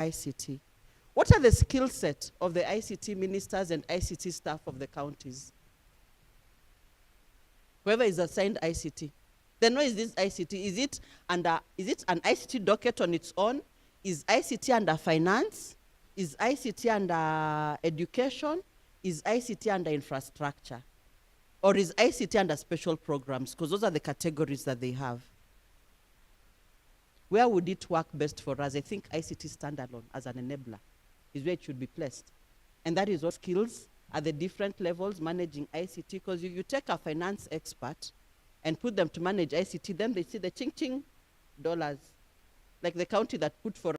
ICT. What are the skill set of the ICT ministers and ICT staff of the counties? Whoever is assigned ICT. Then what is this ICT? Is it an ICT docket on its own? Is ICT under finance? Is ICT under education? Is ICT under infrastructure? Or is ICT under special programs? Because those are the categories that they have. Where would it work best for us? I think ICT standalone as an enabler is where it should be placed. And that is what skills at the different levels managing ICT, because if you take a finance expert and put them to manage ICT, then they see the ching dollars. Like the county that put for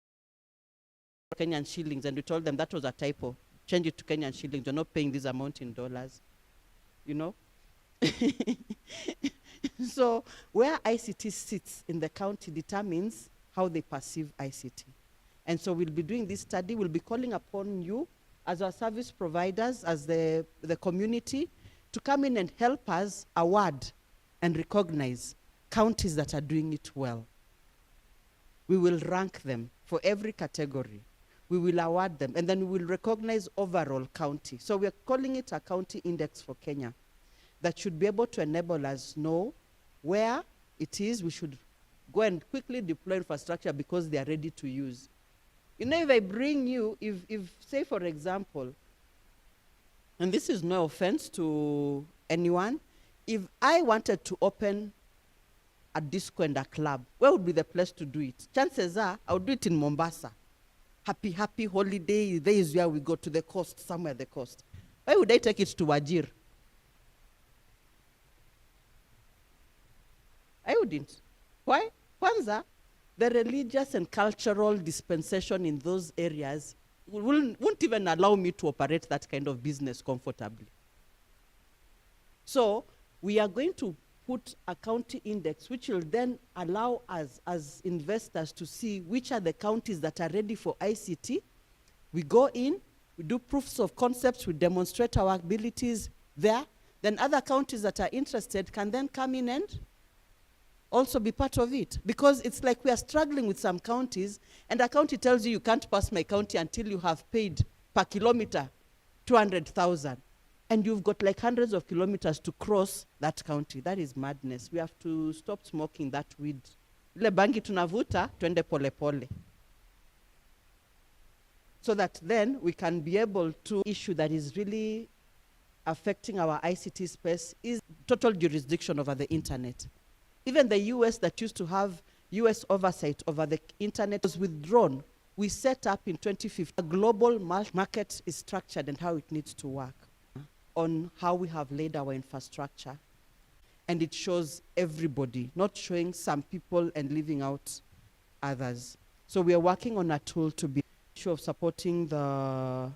Kenyan shillings, and we told them that was a typo. Change it to Kenyan shillings. You're not paying this amount in dollars. You know? So where ICT sits in the county determines how they perceive ICT. And so we'll be doing this study. We'll be calling upon you as our service providers, as the community, to come in and help us award and recognize counties that are doing it well. We will rank them for every category. We will award them, and then we will recognize overall county. So we're calling it a county index for Kenya that should be able to enable us know where it is we should go and quickly deploy infrastructure because they are ready to use. You know, if I bring you, if say for example, and this is no offense to anyone, if I wanted to open a disco and a club, where would be the place to do it? Chances are, I would do it in Mombasa. Happy holiday, there is where we go to the coast, somewhere the coast. Why would I take it to Wajir? I wouldn't. Why? Kwanza, the religious and cultural dispensation in those areas won't even allow me to operate that kind of business comfortably. So we are going to put a county index, which will then allow us as investors to see which are the counties that are ready for ICT. We go in, we do proofs of concepts, we demonstrate our abilities there. Then other counties that are interested can then come in and also be part of it. Because it's like we are struggling with some counties, and a county tells you can't pass my county until you have paid per kilometer 200,000. And you've got like hundreds of kilometers to cross that county. That is madness. We have to stop smoking that weed. Ile bangi tunavuta, twende pole pole. So that then we can be able to issue that is really affecting our ICT space is total jurisdiction over the internet. Even the US that used to have US oversight over the internet was withdrawn. We set up in 2015, a global market is structured and how it needs to work on how we have laid our infrastructure. And it shows everybody, not showing some people and leaving out others. So we are working on a tool to be sure of supporting the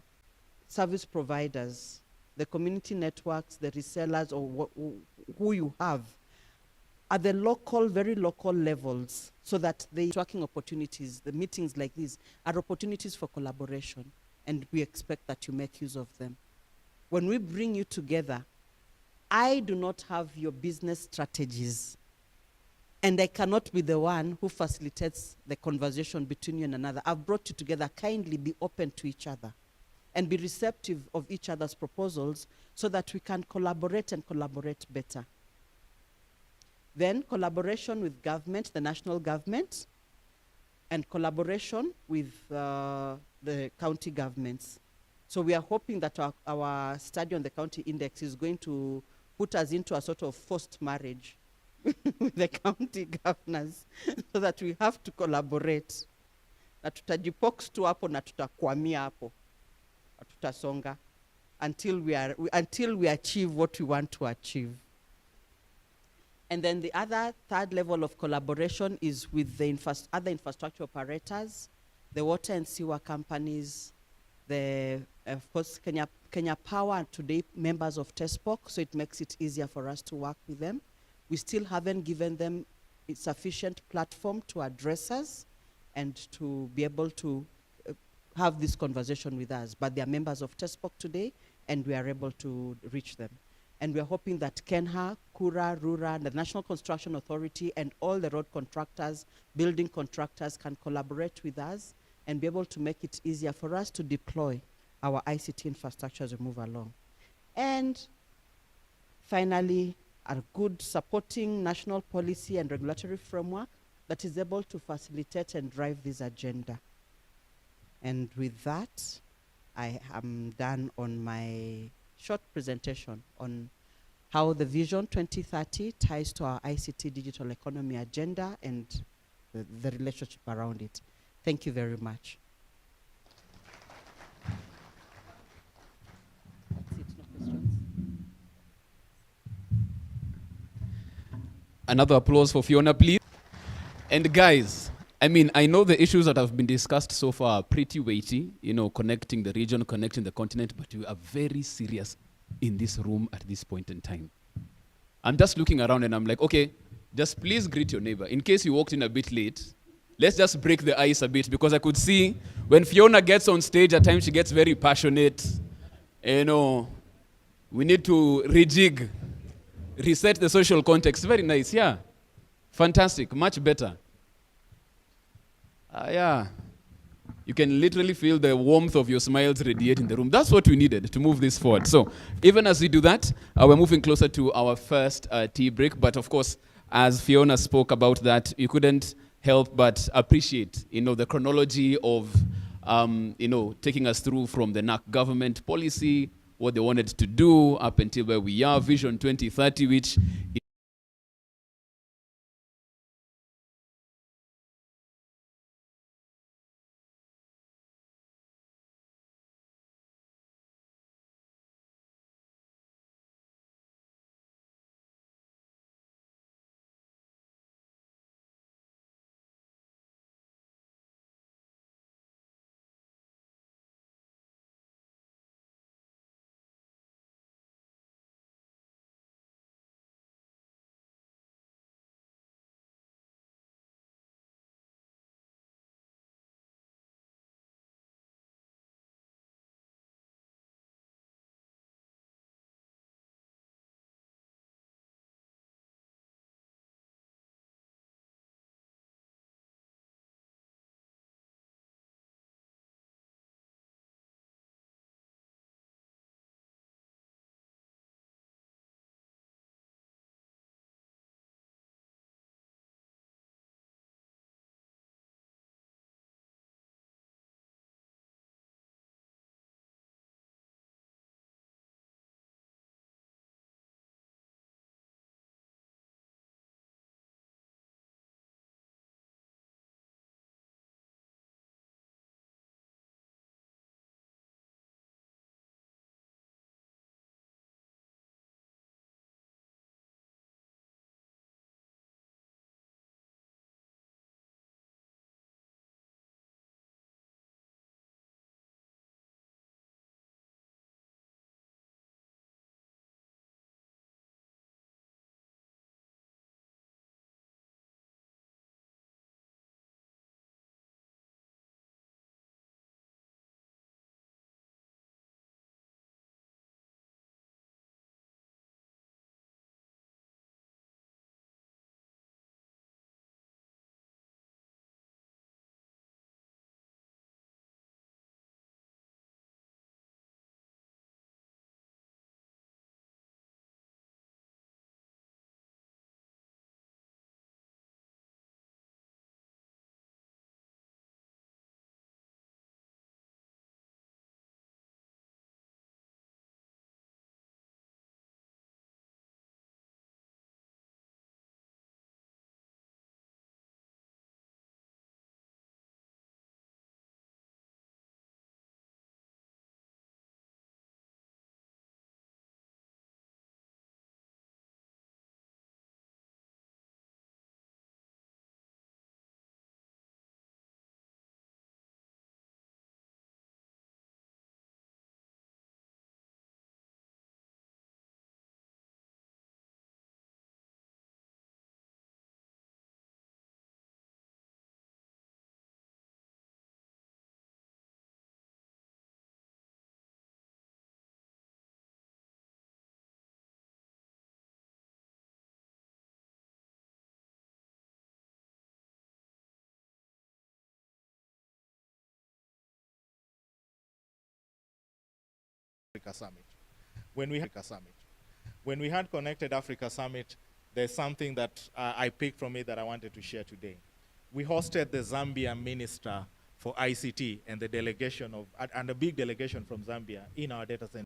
service providers, the community networks, the resellers, or who you have at the local, very local levels, so that the networking opportunities, the meetings like these, are opportunities for collaboration, and we expect that you make use of them. When we bring you together, I do not have your business strategies, and I cannot be the one who facilitates the conversation between you and another. I've brought you together. Kindly be open to each other and be receptive of each other's proposals so that we can collaborate and collaborate better. Then collaboration with government, the national government, and collaboration with the county governments. So we are hoping that our study on the county index is going to put us into a sort of forced marriage with the county governors, so that we have to collaborate. Na tutajipox tu hapo na tutakwamia hapo. Tutasonga until we achieve what we want to achieve. And then the other third level of collaboration is with the other infrastructure operators, the water and sewer companies, of course, Kenya Power are today members of TESPOK, so it makes it easier for us to work with them. We still haven't given them a sufficient platform to address us and to be able to have this conversation with us. But they are members of TESPOK today, and we are able to reach them. And we are hoping that KENHA, KURA, RURA, the National Construction Authority, and all the road contractors, building contractors can collaborate with us and be able to make it easier for us to deploy our ICT infrastructure as we move along. And finally, a good supporting national policy and regulatory framework that is able to facilitate and drive this agenda. And with that, I am done on my short presentation on how the Vision 2030 ties to our ICT digital economy agenda and the relationship around it. Thank you very much. That's it, no questions. Another applause for Fiona, please. And guys, I mean, I know the issues that have been discussed so far are pretty weighty, you know, connecting the region, connecting the continent, but we are very serious in this room at this point in time. I'm just looking around and I'm like, okay, just please greet your neighbor. In case you walked in a bit late, let's just break the ice a bit, because I could see when Fiona gets on stage, at times she gets very passionate. You know, we need to rejig, reset the social context. Very nice, yeah. Fantastic, much better. Yeah. You can literally feel the warmth of your smiles radiate in the room. That's what we needed to move this forward. So even as we do that, we're moving closer to our first tea break. But of course, as Fiona spoke about that, you couldn't help but appreciate, you know, the chronology of, you know, taking us through from the NAC government policy, what they wanted to do up until where we are, Vision 2030, which Africa Summit. When we had Connected Africa Summit, there's something that I picked from it that I wanted to share today. We hosted the Zambia Minister for ICT and the delegation of, and a big delegation from Zambia in our data center.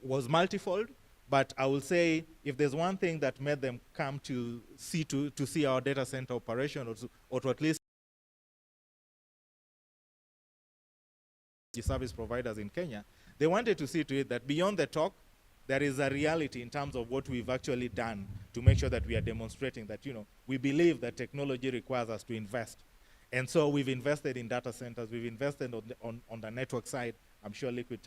Was multifold, but I will say if there's one thing that made them come to see our data center operation, or to at least the service providers in Kenya, they wanted to see to it that beyond the talk, there is a reality in terms of what we've actually done to make sure that we are demonstrating that, you know, we believe that technology requires us to invest. And so we've invested in data centers, we've invested on the network side. I'm sure Liquid,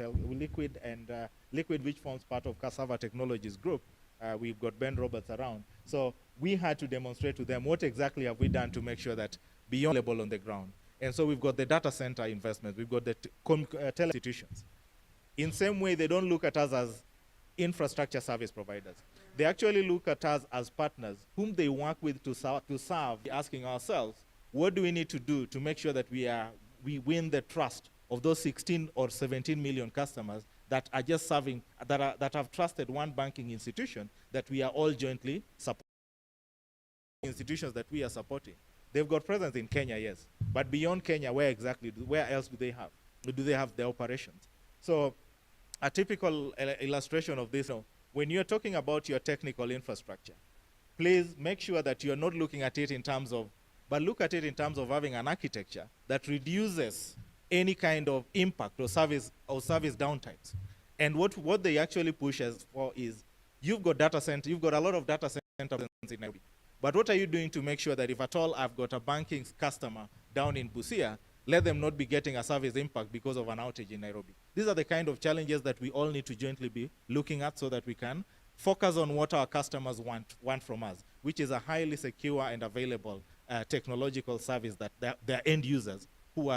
which forms part of Cassava Technologies Group, we've got Ben Roberts around. So we had to demonstrate to them what exactly have we done to make sure that beyond level on the ground. And so we've got the data center investments, we've got the tele institutions. In same way, they don't look at us as infrastructure service providers. They actually look at us as partners whom they work with to serve, asking ourselves, what do we need to do to make sure that we win the trust of those 16 or 17 million customers that are just serving, that have trusted one banking institution that we are all jointly supporting. Institutions that we are supporting. They've got presence in Kenya, yes, but beyond Kenya, where else do they have? Do they have their operations? So a typical illustration of this, when you're talking about your technical infrastructure, please make sure that you're not looking at it in terms of, but look at it in terms of having an architecture that reduces any kind of impact or service downtimes. And what they actually push us for is, you've got a lot of data centers in Nairobi. But what are you doing to make sure that if at all I've got a banking customer down in Busia, let them not be getting a service impact because of an outage in Nairobi? These are the kind of challenges that we all need to jointly be looking at so that we can focus on what our customers want from us, which is a highly secure and available technological service that their end users, who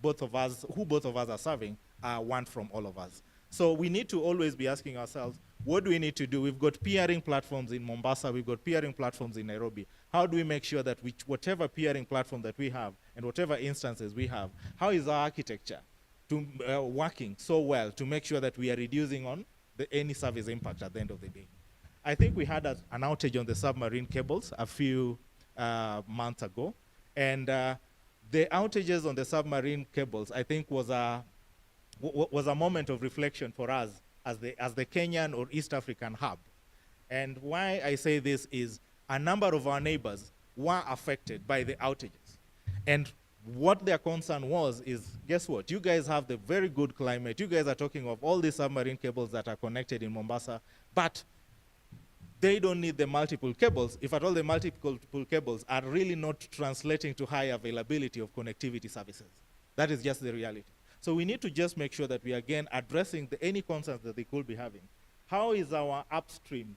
both of us are serving, want from all of us. So we need to always be asking ourselves, what do we need to do? We've got peering platforms in Mombasa, we've got peering platforms in Nairobi. How do we make sure that whatever peering platform that we have and whatever instances we have, how is our architecture working so well to make sure that we are reducing on any service impact at the end of the day? I think we had an outage on the submarine cables a few months ago, and the outages on the submarine cables, I think, was a moment of reflection for us as the Kenyan or East African hub. And why I say this is a number of our neighbors were affected by the outages. And what their concern was is, guess what? You guys have the very good climate. You guys are talking of all these submarine cables that are connected in Mombasa, but they don't need the multiple cables, if at all the multiple cables are really not translating to high availability of connectivity services. That is just the reality. So we need to just make sure that we are, again, addressing any concerns that they could be having. How is our upstream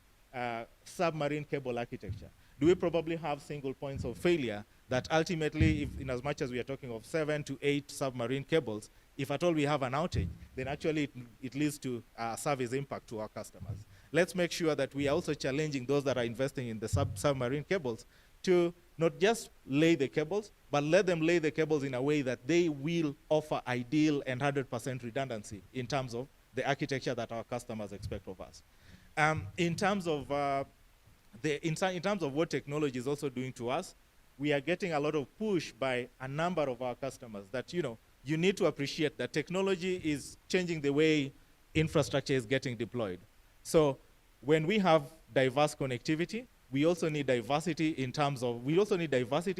submarine cable architecture? Do we probably have single points of failure that ultimately, in as much as we are talking of 7 to 8 submarine cables, if at all we have an outage, then actually it leads to service impact to our customers. Let's make sure that we are also challenging those that are investing in the submarine cables to not just lay the cables, but let them lay the cables in a way that they will offer ideal and 100% redundancy in terms of the architecture that our customers expect of us. In terms of what technology is also doing to us, we are getting a lot of push by a number of our customers that, you need to appreciate that technology is changing the way infrastructure is getting deployed. So when we have diverse connectivity, we also need diversity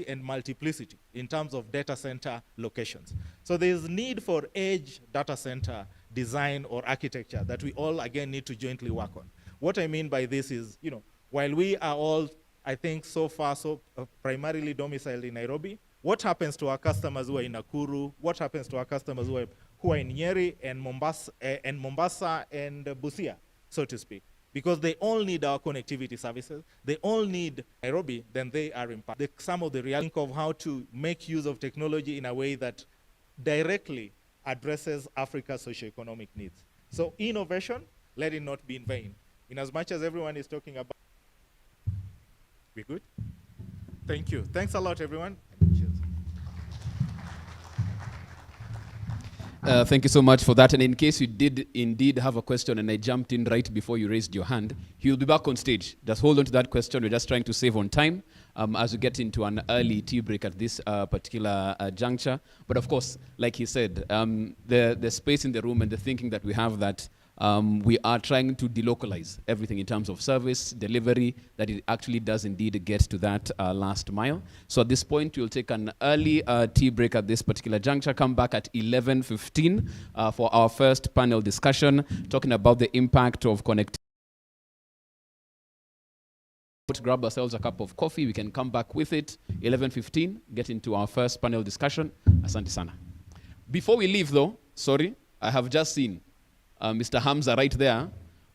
and multiplicity in terms of data center locations. So there's need for edge data center design or architecture that we all, again, need to jointly work on. What I mean by this is, while we are all, I think, so far, primarily domiciled in Nairobi, what happens to our customers who are in Nakuru? What happens to our customers who are in Nyeri and Mombasa and Busia, so to speak? Because they all need our connectivity services, they all need Nairobi, then they are impacted. Some of the reality of how to make use of technology in a way that directly addresses Africa's socioeconomic needs. So innovation, let it not be in vain. In as much as everyone is talking about, we good? Thank you. Thanks a lot, everyone. Cheers. Thank you so much for that. And in case you did indeed have a question and I jumped in right before you raised your hand, he'll be back on stage. Just hold on to that question. We're just trying to save on time as we get into an early tea break at this particular juncture. But of course, like he said, the space in the room and the thinking that we have that we are trying to delocalize everything in terms of service, delivery, that it actually does indeed get to that last mile. So at this point, we'll take an early tea break at this particular juncture, come back at 11:15 for our first panel discussion, talking about the impact of connectivity. Grab ourselves a cup of coffee, we can come back with it, 11:15, get into our first panel discussion. Asante sana. Before we leave though, sorry, I have just seen Mr. Hamza right there,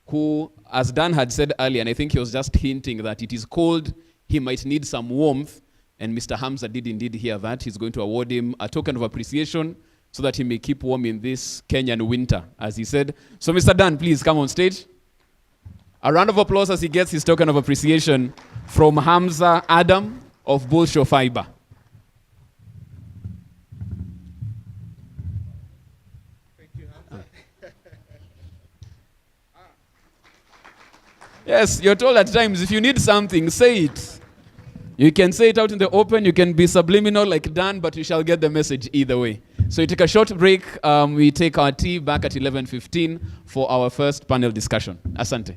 who, as Dan had said earlier, and I think he was just hinting that it is cold, he might need some warmth, and Mr. Hamza did indeed hear that. He's going to award him a token of appreciation so that he may keep warm in this Kenyan winter, as he said. So Mr. Dan, please come on stage. A round of applause as he gets his token of appreciation from Hamza Adam of Bullshow Fiber. Yes, you're told at times, if you need something, say it. You can say it out in the open, you can be subliminal like Dan, but you shall get the message either way. So we take a short break, we take our tea back at 11:15 for our first panel discussion. Asante.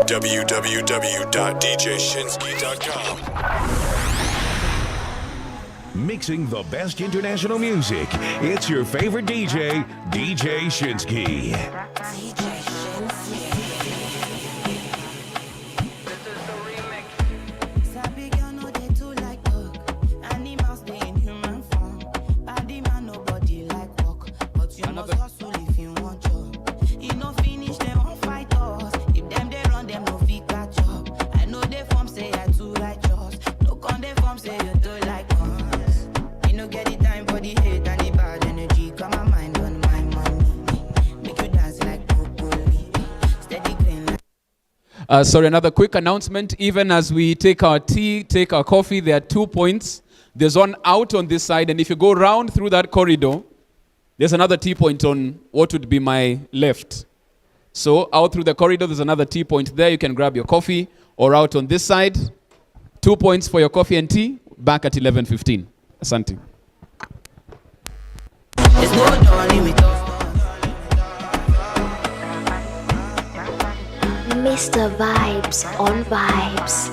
www.djshinsky.com. Mixing the best international music. It's your favorite DJ, DJ Shinsky. Sorry, another quick announcement. Even as we take our tea, take our coffee, there are 2 points. There's one out on this side, and if you go round through that corridor, there's another tea point on what would be my left. So out through the corridor, there's another tea point there. You can grab your coffee, or out on this side. 2 points for your coffee and tea, back at 11:15. Asante. Mr. Vibes on Vibes.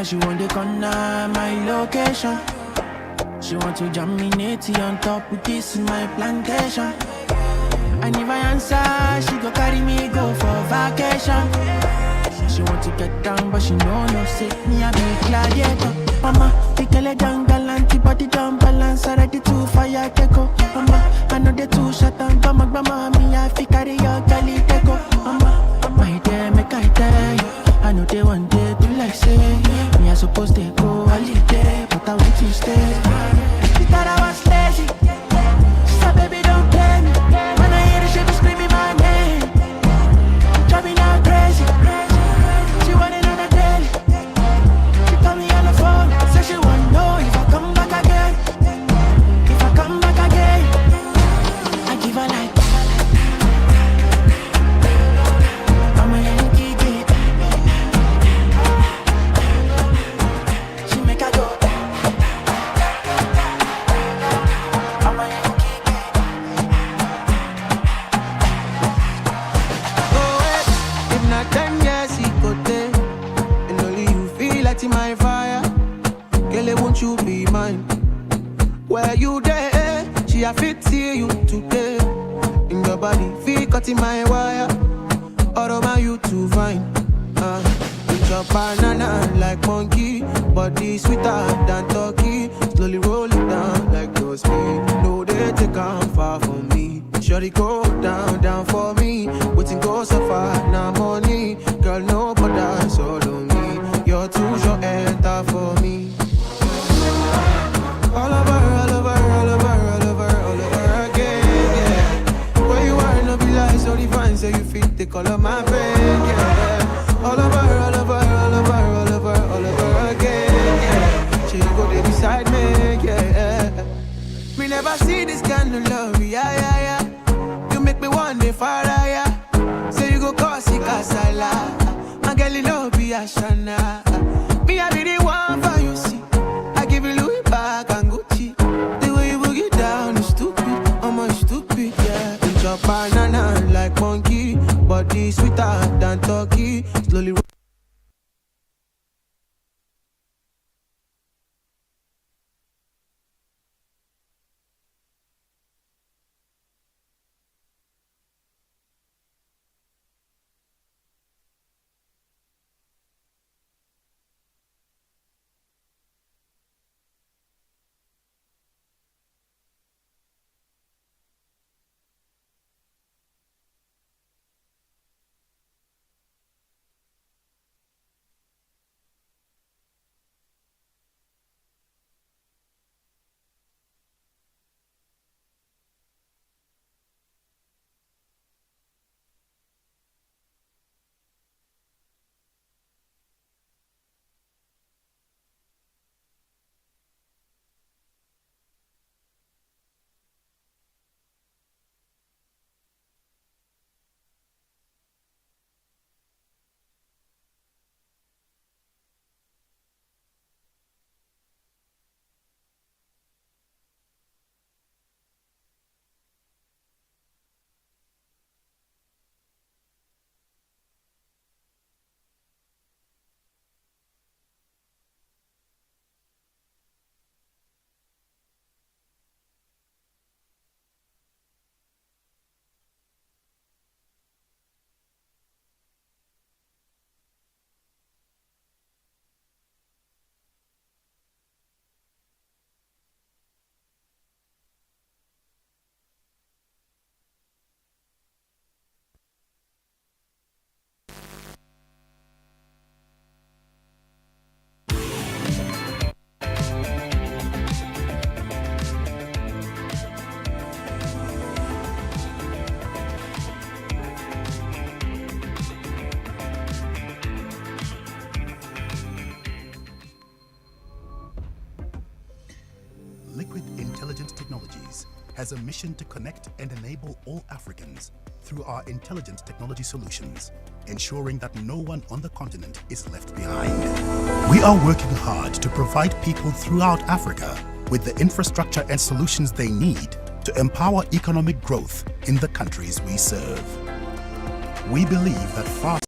she want the corner, my location. She want to jam me natty on top with this in my plantation. And if I answer, she go carry me go for vacation. She want to get down, but she know no say me a be gladiator. Mama, the girl down galant, body down balance, ready to fire keko. Mama, I know the two shot and mama, me I fi carry your galley keko. Mama, my dear, make I tell you, I know they one day do like say me I supposed to go holiday, but I want to stay. She thought I was lazy. She said, baby, don't play me. When I hear the shit, be screaming my name. Driving out crazy. She wanted on a daily. She called me on the phone. Said she wanna know if I come back again. If I come back again, I give her like I'm a Yankee kid. She make her go. I'm a Yankee kid. Oh wait, if not 10 years he go there, and only you feel like in my fire. Girl, won't you be mine? Where you there? She a fit see you today. In your body, feel cutting my wire. All over you to find. Eat your banana like monkey, body sweeter than turkey. Slowly roll it down like those feet. No, they take on far from me. Shorty go down, down for me. Waiting go so far, now money. Girl, no bother, solo me. You're too short, enter for me. All over, all over, all over, all over, all over again, yeah. Where you are, no be like so divine, so you fit the color my pain, yeah. All over, all over, all over, all over, all over again, yeah. She go there beside me, yeah. Me never see this kind of love, yeah, yeah, yeah. You make me one day far higher. Say you go cause it casala. My girl, you know be a shana. Me I be the one for you, see. I give you Louis back and Gucci. The way you boogie down is stupid. I'm a stupid, yeah. Eat your banana like monkey, body sweeter than turkey. Slowly. has a mission to connect and enable all Africans through our intelligent technology solutions, ensuring that no one on the continent is left behind. We are working hard to provide people throughout Africa with the infrastructure and solutions they need to empower economic growth in the countries we serve. We believe that fast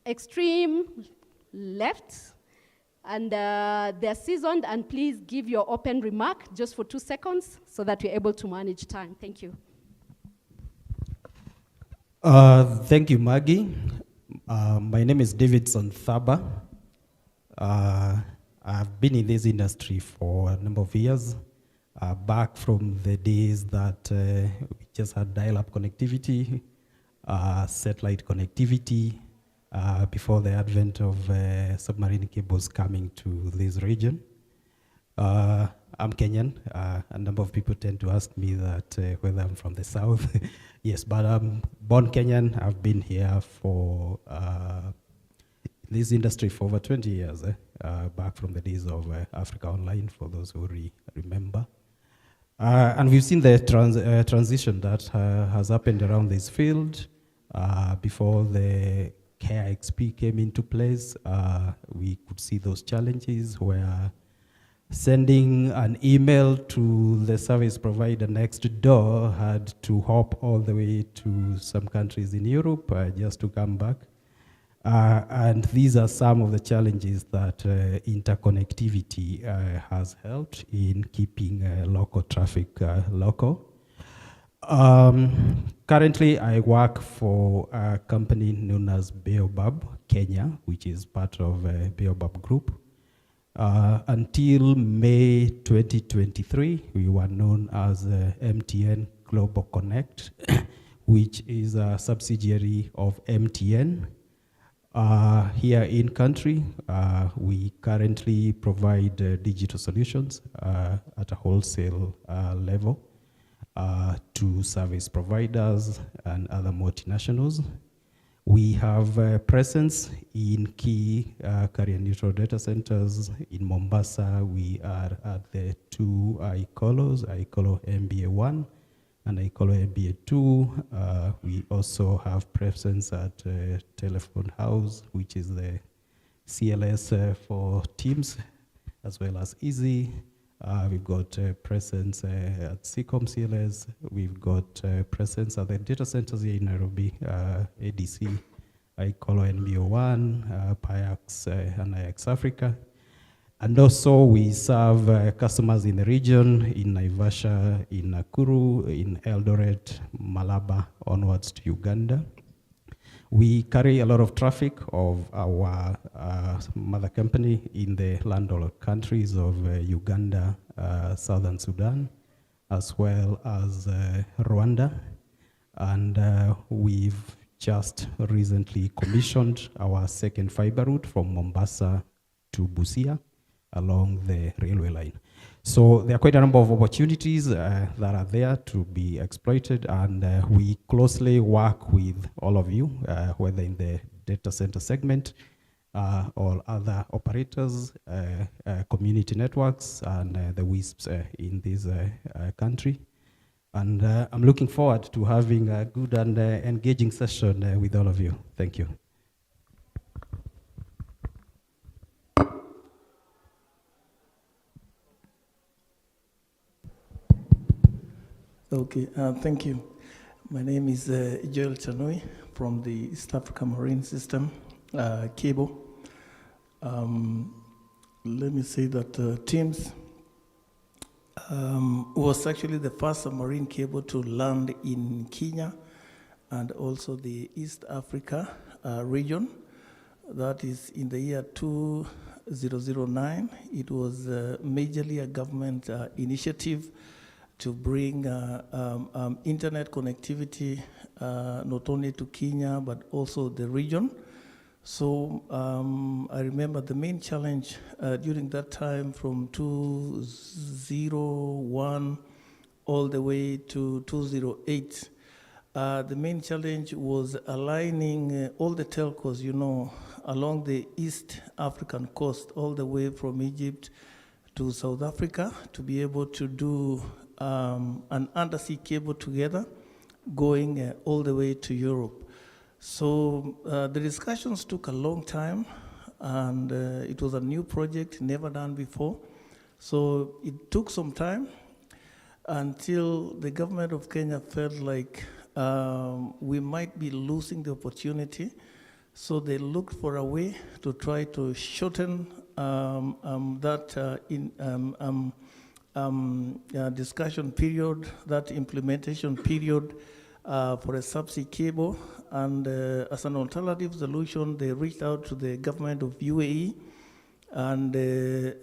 extreme left, and they're seasoned, and please give your open remark just for 2 seconds so that we're able to manage time. Thank you. Thank you, Maggie. My name is Davidson Thaba. I've been in this industry for a number of years, back from the days that we just had dial-up connectivity, satellite connectivity, before the advent of submarine cables coming to this region. I'm Kenyan. A number of people tend to ask me that whether I'm from the south. Yes, but I'm born Kenyan. I've been here for this industry for over 20 years, back from the days of Africa Online, for those who remember. And we've seen the transition that has happened around this field. Before the KIXP came into place, we could see those challenges where sending an email to the service provider next door had to hop all the way to some countries in Europe just to come back. And these are some of the challenges that interconnectivity has helped in keeping local traffic local. Currently, I work for a company known as Baobab Kenya, which is part of Baobab Group. Until May 2023, we were known as MTN Global Connect, which is a subsidiary of MTN. Here in country, we currently provide digital solutions at a wholesale level to service providers and other multinationals. We have presence in key carrier-neutral data centers. In Mombasa, we are at the 2 ICOLOs, ICOLO MBA1 and ICOLO MBA2. We also have presence at Telephone House, which is the CLS for Teams, as well as Easy. We've got presence at CCOM CLS. We've got presence at the data centers here in Nairobi, ADC, ICOLO NBO1, PIAX, and IX Africa. And also we serve customers in the region, in Naivasha, in Nakuru, in Eldoret, Malaba, onwards to Uganda. We carry a lot of traffic of our mother company in the landlocked countries of Uganda, Southern Sudan, as well as Rwanda. And we've just recently commissioned our second fiber route from Mombasa to Busia along the railway line. So there are quite a number of opportunities that are there to be exploited, and we closely work with all of you, whether in the data center segment or other operators, community networks, and the WISPs in this country. And I'm looking forward to having a good and engaging session with all of you. Thank you. Okay, thank you. My name is Joel Chanui from the East Africa Marine System cable. Let me say that TEAMS was actually the first submarine cable to land in Kenya and also the East Africa region. That is in the year 2009. It was majorly a government initiative to bring internet connectivity not only to Kenya but also the region. So I remember the main challenge during that time from 2001 all the way to 2008. The main challenge was aligning all the telcos, you know, along the East African coast, all the way from Egypt to South Africa, to be able to do an undersea cable together going all the way to Europe. So the discussions took a long time, and it was a new project, never done before. So it took some time until the government of Kenya felt like we might be losing the opportunity So they looked for a way to try to shorten that discussion period, that implementation period for a subsea cable. And as an alternative solution, they reached out to the government of UAE and the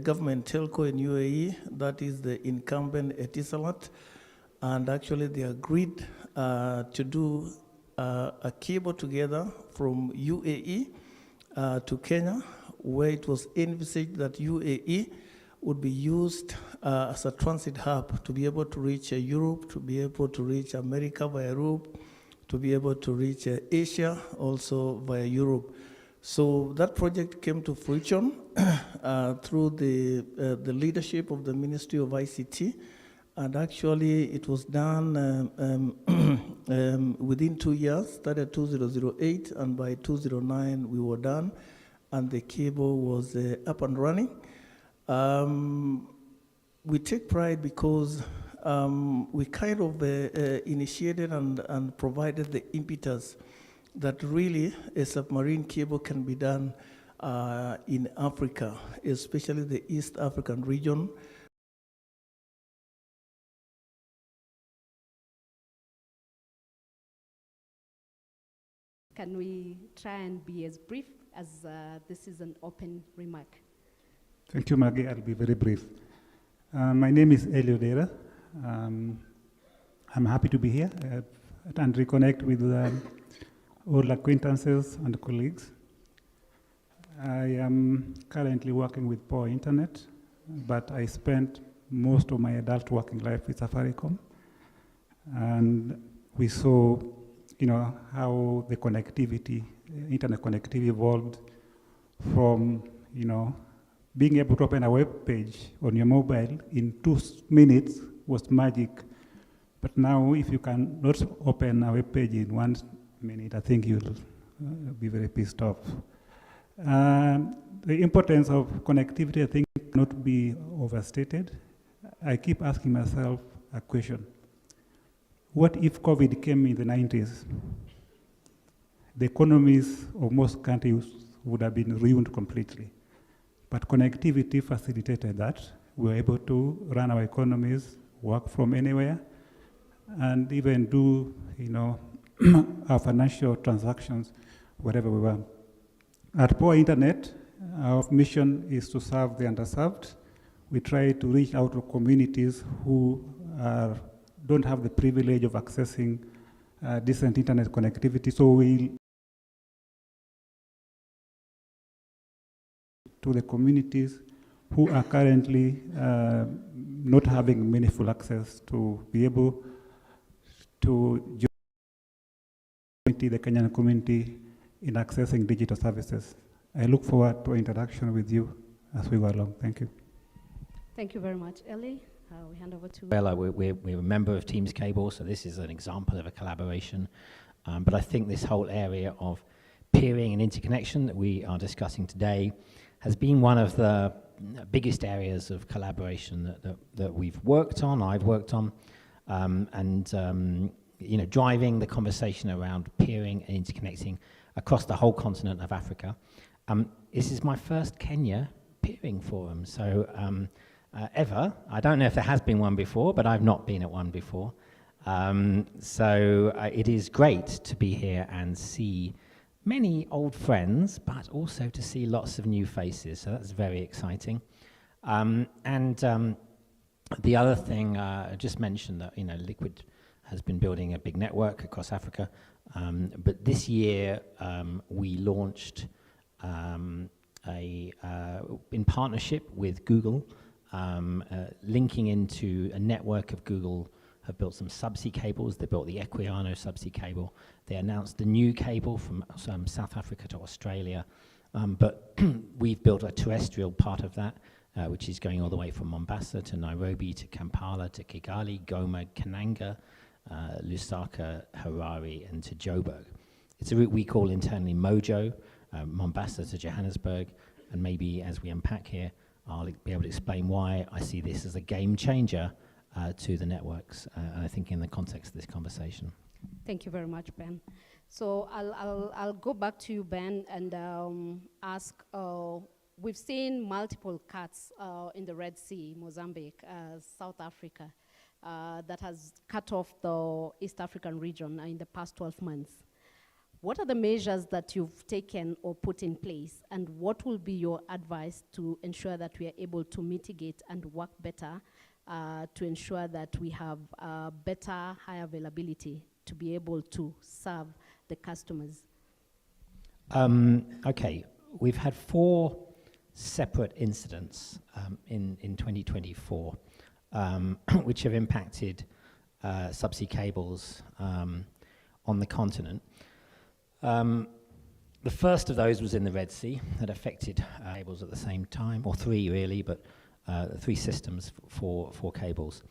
government telco in UAE, that is the incumbent Etisalat. And actually they agreed to do a cable together from UAE to Kenya, where it was envisaged that UAE would be used as a transit hub to be able to reach Europe, to be able to reach America via Europe, to be able to reach Asia also via Europe. So that project came to fruition through the leadership of the Ministry of ICT. And actually, it was done within 2 years, started 2008, and by 2009 we were done, and the cable was up and running. We take pride because we kind of initiated and provided the impetus that really a submarine cable can be done in Africa, especially the East African region. Can we try and be as brief as this is an open remark? Thank you, Maggie. I'll be very brief. My name is Eliodera. I'm happy to be here and reconnect with all acquaintances and colleagues. I am currently working with Power Internet, but I spent most of my adult working life with Safaricom. And we saw how the connectivity, internet connectivity evolved from, being able to open a web page on your mobile in 2 minutes was magic. But now if you can not open a web page in 1 minute, I think you'll be very pissed off. The importance of connectivity, I think, cannot be overstated. I keep asking myself a question. What if COVID came in the 90s? The economies of most countries would have been ruined completely. But connectivity facilitated that. We were able to run our economies, work from anywhere, and even do, our financial transactions wherever we were. At Power Internet, our mission is to serve the underserved. We try to reach out to communities who don't have the privilege of accessing decent internet connectivity. So we to the communities who are currently not having meaningful access to be able to join the Kenyan community in accessing digital services. I look forward to interaction with you as we go along. Thank you. Thank you very much. Ellie, we hand over to... Well, we're a member of Teams Cable, so this is an example of a collaboration. But I think this whole area of peering and interconnection that we are discussing today has been one of the biggest areas of collaboration that we've worked on, I've worked on, driving the conversation around peering and interconnecting across the whole continent of Africa. This is my first Kenya Peering Forum, so ever. I don't know if there has been one before, but I've not been at one before. So it is great to be here and see many old friends, but also to see lots of new faces, so that's very exciting. The other thing, I just mentioned that Liquid has been building a big network across Africa, but this year we launched in partnership with Google, linking into a network of Google, have built some subsea cables. They built the Equiano subsea cable. They announced a new cable from South Africa to Australia, but we've built a terrestrial part of that, which is going all the way from Mombasa to Nairobi to Kampala to Kigali, Goma, Kananga, Lusaka, Harare, and to Joburg. It's a route we call internally Mojo, Mombasa to Johannesburg, and maybe as we unpack here, I'll be able to explain why I see this as a game changer to the networks, and I think in the context of this conversation. Thank you very much, Ben. So I'll go back to you, Ben, and ask, we've seen multiple cuts in the Red Sea, Mozambique, South Africa, that has cut off the East African region in the past 12 months. What are the measures that you've taken or put in place, and what will be your advice to ensure that we are able to mitigate and work better to ensure that we have better, high availability to be able to serve the customers? Okay, we've had 4 separate incidents in 2024, which have impacted subsea cables on the continent. The first of those was in the Red Sea that affected cables at the same time, or 3 really, but 3 systems for cables.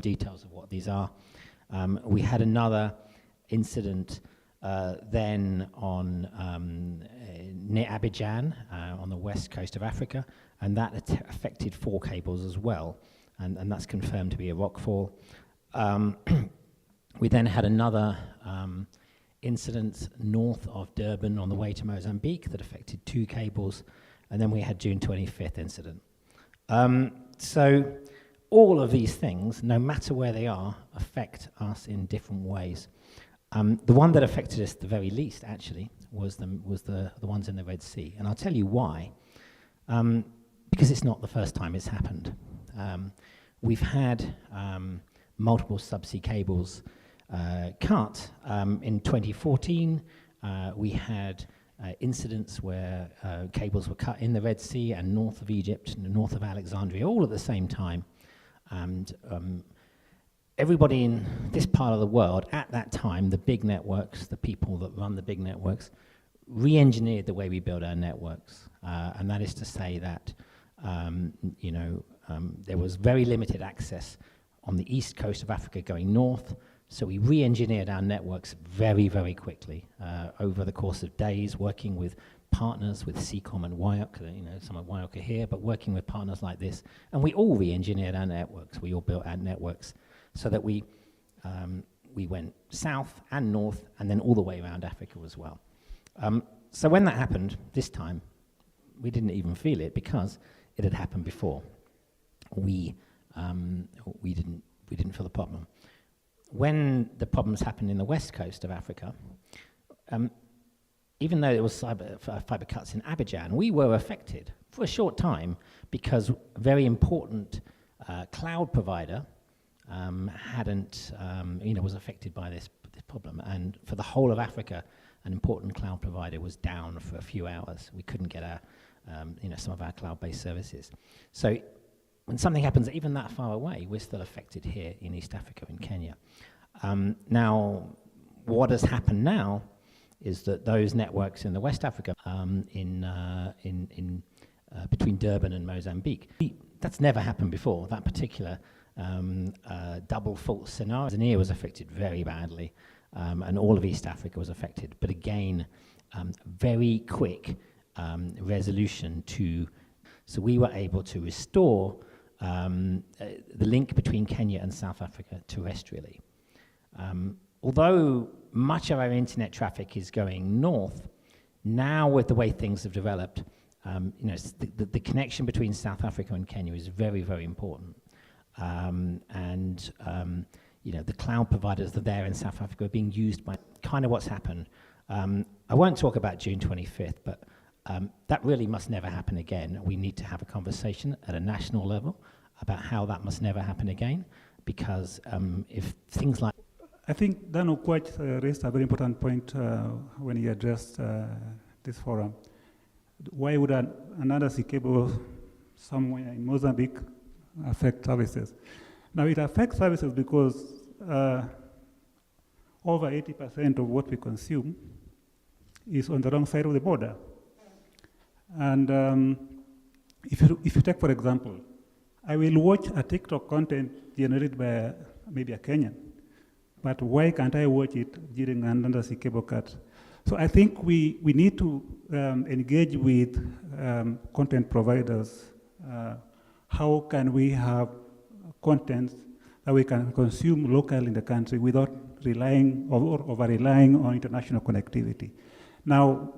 Details of what these are. We had another incident then on near Abidjan on the west coast of Africa, and that affected 4 cables as well, and that's confirmed to be a rockfall. We then had another incident north of Durban on the way to Mozambique that affected 2 cables, and then we had June 25th incident. So all of these things, no matter where they are, affect us in different ways. The one that affected us the very least, actually, was the ones in the Red Sea, and I'll tell you why. Because it's not the first time it's happened. We've had multiple subsea cables cut. In 2014, we had incidents where cables were cut in the Red Sea and north of Egypt and north of Alexandria, all at the same time. And everybody in this part of the world at that time, the big networks, the people that run the big networks, re-engineered the way we build our networks. And that is to say that there was very limited access on the east coast of Africa going north, so we re-engineered our networks very, very quickly over the course of days, working with partners, with CECOM and WIOC. Some of WIOC are here, but working with partners like this, and we all re-engineered our networks. We all built our networks so that we went south and north, and then all the way around Africa as well. So when that happened this time, we didn't even feel it because it had happened before. We didn't feel the problem. When the problems happened in the west coast of Africa, even though it was fiber cuts in Abidjan, we were affected for a short time because a very important cloud provider was affected by this problem. And for the whole of Africa, an important cloud provider was down for a few hours. We couldn't get our, some of our cloud-based services. So when something happens even that far away, we're still affected here in East Africa, in Kenya. Now, what has happened now is that those networks in the West Africa, between Durban and Mozambique, that's never happened before. That particular double fault scenario, Tanzania was affected very badly, and all of East Africa was affected. But again, very quick resolution so we were able to restore the link between Kenya and South Africa terrestrially. Although much of our internet traffic is going north, now with the way things have developed, the connection between South Africa and Kenya is very, very important. The cloud providers that are there in South Africa are being used by kind of what's happened. I won't talk about June 25th, but that really must never happen again. We need to have a conversation at a national level about how that must never happen again, because if things like... I think Dan Okwach raised a very important point when he addressed this forum. Why would an undersea cable somewhere in Mozambique affect services? Now, it affects services because over 80% of what we consume is on the wrong side of the border. And if you take, for example, I will watch a TikTok content generated by maybe a Kenyan, but why can't I watch it during an undersea cable cut? So I think we need to engage with content providers. How can we have content that we can consume locally in the country without relying or over-relying on international connectivity. Now,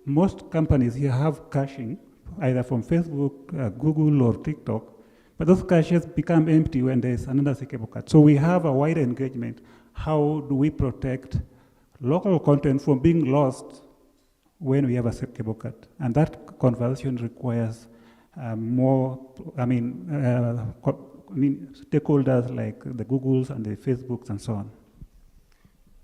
most companies here have caching, either from Facebook, Google, or TikTok, but those caches become empty when there's another cable cut. So we have a wider engagement. How do we protect local content from being lost when we have a cable cut? And that conversation requires more, stakeholders like the Googles and the Facebooks and so on.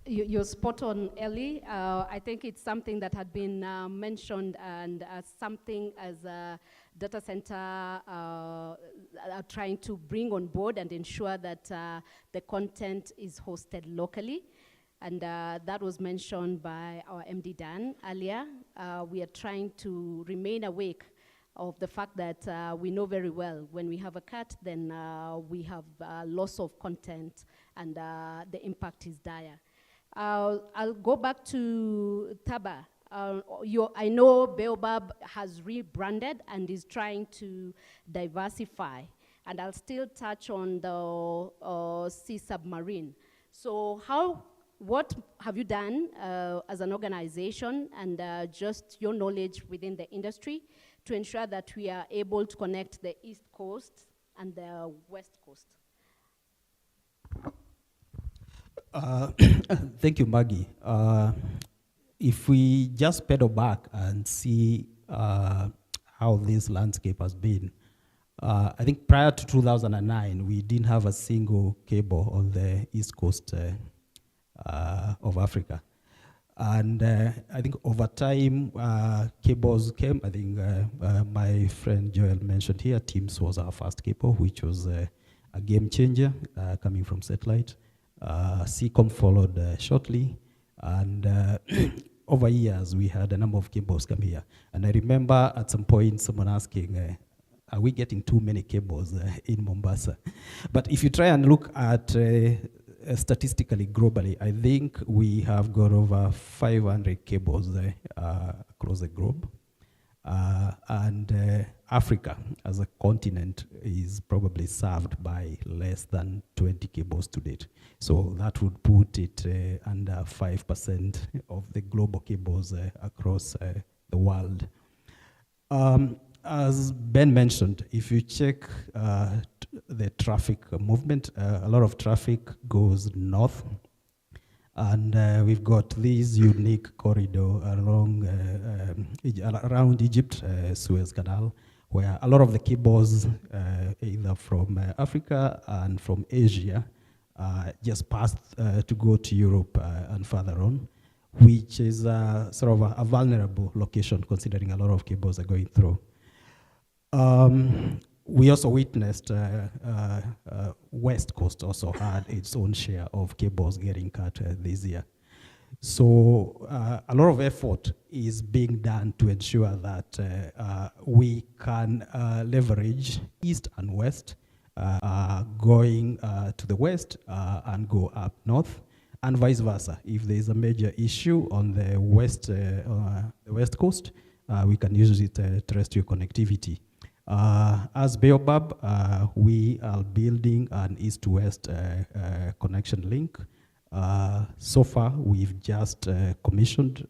You're spot on, Ellie. I think it's something that had been mentioned, and something as a data center are trying to bring on board and ensure that the content is hosted locally. And that was mentioned by our MD Dan earlier. We are trying to remain awake of the fact that we know very well when we have a cut, then we have loss of content, and the impact is dire. I'll go back to Taba. I know Baobab has rebranded and is trying to diversify, and I'll still touch on the sea submarine. So what have you done as an organization, and just your knowledge within the industry, to ensure that we are able to connect the East Coast and the West Coast? Thank you, Maggie. If we just pedal back and see how this landscape has been, I think prior to 2009, we didn't have a single cable on the East Coast of Africa. And I think over time, cables came. I think my friend Joel mentioned here, Teams was our first cable, which was a game changer coming from satellite. CCOM followed shortly, and over years we had a number of cables come here. And I remember at some point someone asking, are we getting too many cables in Mombasa? But if you try and look at statistically globally, I think we have got over 500 cables across the globe. And Africa as a continent is probably served by less than 20 cables to date. So that would put it under 5% of the global cables across the world. As Ben mentioned, if you check the traffic movement, a lot of traffic goes north. And we've got this unique corridor along around Egypt, Suez Canal, where a lot of the cables, either from Africa and from Asia, just pass to go to Europe and further on, which is sort of a vulnerable location considering a lot of cables are going through. We also witnessed West Coast also had its own share of cables getting cut this year. So a lot of effort is being done to ensure that we can leverage East and West, going to the West and go up North, and vice versa. If there's a major issue on the West Coast, we can use it terrestrial connectivity. As Baobab, we are building an east-to-west connection link. So far, we've just commissioned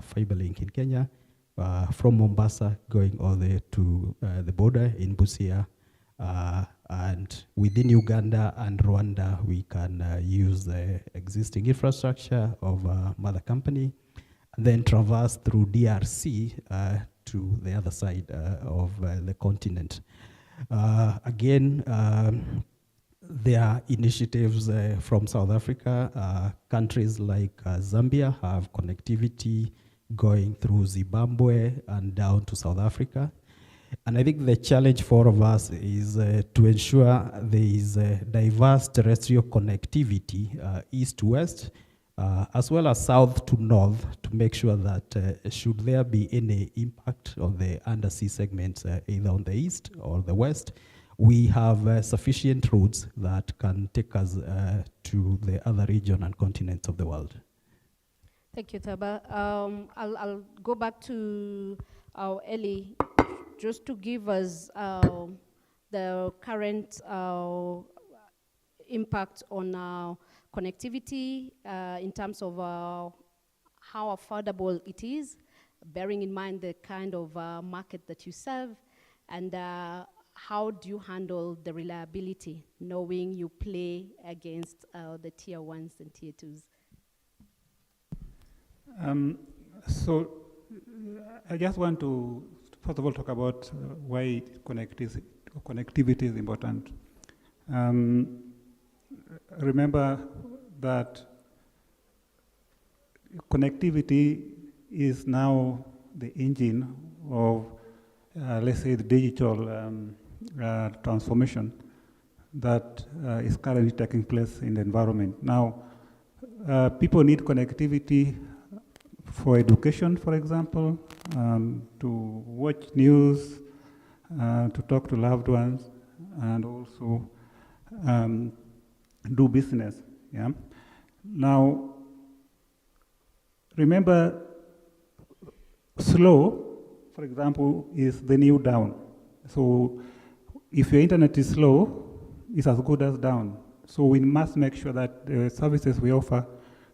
fiber link in Kenya from Mombasa going all the way to the border in Busia. And within Uganda and Rwanda, we can use the existing infrastructure of mother company, and then traverse through DRC to the other side of the continent. Again, there are initiatives from South Africa. Countries like Zambia have connectivity going through Zimbabwe and down to South Africa. And I think the challenge for all of us is to ensure there is diverse terrestrial connectivity east to west, as well as south to north, to make sure that should there be any impact on the undersea segments, either on the east or the west, we have sufficient routes that can take us to the other region and continents of the world. Thank you, Taba. I'll go back to Ellie, just to give us the current impact on connectivity in terms of how affordable it is, bearing in mind the kind of market that you serve, and how do you handle the reliability, knowing you play against the tier 1s and tier 2s? So I just want to, first of all, talk about why connectivity is important. Remember that connectivity is now the engine of, let's say, the digital transformation that is currently taking place in the environment. Now, people need connectivity for education, for example, to watch news, to talk to loved ones, and also do business. Yeah. Now, remember, slow, for example, is the new down. So if your internet is slow, it's as good as down. So we must make sure that the services we offer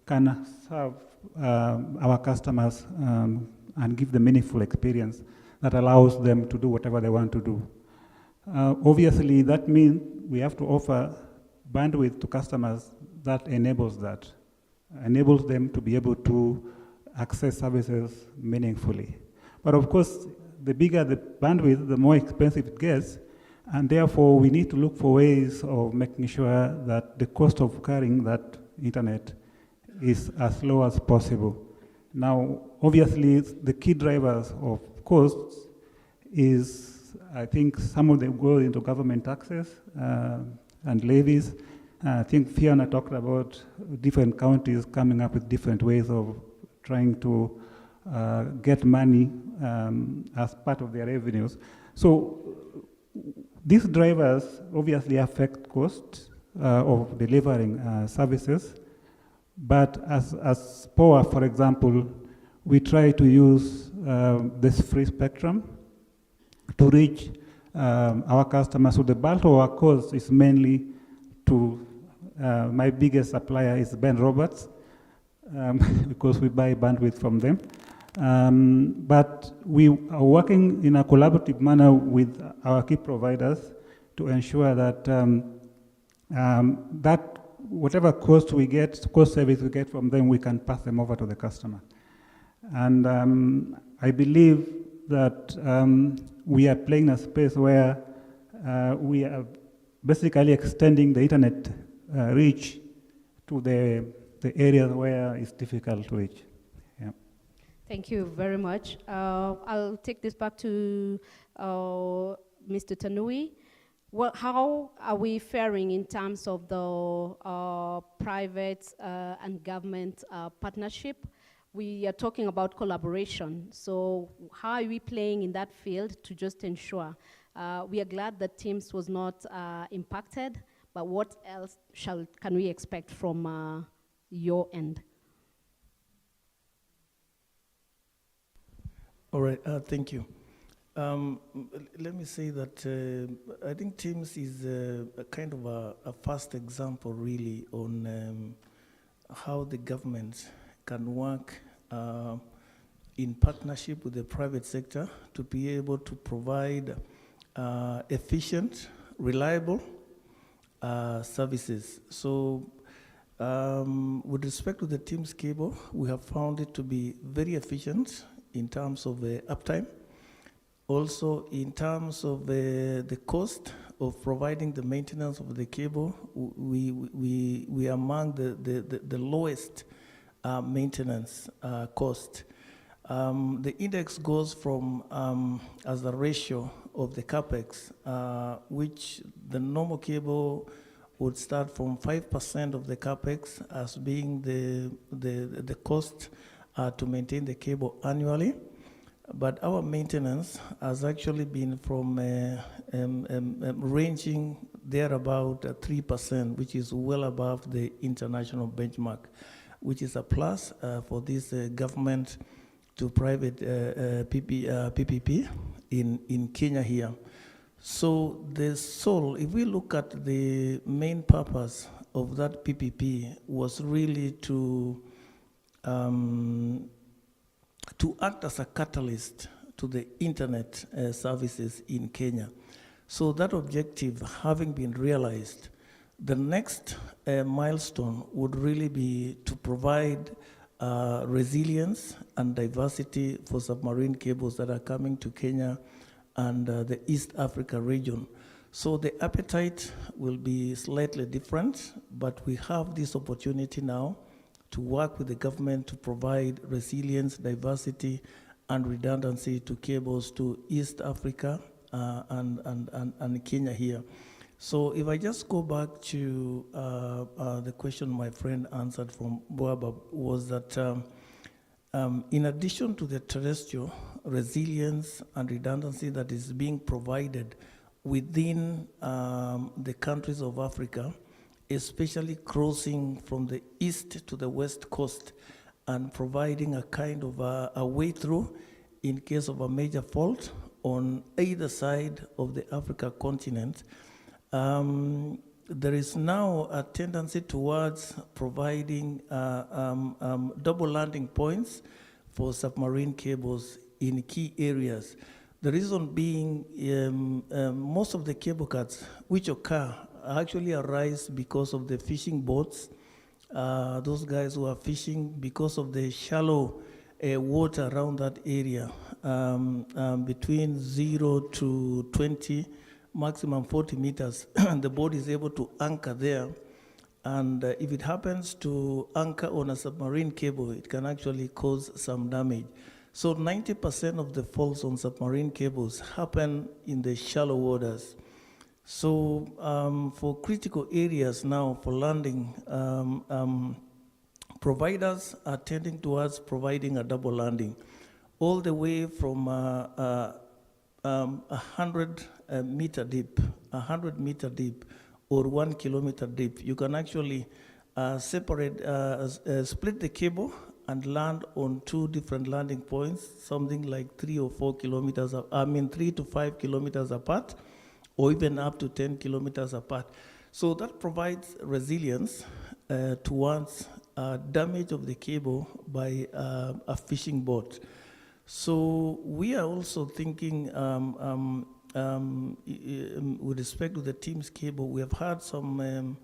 can serve our customers and give them meaningful experience that allows them to do whatever they want to do. Obviously, that means we have to offer bandwidth to customers that enables them to be able to access services meaningfully. But of course, the bigger the bandwidth, the more expensive it gets, and therefore we need to look for ways of making sure that the cost of carrying that internet is as low as possible. Now, obviously, the key drivers of costs is, I think, some of them go into government taxes and levies. I think Fiona talked about different counties coming up with different ways of trying to get money as part of their revenues. So these drivers obviously affect costs of delivering services. But as POA, for example, we try to use this free spectrum to reach our customers. So the bulk of our cost is mainly to my biggest supplier is Ben Roberts, because we buy bandwidth from them. But we are working in a collaborative manner with our key providers to ensure that that whatever cost savings we get from them, we can pass them over to the customer. And I believe that we are playing a space where we are basically extending the internet reach to the areas where it's difficult to reach. Yeah. Thank you very much. I'll take this back to Mr. Tanui. Well, how are we faring in terms of the private and government partnership? We are talking about collaboration. So how are we playing in that field to just ensure? We are glad that Teams was not impacted, but what else can we expect from your end? All right, thank you. Let me say that I think Teams is a kind of a first example really on how the government can work in partnership with the private sector to be able to provide efficient, reliable services. So with respect to the Teams cable, we have found it to be very efficient in terms of uptime. Also, in terms of the cost of providing the maintenance of the cable, we are among the lowest maintenance cost. The index goes from, as a ratio of the capex, which the normal cable would start from 5% of the capex as being the cost to maintain the cable annually. But our maintenance has actually been from ranging there about 3%, which is well above the international benchmark, which is a plus for this government to private PPP in Kenya here. So the soul, if we look at the main purpose of that PPP, was really to act as a catalyst to the internet services in Kenya. So that objective having been realized, the next milestone would really be to provide resilience and diversity for submarine cables that are coming to Kenya and the East Africa region. So the appetite will be slightly different, but we have this opportunity now to work with the government to provide resilience, diversity, and redundancy to cables to East Africa and Kenya here. So if I just go back to the question my friend answered from Boabab, was that in addition to the terrestrial resilience and redundancy that is being provided within the countries of Africa, especially crossing from the east to the west coast and providing a kind of a way through in case of a major fault on either side of the Africa continent, there is now a tendency towards providing double landing points for submarine cables in key areas. The reason being most of the cable cuts which occur actually arise because of the fishing boats, those guys who are fishing because of the shallow water around that area, between 0 to 20, maximum 40 meters, the boat is able to anchor there. And if it happens to anchor on a submarine cable, it can actually cause some damage. So 90% of the faults on submarine cables happen in the shallow waters. So for critical areas now for landing, providers are tending towards providing a double landing, all the way from 100 meter deep, 100 meter deep, or 1 kilometer deep. You can actually split the cable and land on 2 different landing points, something like 3 or 4 kilometers, 3 to 5 kilometers apart, or even up to 10 kilometers apart. So that provides resilience towards damage of the cable by a fishing boat. So we are also thinking with respect to the Teams cable, we have had some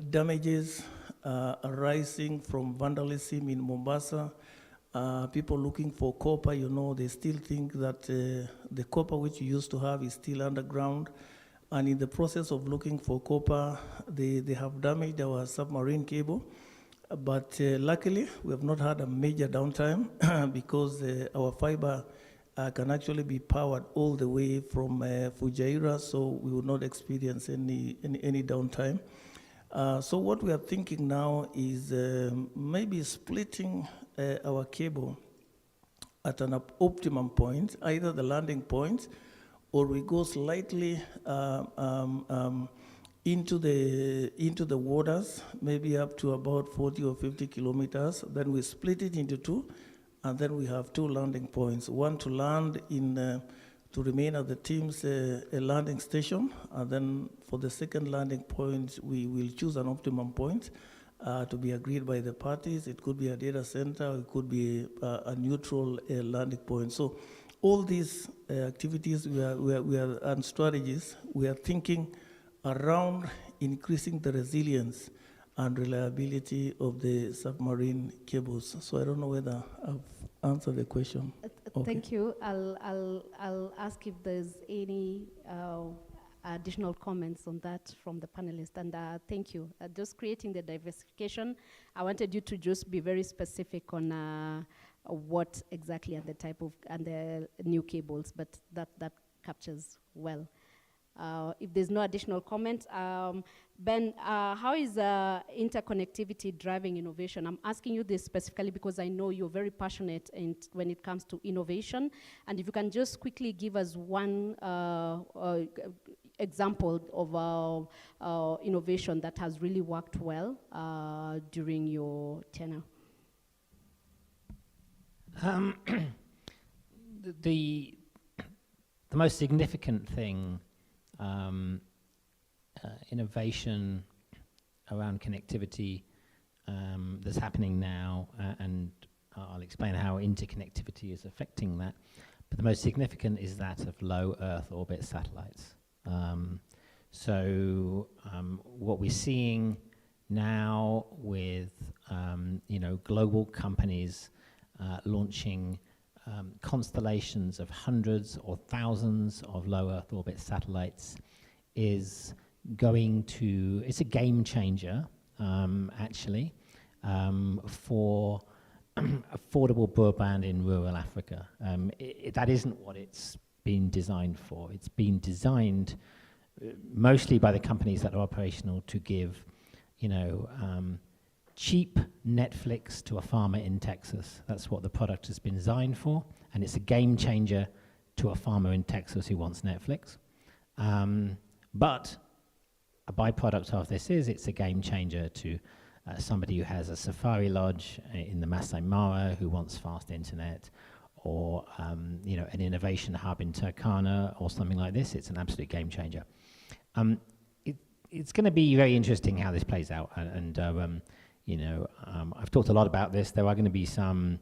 damages arising from vandalism in Mombasa. People looking for copper, they still think that the copper which you used to have is still underground. And in the process of looking for copper, they have damaged our submarine cable. But luckily, we have not had a major downtime because our fiber can actually be powered all the way from Fujairah, so we will not experience any downtime. So what we are thinking now is maybe splitting our cable at an optimum point, either the landing point, or we go slightly into the waters, maybe up to about 40 or 50 kilometers. Then we split it into 2, and then we have 2 landing points. One to land in, to remain at the team's landing station, and then for the second landing point, we will choose an optimum point to be agreed by the parties. It could be a data center, it could be a neutral landing point. So all these activities and strategies, we are thinking around increasing the resilience and reliability of the submarine cables. So I don't know whether I've answered the question. Thank you. I'll ask if there's any additional comments on that from the panelists. And thank you. Just creating the diversification, I wanted you to just be very specific on what exactly are the type of and the new cables, but that captures well. If there's no additional comment, Ben, how is interconnectivity driving innovation? I'm asking you this specifically because I know you're very passionate when it comes to innovation. And if you can just quickly give us one example of innovation that has really worked well during your tenure. the most significant thing, innovation around connectivity that's happening now, and I'll explain how interconnectivity is affecting that. But the most significant is that of low Earth orbit satellites. What we're seeing now with global companies launching constellations of hundreds or thousands of low Earth orbit satellites is it's a game changer, actually, for affordable broadband in rural Africa. That isn't what it's been designed for. It's been designed mostly by the companies that are operational to give, cheap Netflix to a farmer in Texas. That's what the product has been designed for, and it's a game changer to a farmer in Texas who wants Netflix. But a byproduct of this is it's a game changer to somebody who has a safari lodge in the Masai Mara who wants fast internet, or an innovation hub in Turkana or something like this. It's an absolute game changer. It's going to be very interesting how this plays out, and I've talked a lot about this. There are going to be some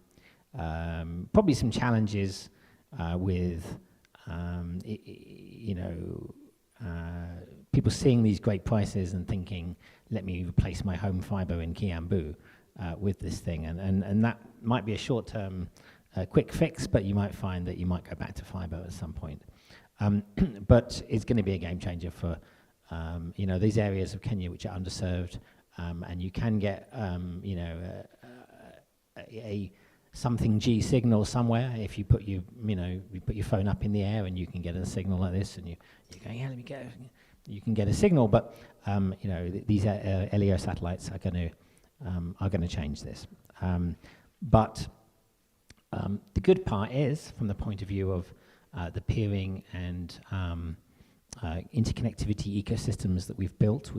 probably some challenges with people seeing these great prices and thinking, let me replace my home fiber in Kiambu with this thing, and that might be a short-term quick fix, but you might find that you might go back to fiber at some point. But it's going to be a game changer for these areas of Kenya which are underserved, and you can get a something G signal somewhere if you put your phone up in the air, and you can get a signal like this, and you go, yeah, let me go. You can get a signal, but these LEO satellites are going to change this. But the good part is, from the point of view of the peering and interconnectivity ecosystems that we've built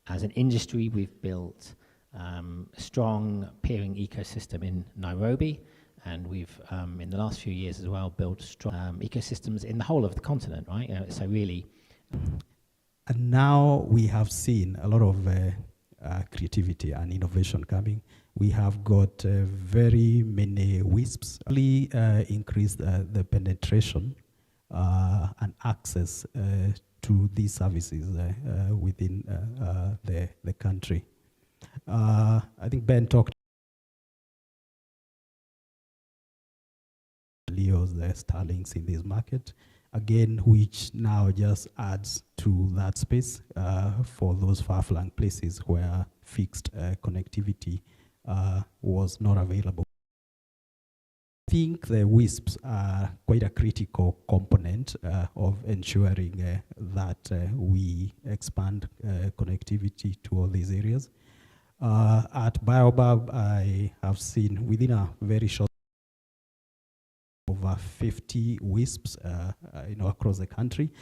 as an industry, we've built a strong peering ecosystem in Nairobi, and we've, in the last few years as well, built strong ecosystems in the whole of the continent, right? So really... And now we have seen a lot of creativity and innovation coming. We have got very many WISPs, really increased the penetration and access to these services within the country. I think Ben talked Leo's Starlinks in this market, again, which now just adds to that space for those far-flung places where fixed connectivity was not available. I think the WISPs are quite a critical component of ensuring that we expand connectivity to all these areas. At Baobab, I have seen within a very short over 50 WISPs across the country.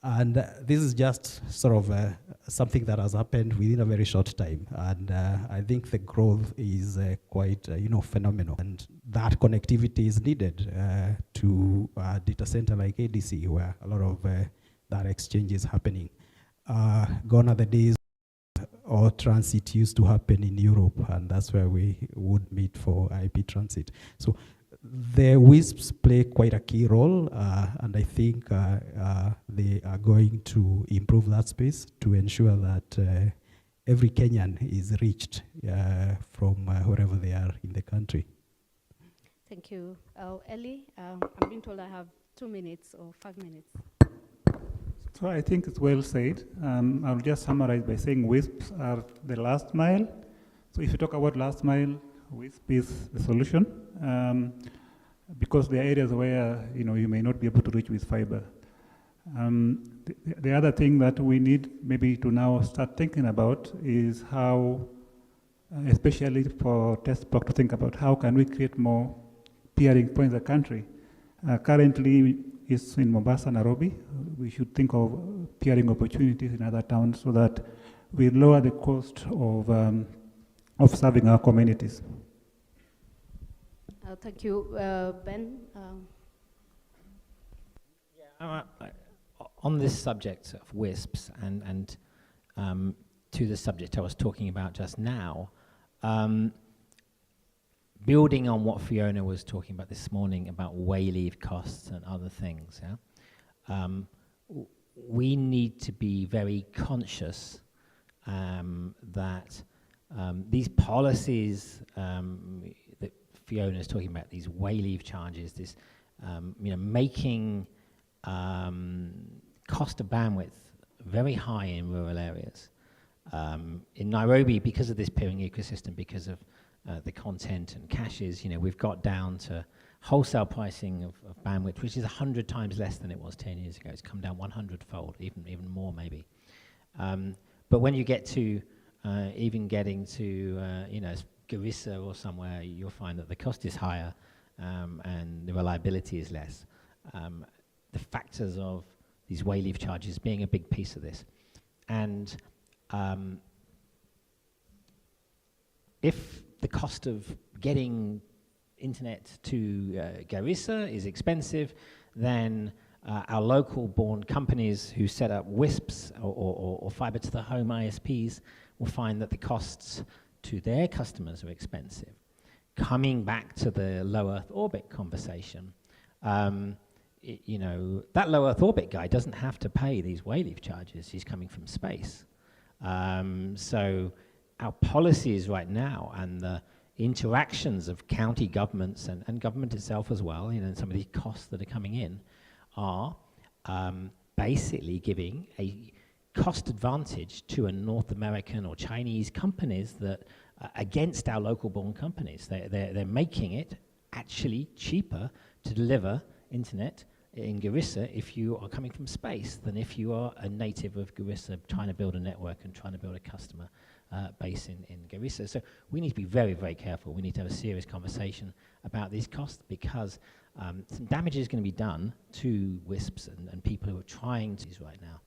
And this is just sort of something that has happened within a very short time. And I think the growth is quite phenomenal. And that connectivity is needed to a data center like ADC, where a lot of that exchange is happening. Gone are the days or transit used to happen in Europe, and that's where we would meet for IP transit. So the WISPs play quite a key role, and I think they are going to improve that space to ensure that every Kenyan is reached from wherever they are in the country. Thank you. Ellie, I'm being told I have 2 minutes or 5 minutes. So I think it's well said. I'll just summarize by saying WISPs are the last mile. So if you talk about last mile, WISP is the solution, because there are areas where you may not be able to reach with fiber. The other thing that we need maybe to now start thinking about is how, especially for TESPOK, to think about how can we create more peering points in the country. Currently, it's in Mombasa, Nairobi. We should think of peering opportunities in other towns so that we lower the cost of serving our communities. Thank you, Ben. On this subject of WISPs and to the subject I was talking about just now, building on what Fiona was talking about this morning about wayleave costs and other things, we need to be very conscious that these policies that Fiona is talking about, these wayleave charges, this making cost of bandwidth very high in rural areas. In Nairobi, because of this peering ecosystem, because of the content and caches, we've got down to wholesale pricing of bandwidth, which is 100 times less than it was 10 years ago. It's come down 100-fold, even more maybe. But when you get to even getting to Garissa or somewhere, you'll find that the cost is higher and the reliability is less. The factors of these wayleave charges being a big piece of this. And if the cost of getting internet to Garissa is expensive, then our local-born companies who set up WISPs or fiber-to-the-home ISPs will find that the costs to their customers are expensive. Coming back to the low Earth orbit conversation, that low Earth orbit guy doesn't have to pay these wayleave charges. He's coming from space. So our policies right now and the interactions of county governments and government itself as well, and some of the costs that are coming in are basically giving a cost advantage to a North American or Chinese companies that against our local-born companies. They're making it actually cheaper to deliver internet in Garissa if you are coming from space than if you are a native of Garissa trying to build a network and trying to build a customer base in Garissa. So we need to be very, very careful. We need to have a serious conversation about these costs because some damage is going to be done to WISPs and people who are trying to right now.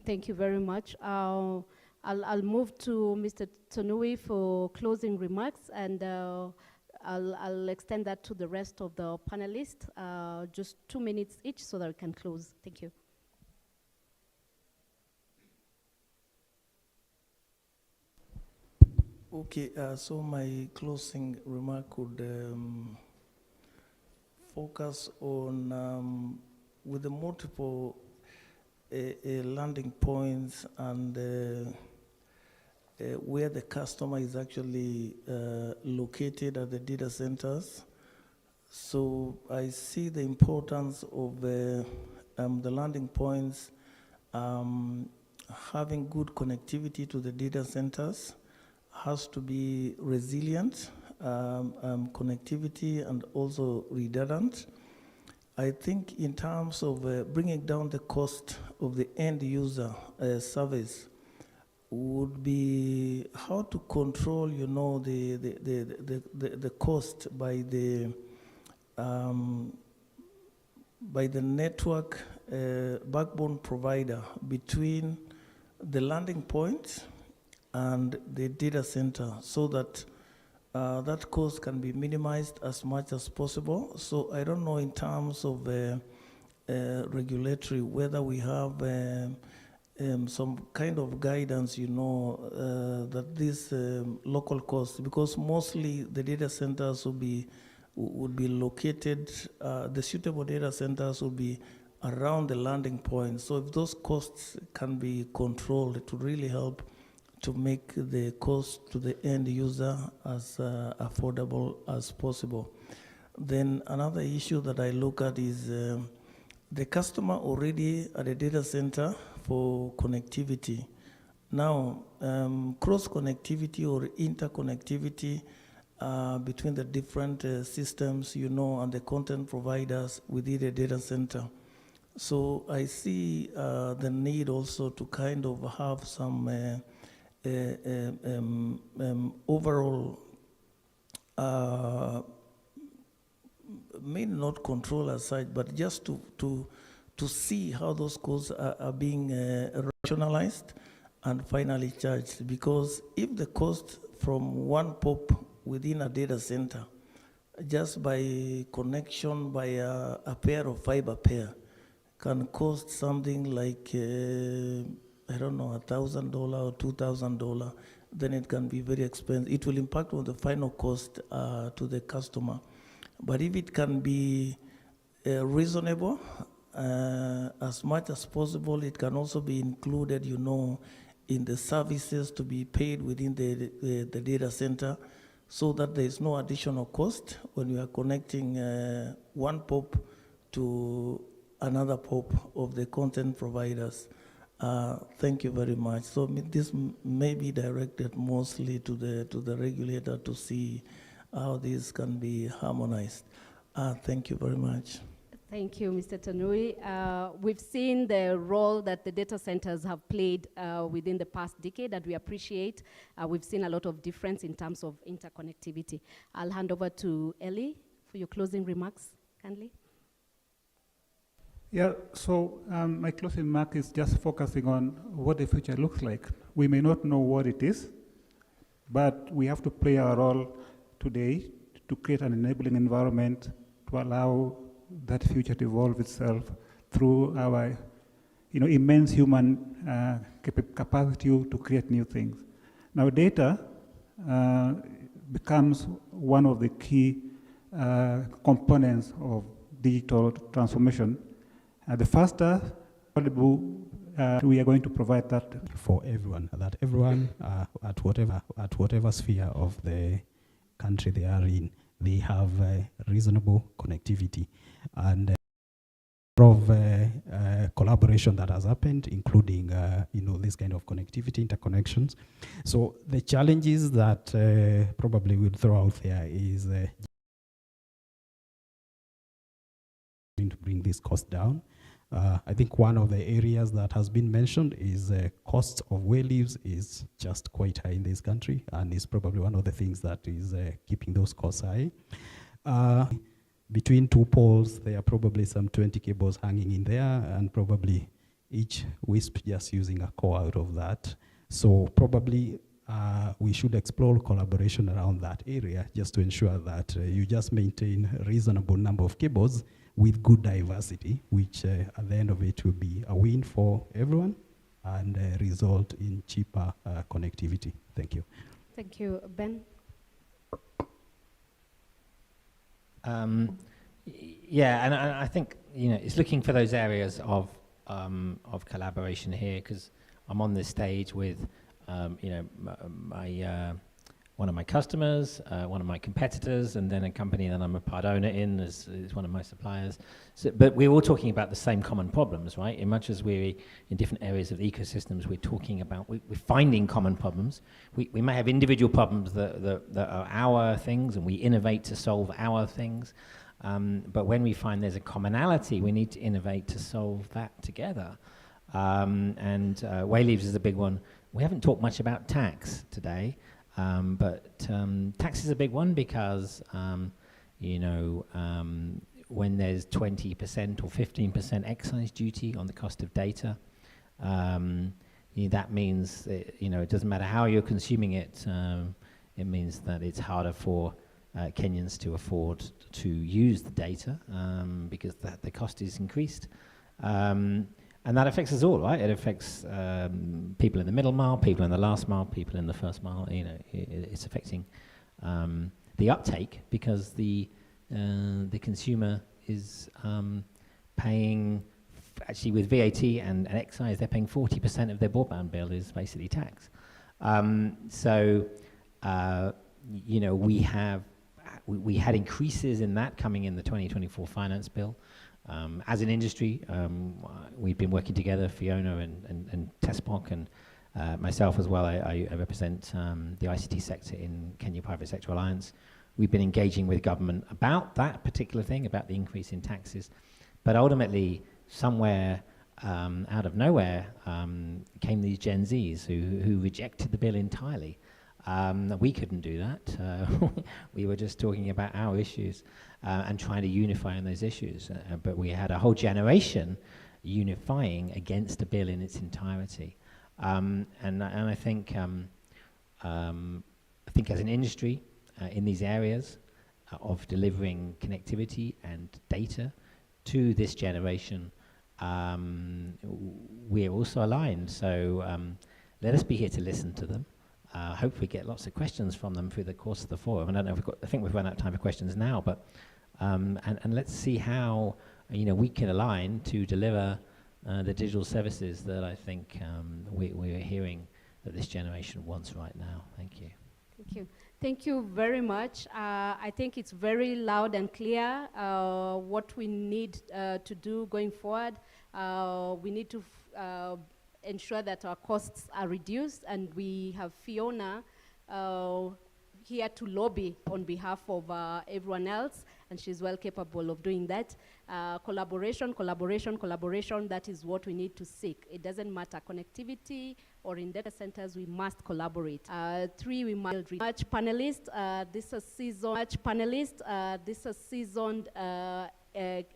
Thank you very much. I'll move to Mr. Tonui for closing remarks, and I'll extend that to the rest of the panelists, just 2 minutes each so that we can close. Thank you. Okay, so my closing remark would focus on with the multiple landing points and where the customer is actually located at the data centers. So I see the importance of the landing points having good connectivity to the data centers, has to be resilient connectivity and also redundant. I think in terms of bringing down the cost of the end user service would be how to control, the cost by the network backbone provider between the landing point and the data center, so that that cost can be minimized as much as possible. So I don't know in terms of regulatory whether we have some kind of guidance, that this local cost, because mostly the data centers would be located, the suitable data centers will be around the landing point. So if those costs can be controlled, it would really help to make the cost to the end user as affordable as possible. Then another issue that I look at is the customer already at a data center for connectivity. Now, cross-connectivity or interconnectivity between the different systems, and the content providers within the data center. So I see the need also to kind of have some overall, maybe not control as such, but just to see how those costs are being rationalized and finally charged. Because if the cost from one POP within a data center, just by connection by a pair of fiber pair, can cost something like, I don't know, $1,000 or $2,000, then it can be very expensive. It will impact on the final cost to the customer. But if it can be reasonable, as much as possible, it can also be included, you know, in the services to be paid within the data center, so that there is no additional cost when you are connecting one POP to another POP of the content providers. Thank you very much. So this may be directed mostly to the regulator to see how this can be harmonized. Thank you very much. Thank you, Mr. Tanui. We've seen the role that the data centers have played within the past decade that we appreciate. We've seen a lot of difference in terms of interconnectivity. I'll hand over to Ellie for your closing remarks, kindly. Yeah, so my closing remark is just focusing on what the future looks like. We may not know what it is, but we have to play our role today to create an enabling environment to allow that future to evolve itself through our immense human capacity to create new things. Now data becomes one of the key components of digital transformation. The faster we are going to provide that for everyone, that everyone at whatever sphere of the country they are in, they have reasonable connectivity. And of collaboration that has happened, including this kind of connectivity, interconnections. So the challenges that probably we'll throw out there is to bring this cost down. I think one of the areas that has been mentioned is costs of well leaves is just quite high in this country, and is probably one of the things that is keeping those costs high. Between two poles, there are probably some 20 cables hanging in there, and probably each WISP just using a core out of that. So probably we should explore collaboration around that area just to ensure that you just maintain a reasonable number of cables with good diversity, which at the end of it will be a win for everyone and result in cheaper connectivity. Thank you. Thank you. Ben? Yeah, and I think it's looking for those areas of collaboration here, because I'm on this stage with one of my customers, one of my competitors, and then a company that I'm a part owner in is one of my suppliers. So, but we're all talking about the same common problems, right? In much as we're in different areas of ecosystems, we're talking about, we're finding common problems. We may have individual problems that are our things, and we innovate to solve our things. But when we find there's a commonality, we need to innovate to solve that together. Way leaves is a big one. We haven't talked much about tax today. But tax is a big one because, when there's 20% or 15% excise duty on the cost of data, that means that, it doesn't matter how you're consuming it, it means that it's harder for Kenyans to afford to use the data because the cost is increased. And that affects us all, right? It affects people in the middle mile, people in the last mile, people in the first mile. It's affecting the uptake because the consumer is paying, actually with VAT and excise, they're paying 40% of their broadband bill is basically tax. We had increases in that coming in the 2024 finance bill. As an industry, we've been working together, Fiona and TESPOK, and myself as well. I represent the ICT sector in Kenya Private Sector Alliance. We've been engaging with government about that particular thing, about the increase in taxes. But ultimately, somewhere out of nowhere came these Gen Zs who rejected the bill entirely. We couldn't do that. We were just talking about our issues and trying to unify on those issues. But we had a whole generation unifying against the bill in its entirety. And I think as an industry in these areas of delivering connectivity and data to this generation, we're also aligned. So let us be here to listen to them. Hopefully get lots of questions from them through the course of the forum. I don't know if I think we've run out of time for questions now, but and let's see how we can align to deliver the digital services that I think we're hearing that this generation wants right now. Thank you. Thank you. Thank you very much. I think it's very loud and clear what we need to do going forward. We need to ensure that our costs are reduced, and we have Fiona here to lobby on behalf of everyone else, and she's well capable of doing that. Collaboration, that is what we need to seek. It doesn't matter connectivity or in data centers, we must collaborate. 3, we must much panelists. This is seasoned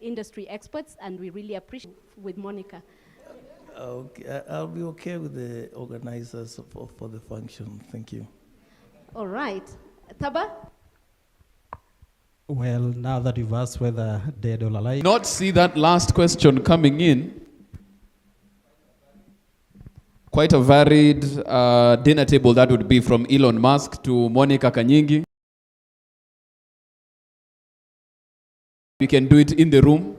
industry experts, and we really appreciate with Monica. Okay, I'll be okay with the organizers for the function. Thank you. All right. Taba? Well, now that you've asked whether dead or alive. Not see that last question coming in. Quite a varied dinner table that would be from Elon Musk to Monica Kanyingi. We can do it in the room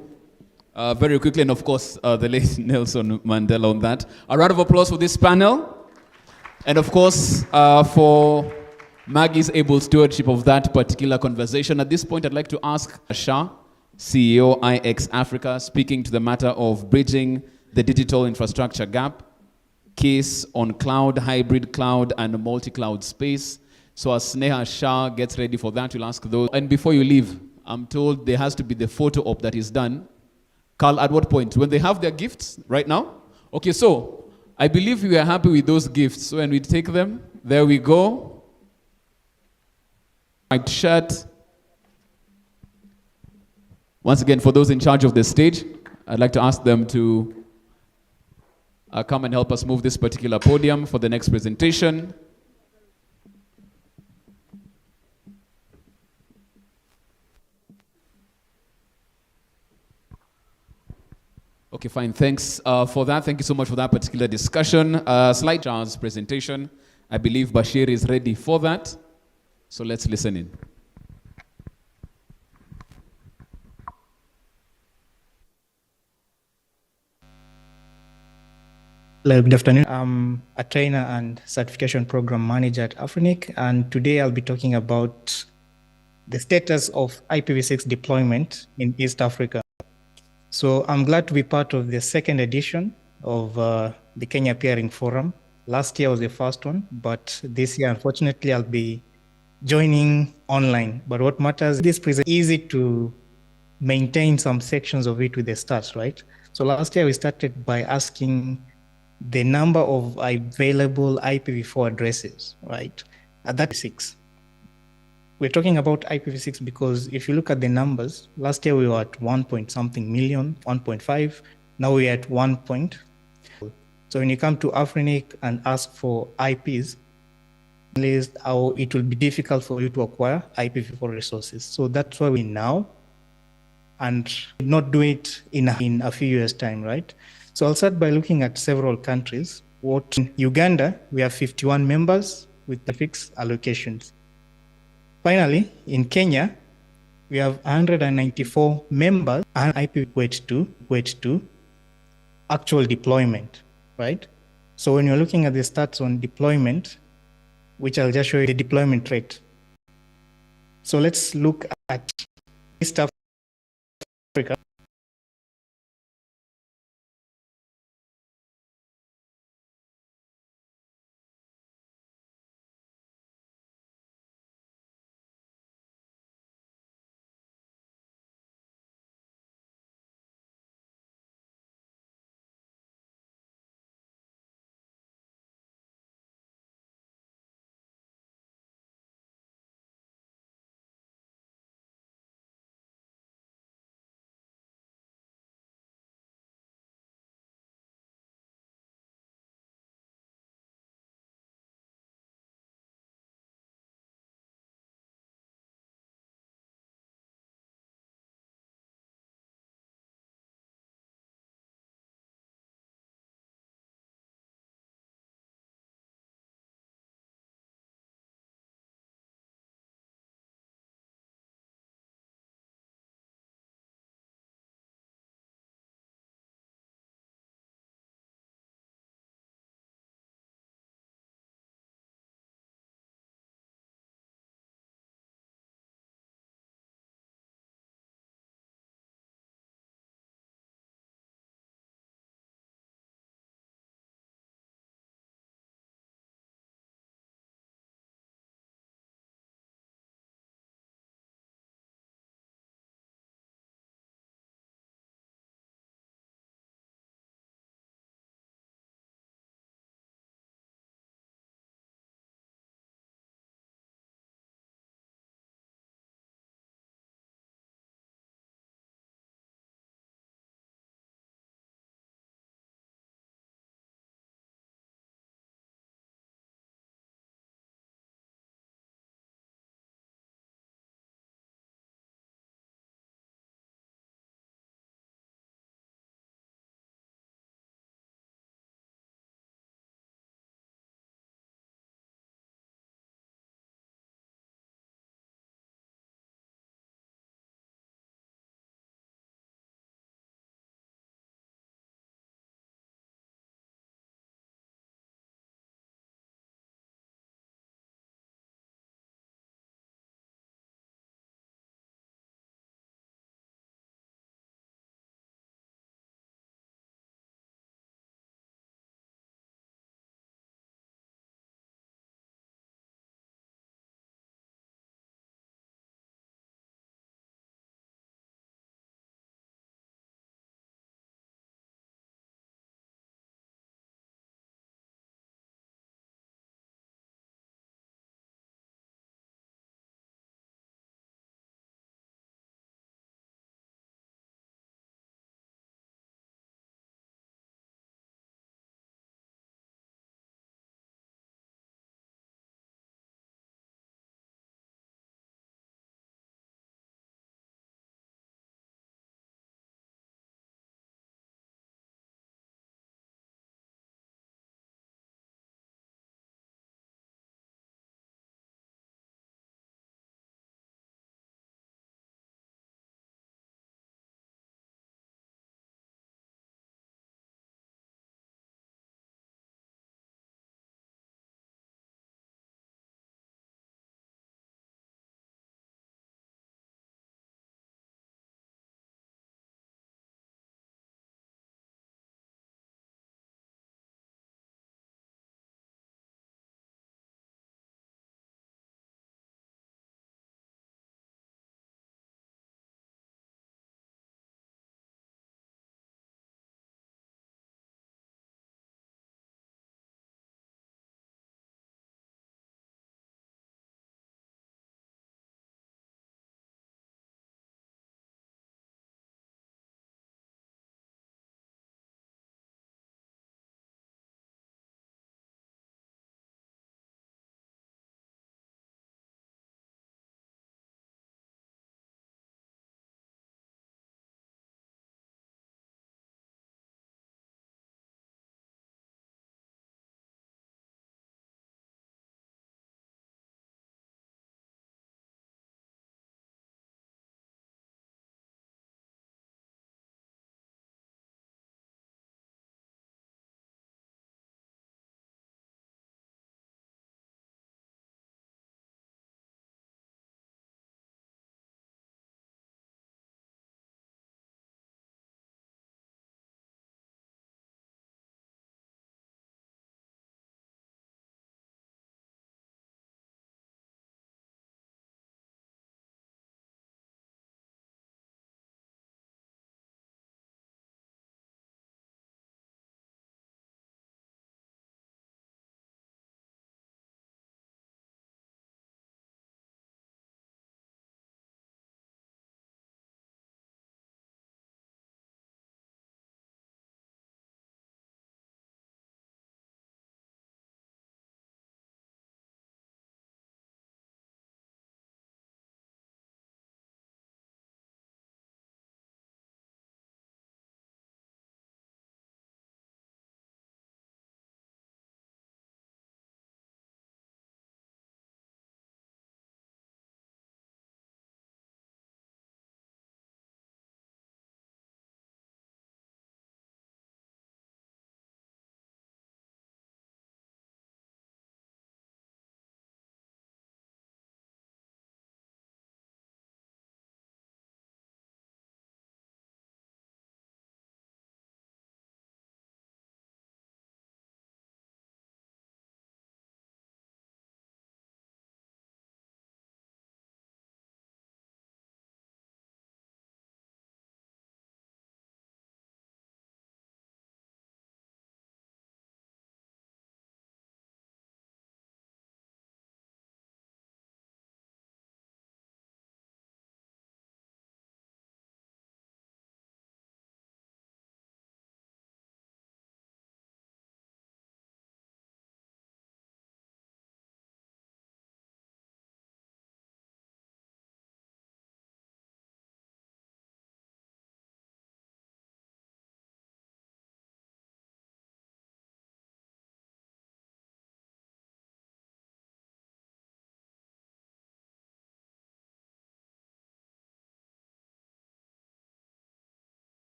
very quickly, and of course, the late Nelson Mandela on that. A round of applause for this panel. And of course, for Maggie's able stewardship of that particular conversation. At this point, I'd like to ask Shah, CEO IX Africa, speaking to the matter of bridging the digital infrastructure gap, case on cloud, hybrid cloud, and multi-cloud space. So as Sneha Shah gets ready for that, we'll ask those. And before you leave, I'm told there has to be the photo op that is done. Carl, at what point? When they have their gifts right now? Okay, so I believe we are happy with those gifts. So when we take them, there we go. White shirt. Once again, for those in charge of the stage, I'd like to ask them to come and help us move this particular podium for the next presentation. Okay, fine. Thanks for that. Thank you so much for that particular discussion. Slide Charles' presentation. I believe Bashir is ready for that. So let's listen in. Hello, good afternoon. I'm a trainer and certification program manager at Afrinic, and today I'll be talking about the status of IPv6 deployment in East Africa. So I'm glad to be part of the second edition of the Kenya Peering Forum. Last year was the first one, but this year, unfortunately, I'll be joining online. But what matters, this is easy to maintain some sections of it with the stats, right? So last year we started by asking the number of available IPv4 addresses, right? At that 6. We're talking about IPv6 because if you look at the numbers, last year we were at 1 point something million, 1.5. Now we're at 1 point. So when you come to Afrinic and ask for IPs, it will be difficult for you to acquire IPv4 resources. So that's why we now, and not do it in a few years' time, right? So I'll start by looking at several countries. In Uganda, we have 51 members with the fixed allocations. Finally, in Kenya, we have 194 members and IP wait to actual deployment, right? So when you're looking at the stats on deployment, which I'll just show you the deployment rate. So let's look at East Africa.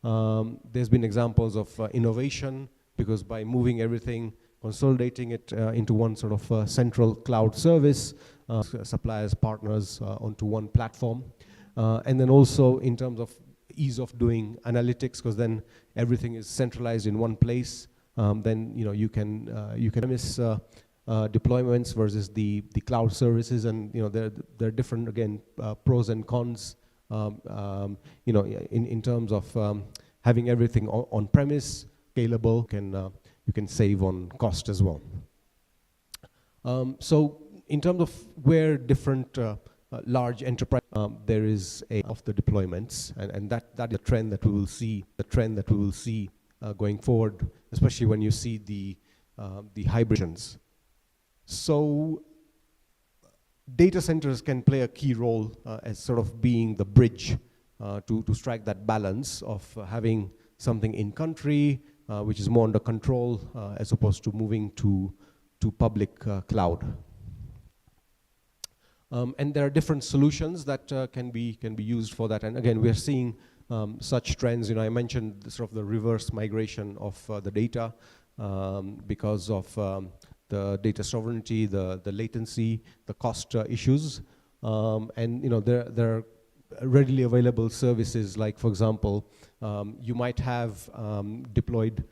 There's been examples of innovation, because by moving everything, consolidating it into one sort of central cloud service, suppliers, partners onto one platform. And then also in terms of ease of doing analytics, because then everything is centralized in one place. Then you can miss deployments versus the cloud services, and there are different, again, pros and cons. In terms of having everything on premise, scalable, you can save on cost as well. So in terms of where different large enterprise, there is of the deployments, and that is the trend that we will see, going forward, especially when you see the hybrids. So data centers can play a key role as sort of being the bridge to strike that balance of having something in country, which is more under control, as opposed to moving to public cloud. And there are different solutions that can be used for that. And again, we are seeing such trends. I mentioned sort of the reverse migration of the data because of the data sovereignty, the latency, the cost issues. And there are readily available services, like, for example, you might have deployed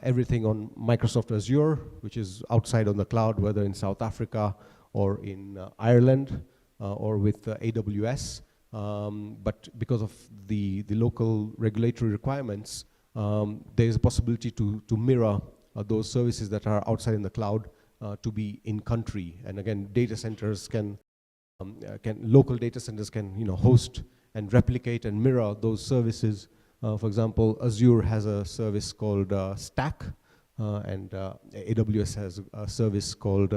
everything on Microsoft Azure, which is outside on the cloud, whether in South Africa or in Ireland or with AWS. But because of the local regulatory requirements, there is a possibility to mirror those services that are outside in the cloud to be in country. And again, data centers local data centers can host and replicate and mirror those services. For example, Azure has a service called Stack, and AWS has a service called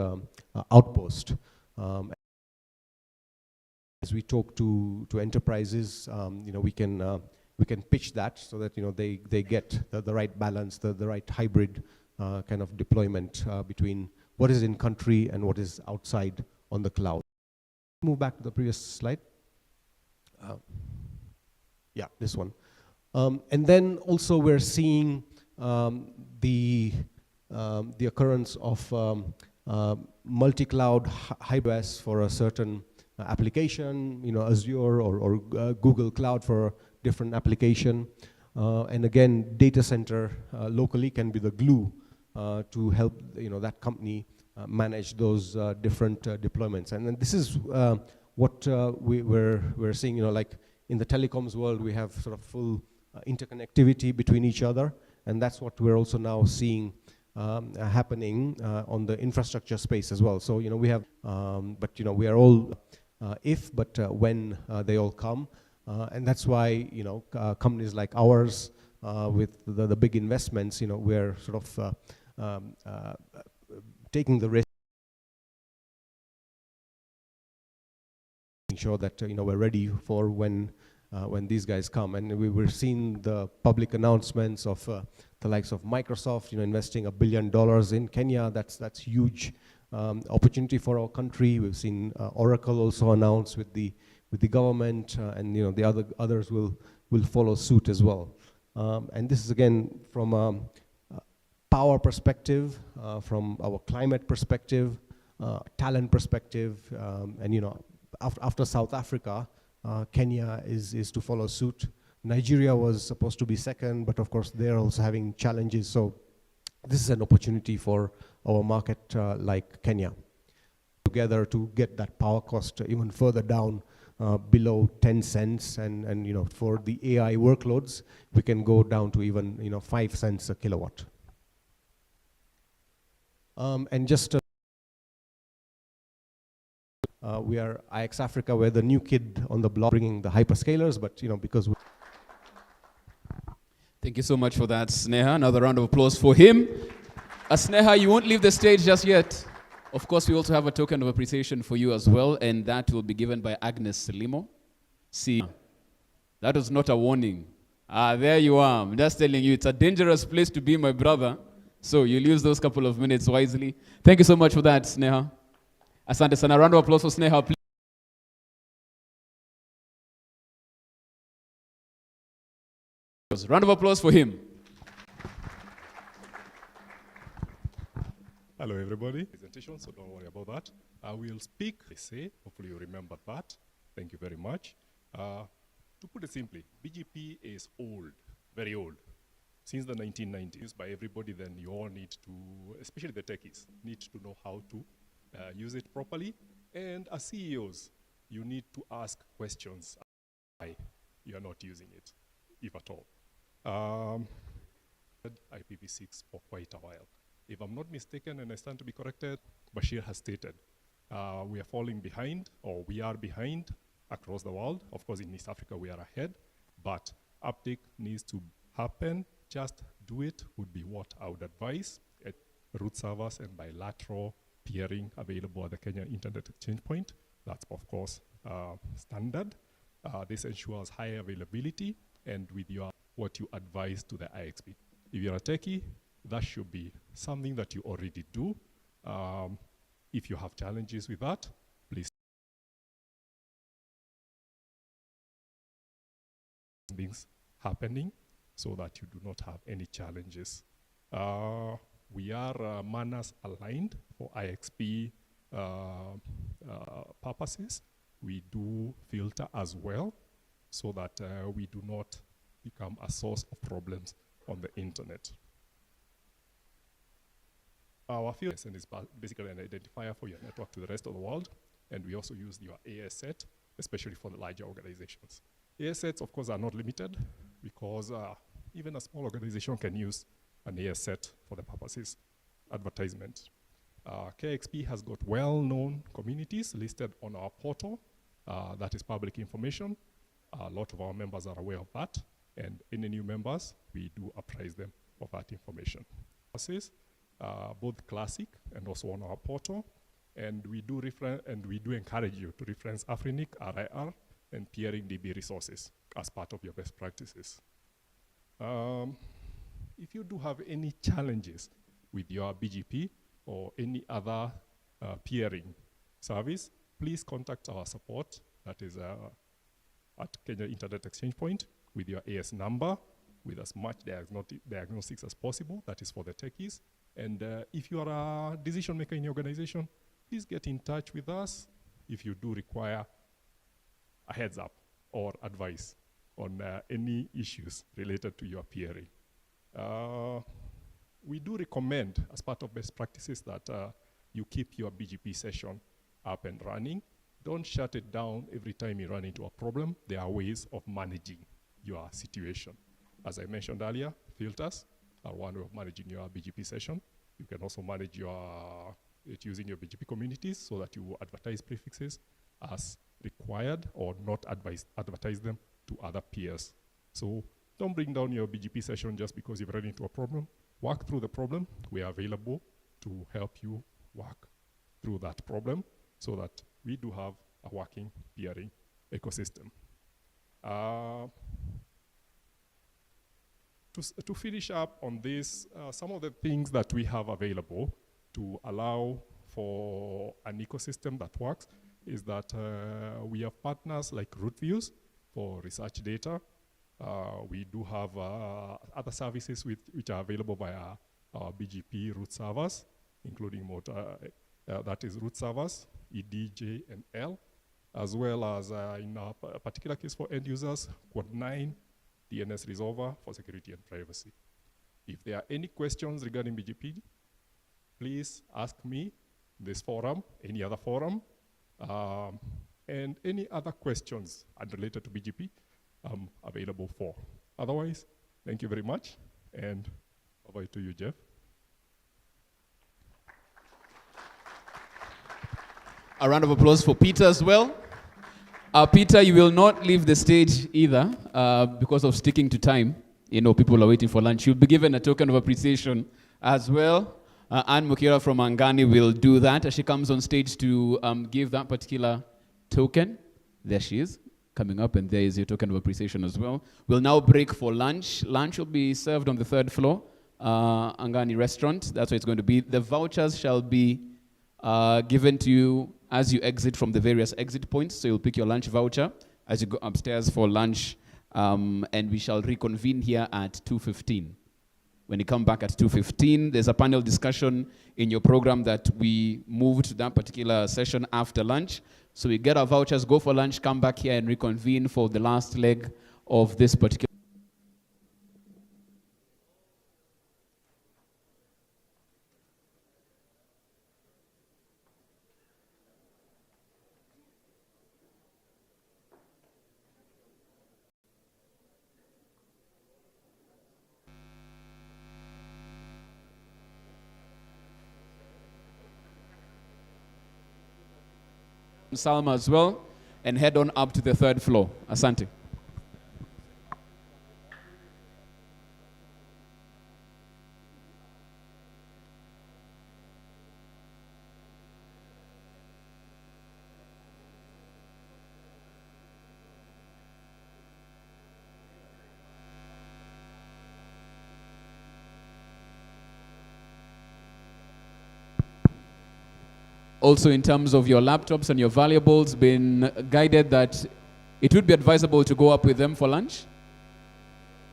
Outpost. As we talk to enterprises, we can pitch that so that they get the right balance, the right hybrid kind of deployment between what is in country and what is outside on the cloud. Move back to the previous slide. Yeah, this one. And then also we're seeing the occurrence of multi-cloud hybrids for a certain application, Azure or Google Cloud for a different application. And again, data center locally can be the glue to help that company manage those different deployments. And then this is what we're seeing, like in the telecoms world, we have sort of full interconnectivity between each other, and that's what we're also now seeing happening on the infrastructure space as well. So we have, but we are all when they all come, and that's why companies like ours with the big investments, we're sort of taking the risk, making sure that we're ready for when these guys come. And we were seeing the public announcements of the likes of Microsoft, investing $1 billion in Kenya. That's huge opportunity for our country. We've seen Oracle also announce with the government, and the others will follow suit as well. And this is again from a power perspective, from our climate perspective, talent perspective, and after South Africa, Kenya is to follow suit. Nigeria was supposed to be second, but of course they're also having challenges. So this is an opportunity for our market like Kenya, together to get that power cost even further down below 10 cents, and for the AI workloads, we can go down to even 5 cents a kilowatt. And just we are IX Africa, we're the new kid on the block, bringing the hyperscalers, but because Thank you so much for that, Sneha. Another round of applause for him. Sneha, you won't leave the stage just yet. Of course, we also have a token of appreciation for you as well, and that will be given by Agnes Limo. See, that was not a warning. There you are. I'm just telling you, it's a dangerous place to be, my brother. So you'll use those couple of minutes wisely. Thank you so much for that, Sneha. Asante sana. Round of applause for Sneha, please. Round of applause for him. Hello, everybody. Presentation, so don't worry about that. I will speak, they say. Hopefully you remember that. Thank you very much. To put it simply, BGP is old, very old. Since the 1990s, by everybody, then you all need to, especially the techies, need to know how to use it properly. And as CEOs, you need to ask questions why you are not using it, if at all. IPv6 for quite a while. If I'm not mistaken, and I stand to be corrected, Bashir has stated, we are falling behind, or we are behind across the world. Of course, in East Africa, we are ahead, but uptake needs to happen. Just do it would be what I would advise. At root servers and bilateral peering available at the Kenya Internet Exchange Point. That's, of course, standard. This ensures high availability and with your what you advise to the IXP. If you're a techie, that should be something that you already do. If you have challenges with that, please. Things happening so that you do not have any challenges. We are manners aligned for IXP purposes. We do filter as well so that we do not become a source of problems on the internet. Our filter is basically an identifier for your network to the rest of the world, and we also use your AS set, especially for the larger organizations. AS sets, of course, are not limited because even a small organization can use an AS set for the purposes advertisement. KXP has got well-known communities listed on our portal. That is public information. A lot of our members are aware of that, and any new members, we do apprise them of that information. Both classic and also on our portal, and we do encourage you to reference Afrinic, RIR, and Peering DB resources as part of your best practices. If you do have any challenges with your BGP or any other peering service, please contact our support, that is at Kenya Internet Exchange Point, with your AS number, with as much diagnostics as possible. That is for the techies. And if you are a decision maker in your organization, please get in touch with us if you do require a heads up or advice on any issues related to your peering. We do recommend, as part of best practices, that you keep your BGP session up and running. Don't shut it down every time you run into a problem. There are ways of managing your situation. As I mentioned earlier, filters are one way of managing your BGP session. You can also manage it using your BGP communities so that you advertise prefixes as required or not advertise them to other peers. So don't bring down your BGP session just because you've run into a problem. Work through the problem. We are available to help you work through that problem so that we do have a working peering ecosystem. To finish up on this, some of the things that we have available to allow for an ecosystem that works is that we have partners like RootViews for research data. We do have other services which are available via our BGP root servers, including that is root servers, ED, J, and L, as well as in a particular case for end users, Quad 9, DNS resolver for security and privacy. If there are any questions regarding BGP, please ask me this forum, any other forum, and any other questions unrelated to BGP, I'm available for. Otherwise, thank you very much, and over to you, Jeff. A round of applause for Peter as well. Peter, you will not leave the stage either because of sticking to time. You know, people are waiting for lunch. You'll be given a token of appreciation as well. Anne Mukira from Angani will do that as she comes on stage to give that particular token. There she is, coming up, and there is your token of appreciation as well. We'll now break for lunch. Lunch will be served on the 3rd floor, Angani restaurant. That's where it's going to be. The vouchers shall be given to you as you exit from the various exit points. So you'll pick your lunch voucher as you go upstairs for lunch and we shall reconvene here at 2:15. When you come back at 2:15, there's a panel discussion in your program that we moved to that particular session after lunch. So we get our vouchers, go for lunch, come back here and reconvene for the last leg of this particular. Salma as well, and head on up to the 3rd floor. Asante. Also, in terms of your laptops and your valuables, been guided that it would be advisable to go up with them for lunch.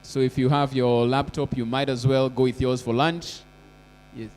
So if you have your laptop, you might as well go with yours for lunch. Yes.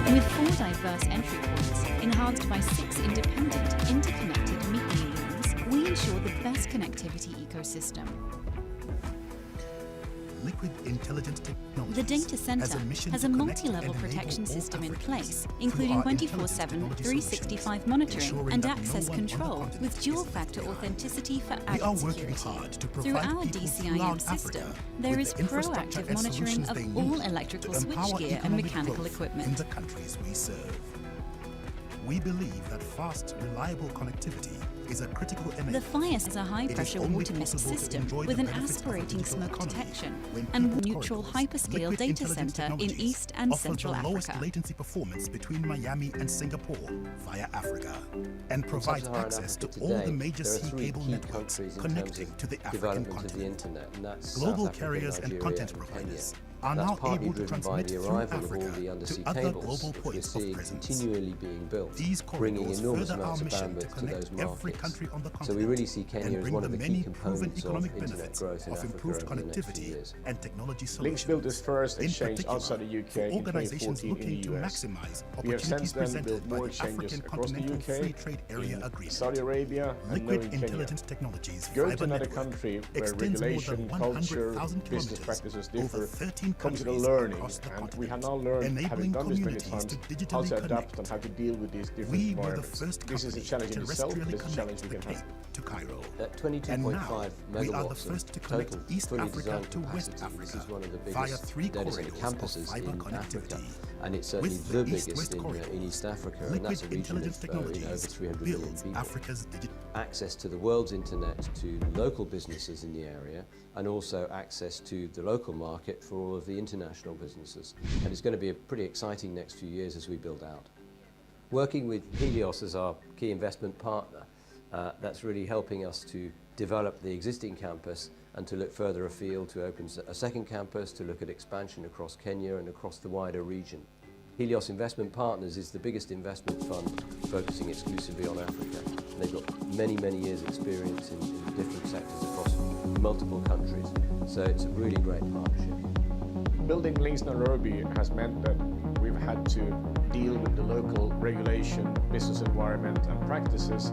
With 4 diverse entry points, enhanced by 6 independent, interconnected micro-links, we ensure the best connectivity ecosystem. Liquid Intelligent Technologies The data center has a multi-level protection system in place, including 24/7, 365 monitoring and access control with dual-factor authenticity for added security. Through our DCIM system, there is proactive monitoring of all electrical switchgear and mechanical equipment. In the countries we serve. We believe that fast, reliable connectivity is a critical element. The FIAS is a high-pressure water mist system with an aspirating smoke detection and neutral hyperscale data center in East and Central Africa. Lowest Africa. latency performance between Miami and Singapore via Africa, and provides access to all the major sea cable networks connecting to the African continent. Global carriers and content providers are now able to transmit through Africa to other global points of presence. These corridors further our mission to connect every country on the continent, so we really see Kenya and as one of bring the the key many proven components economic of internet benefits growth in of Africa improved over the next few connectivity years. and technology Links solutions. built its first In exchange particular, outside the UK for in organizations 2014 looking in to the US. maximize We have since opportunities then presented built by more the exchanges African across the Continental UK, Free Trade Area in Agreement. Saudi Arabia, and now Liquid in Kenya. Intelligent Technologies Going fiber to another network country where extends more regulation, than culture, 100,000 business kilometers practices over differ, 13 comes with a countries learning, across the and we have continent, now learned, having enabling done this many communities times, to how digitally to adapt connect. and how to deal with these different We were the environments. first This is a company challenge in itself, but terrestrially it's a challenge connect we the can have. Cape to Cairo. At 22.5 And now, we are the megawatts first to of connect total East fully Africa designed to West capacity, this Africa is one of the via biggest 3 data center corridors of campuses fiber in Africa, connectivity. and it's certainly With the the biggest East-West in East Africa, and Liquid that's a region Intelligent of over Technologies 300 million builds people. Africa's digital Access to the world's internet to local businesses in the area, and also access to the local market for all of the international businesses. And it's going to be a pretty exciting next few years as we build out. Working with Helios as our key investment partner, That's really helping us to develop the existing campus and to look further afield, to open a second campus, to look at expansion across Kenya and across the wider region. Helios Investment Partners is the biggest investment fund focusing exclusively on Africa. They've got many, many years experience in different sectors across multiple countries. So it's a really great partnership. Building Links Nairobi has meant that we've had to deal with the local regulation, business environment and practices,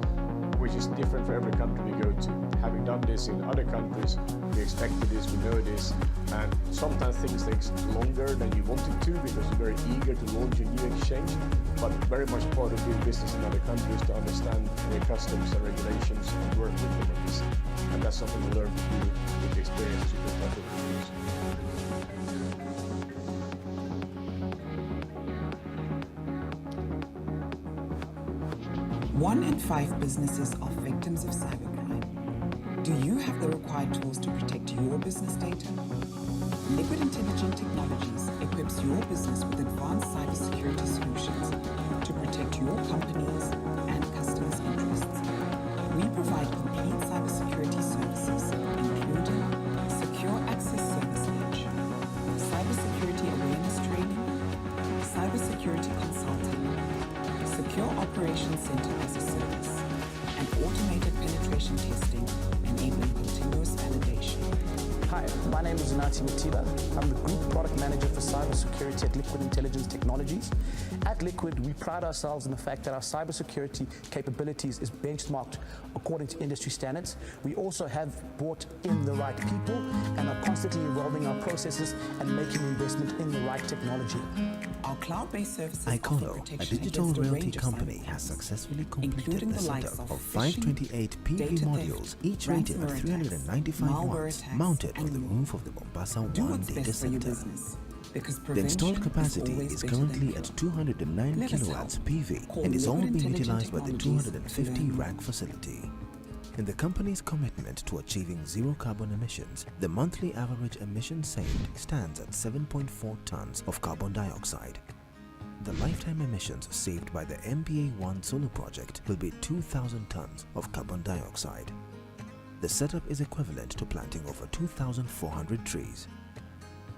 which is different for every country we go to. Having done this in other countries, we expected this, we know this, and sometimes things take longer than you wanted to because you're very eager to launch a new exchange, but very much part of doing business in other countries to understand their customs and regulations and work with them on this. And that's something we learned to do with the experiences we've built up over the years. 1 in 5 businesses are victims of cybercrime. Do you have the required tools to protect your business data? Liquid Intelligent Technologies equips your business with advanced cybersecurity solutions to protect your company's and customers' interests. We provide complete cybersecurity services, including secure access service edge, cybersecurity awareness training, cybersecurity consulting, secure operations center as a service, and automated penetration testing, enabling continuous validation. Hi, my name is Nati Matiba. I'm the Group Product Manager for Cybersecurity at Liquid Intelligence Technologies. At Liquid, we pride ourselves in the fact that our cybersecurity capabilities is benchmarked according to industry standards. We also have brought in the right people and are constantly evolving our processes and making investment in the right technology. Our cloud-based services Icono, a digital realty company, has successfully completed the setup of 528 PV modules, each rated at 395 watts, mounted on the roof of the Mombasa 1 data center. The installed capacity is currently at 209 kilowatts PV and is all being utilized by the 250 rack facility. In the company's commitment to achieving zero carbon emissions, the monthly average emission saved stands at 7.4 tons of carbon dioxide. The lifetime emissions saved by the MBA1 solar project will be 2,000 tons of carbon dioxide. The setup is equivalent to planting over 2,400 trees.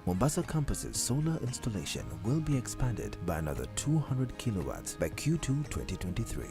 Mombasa campus's solar installation will be expanded by another 200 kilowatts by Q2 2023.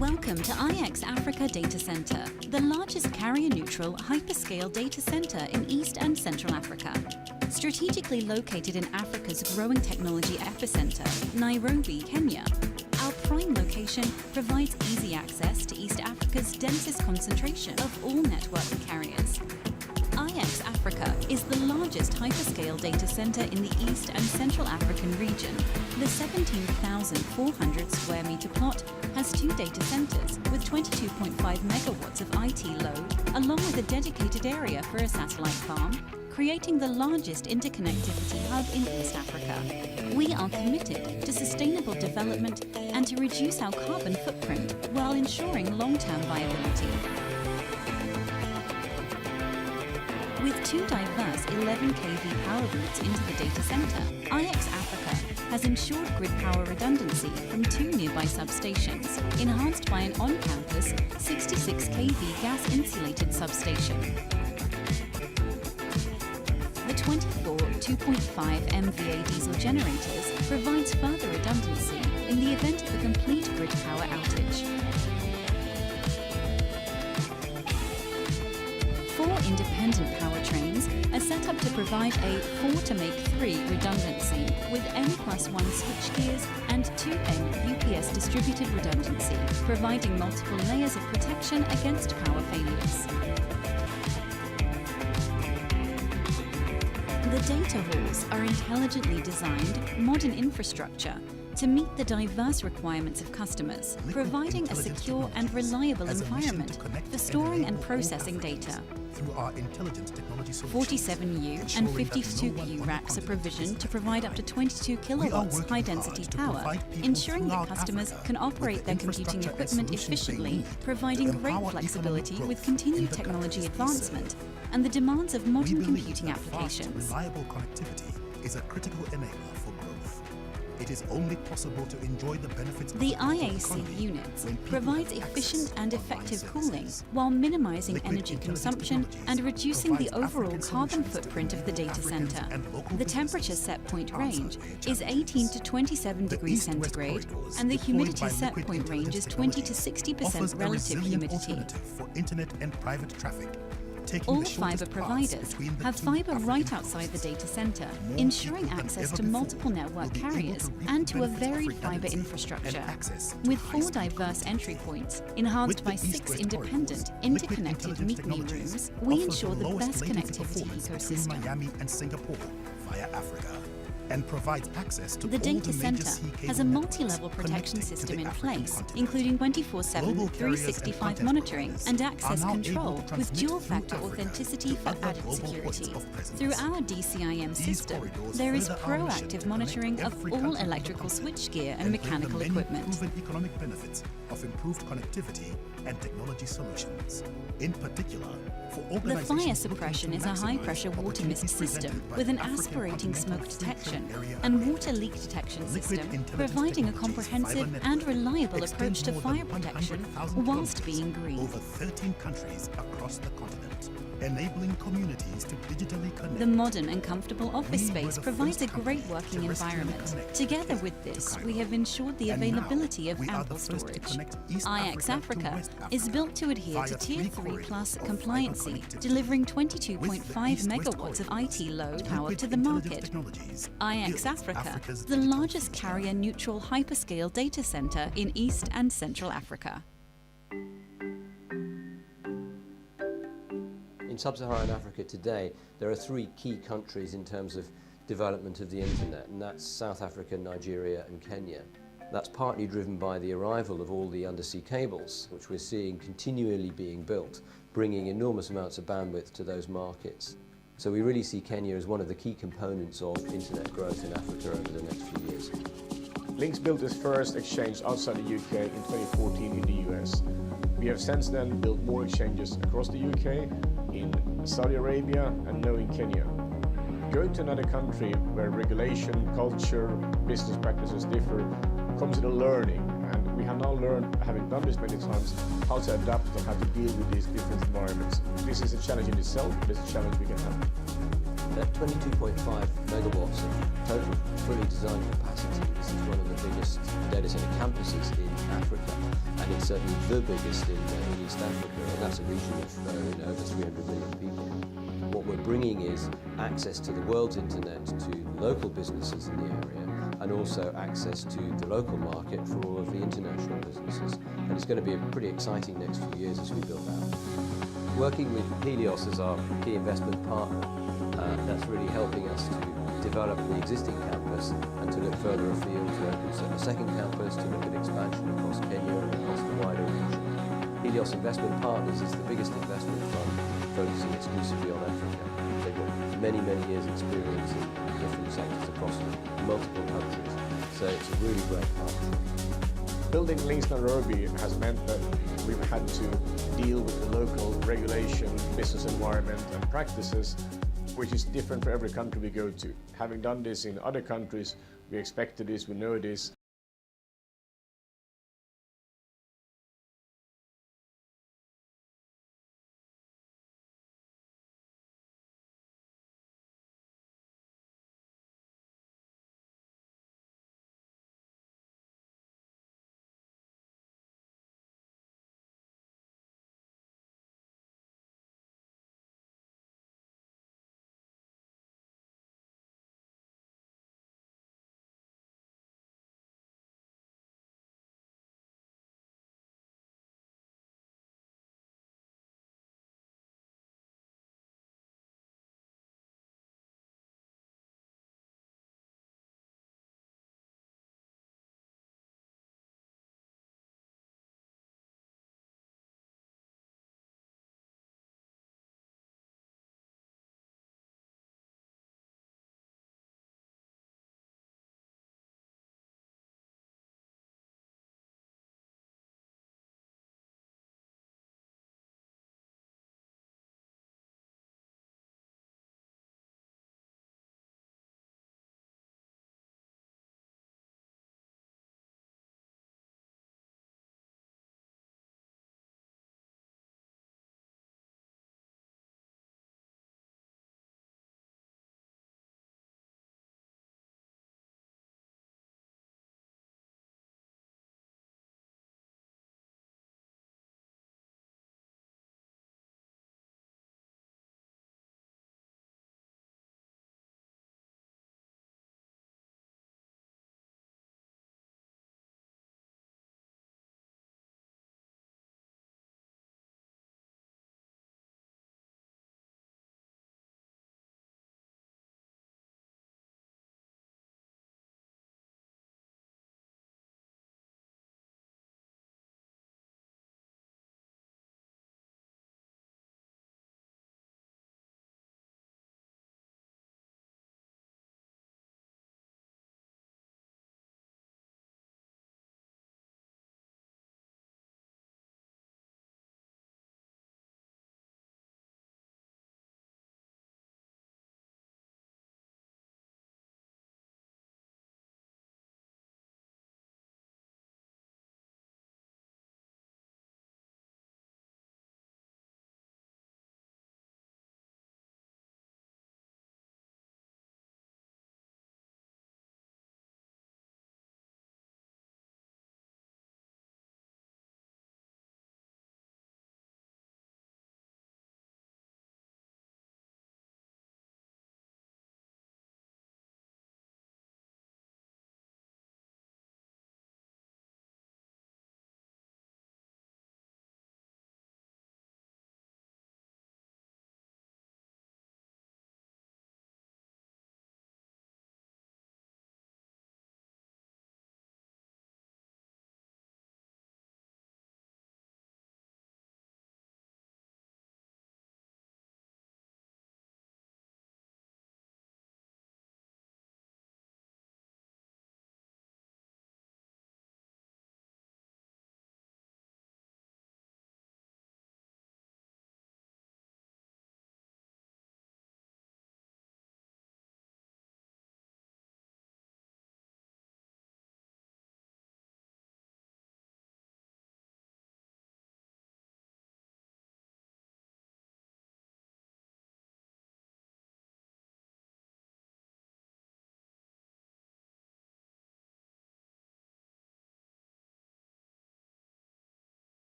Welcome to IX Africa Data Center, the largest carrier-neutral hyperscale data center in East and Central Africa. Strategically located in Africa's growing technology epicenter, Nairobi, Kenya, our prime location provides easy access to East Africa's densest concentration of all network carriers. IX Africa is the largest hyperscale data center in the East and Central African region. The 17,400 square meter plot has 2 data centers with 22.5 megawatts of IT load, along with a dedicated area for a satellite farm, creating the largest interconnectivity hub in East Africa. We are committed to sustainable development and to reduce our carbon footprint while ensuring long-term viability. With 2 diverse 11 kV power routes into the data center, IX Africa has ensured grid power redundancy from 2 nearby substations, enhanced by an on-campus 66 kV gas-insulated substation. The 24 2.5 MVA diesel generators provides further redundancy in the event of a complete grid power outage. 4 independent powertrains are set up to provide a 4-to-make-3 redundancy with N+1 switchgears and 2N UPS distributed redundancy, providing multiple layers of protection against power failures. The data halls are intelligently designed, modern infrastructure to meet the diverse requirements of customers, providing a secure and reliable environment for storing and processing data. Through our intelligent technology 47U and 52U racks are provisioned to provide up to 22 kilowatts high-density power, ensuring that customers can operate their computing equipment efficiently, providing great flexibility with continued technology advancement and the demands of modern computing applications. Reliable connectivity is a critical enabler for growth. It is only possible to enjoy the benefits of The the global IAC economy units when people provides have efficient access and to effective online cooling services. while minimizing Liquid energy Intelligent consumption and reducing the provides overall African carbon solutions to footprint of the data Africans center. and local The temperature set point range is 18 to 27 degrees centigrade and the humidity set point range is 20 to 60% relative humidity. For internet and private traffic. All fiber providers have fiber right outside the data center, ensuring access to multiple network carriers and to a varied fiber infrastructure. With 4 diverse entry points, enhanced by 6 independent, interconnected meet-me rooms, we ensure the best connectivity ecosystem. Miami and Singapore via Africa. And provides access to The all data the major center sea cable has a networks multi-level protection connecting to system the in African place, continent. including 24/7, Global carriers and 365 content monitoring providers and are access now able control to with transmit dual-factor through Africa authenticity to for other added global points security. of presence. Through our DCIM system, corridors there is further our mission to proactive monitoring connect of every all country on the electrical continent switchgear and bring the mechanical many equipment. proven economic benefits of improved connectivity and technology solutions. In particular, for The organizations fire looking suppression to is a high-pressure maximize water mist opportunities system presented by with the an African aspirating continental smoke free detection trade area and agreement. water leak detection Liquid system, Intelligent providing a Technologies comprehensive fiber and network reliable extends approach to more fire than protection 100,000 whilst kilometers being green. over 13 countries across the continent, enabling communities to digitally connect. The modern and comfortable office We were space the provides a first great company working to rescue and environment. connect Together with this, we have ensured the And now, availability of we are ample the first to storage. connect East IX Africa to Africa West is Africa built to adhere via to Tier 3 3 plus corridors of compliancy, fiber connectivity. delivering 22.5 East-West megawatts of IT load power Liquid to the Intelligent market. Technologies IX builds Africa, Africa's the digital largest carrier-neutral hyperscale data center in East and Central Africa. In sub-Saharan Africa today, there are 3 key countries in terms of development of the internet, and that's South Africa, Nigeria and Kenya. That's partly driven by the arrival of all the undersea cables, which we're seeing continually being built, bringing enormous amounts of bandwidth to those markets. So we really see Kenya as one of the key components of internet growth in Africa over the next few years. Links built its first exchange outside the UK in 2014 in the US. We have since then built more exchanges across the UK, in Saudi Arabia and now in Kenya. Going to another country where regulation, culture, business practices differ comes with a learning, and we have now learned, having done this many times, how to adapt and how to deal with these different environments. This is a challenge in itself, but it's a challenge we can have. At 22.5 megawatts of total fully designed capacity, this is one of the biggest data center campuses in Africa, and it's certainly the biggest in East Africa, and that's a region of over 300 million people. What we're bringing is access to the world's internet to local businesses in the area, and also access to the local market for all of the international businesses. And it's going to be a pretty exciting next few years as we build out. Working with Helios as our key investment partner, that's really helping us to develop the existing campus and to look further afield to open a second campus, to look at expansion across Kenya and across the wider region. Helios Investment Partners is the biggest investment fund focusing exclusively on Africa. They've got many, many years' experience in different sectors across multiple countries. So it's a really great partnership. Building links Nairobi has meant that we've had to deal with the local regulation, business environment and practices, which is different for every country we go to. Having done this in other countries, we expected this, we know this,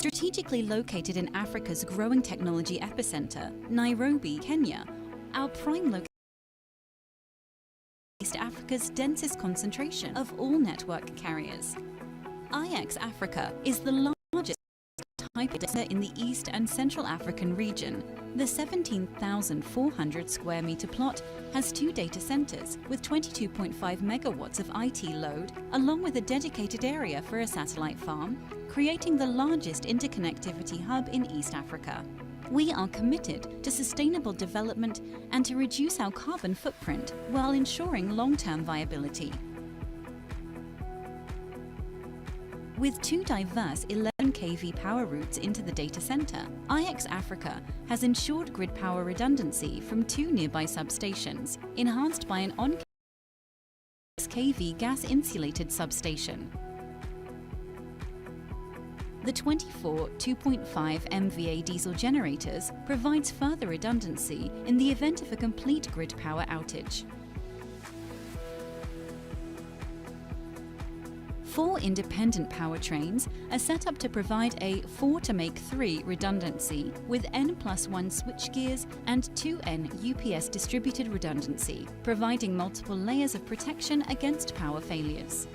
Strategically located in Africa's growing technology epicenter, Nairobi, Kenya, our prime location is East Africa's densest concentration of all network carriers. IX Africa is the largest type data in the East and Central African region. The 17,400 square meter plot has 2 data centers with 22.5 megawatts of IT load, along with a dedicated area for a satellite farm, creating the largest interconnectivity hub in East Africa. We are committed to sustainable development and to reduce our carbon footprint while ensuring long-term viability. With 2 diverse 11 kV power routes into the data center, IX Africa has ensured grid power redundancy from 2 nearby substations, enhanced by an on kV gas-insulated substation. The 24 2.5 MVA diesel generators provides further redundancy in the event of a complete grid power outage. 4 independent powertrains are set up to provide a 4-to-make-3 redundancy with N+1 switchgears and 2N UPS distributed redundancy, providing multiple layers of protection against power failures.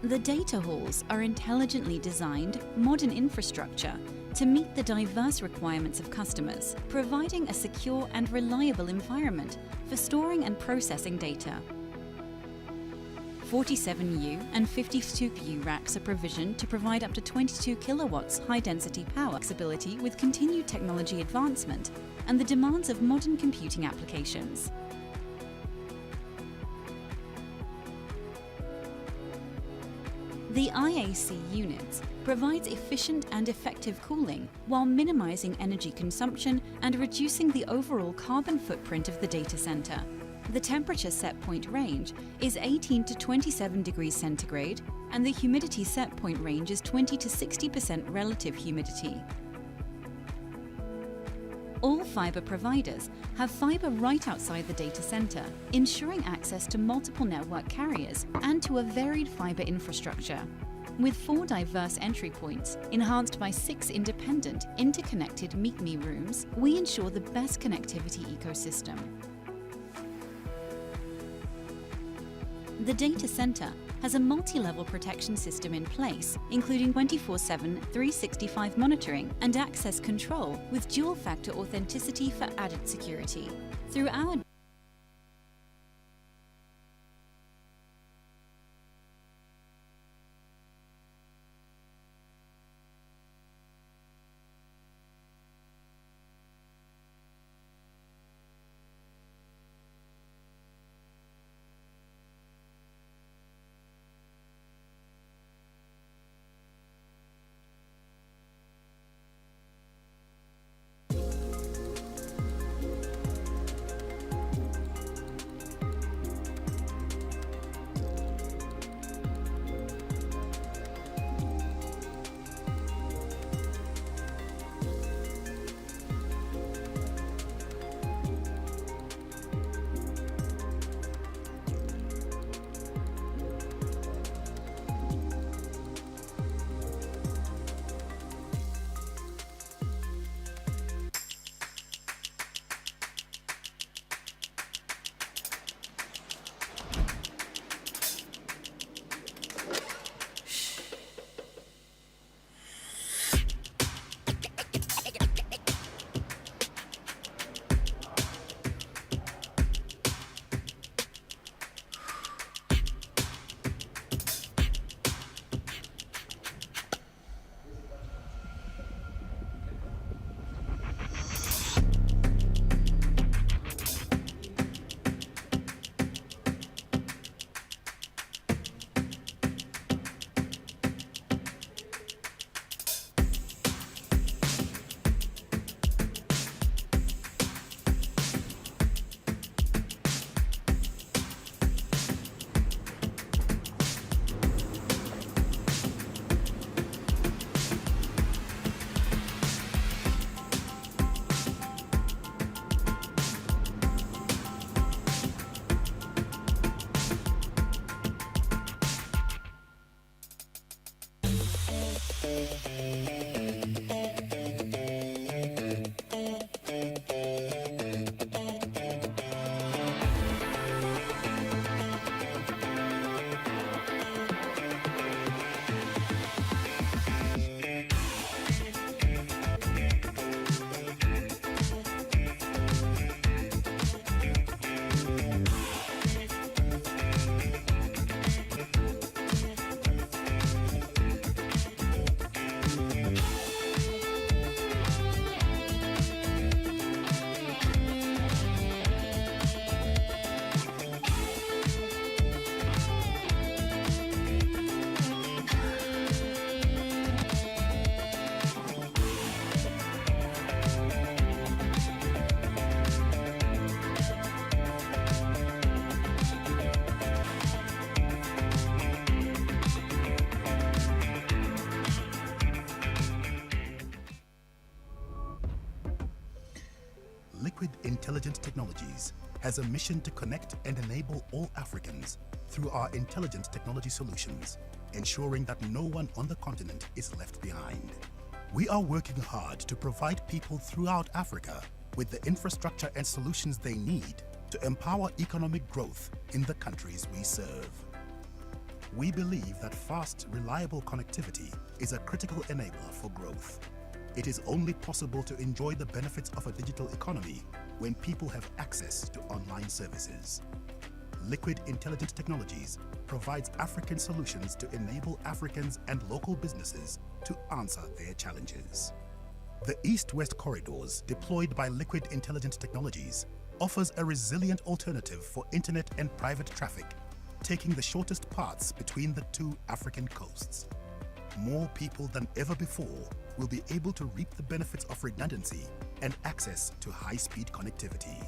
The data halls are intelligently designed, modern infrastructure to meet the diverse requirements of customers, providing a secure and reliable environment for storing and processing data. 47U and 52U racks are provisioned to provide up to 22 kilowatts high-density power flexibility with continued technology advancement and the demands of modern computing applications. The IAC units provides efficient and effective cooling while minimizing energy consumption and reducing the overall carbon footprint of the data center. The temperature set point range is 18 to 27 degrees centigrade, and the humidity set point range is 20 to 60% relative humidity. All fiber providers have fiber right outside the data center, ensuring access to multiple network carriers and to a varied fiber infrastructure. With 4 diverse entry points, enhanced by 6 independent, interconnected Meet Me rooms, we ensure the best connectivity ecosystem. The data center has a multi-level protection system in place, including 24/7, 365 monitoring and access control with dual-factor authenticity for added security. Through our Liquid Intelligent Technologies has a mission to connect and enable all Africans through our intelligent technology solutions, ensuring that no one on the continent is left behind. We are working hard to provide people throughout Africa with the infrastructure and solutions they need to empower economic growth in the countries we serve. We believe that fast, reliable connectivity is a critical enabler for growth. It is only possible to enjoy the benefits of a digital economy when people have access to online services. Liquid Intelligent Technologies provides African solutions to enable Africans and local businesses to answer their challenges. The East-West corridors deployed by Liquid Intelligent Technologies offers a resilient alternative for internet and private traffic, taking the shortest paths between the two African coasts. More people than ever before will be able to reap the benefits of redundancy and access to high-speed connectivity.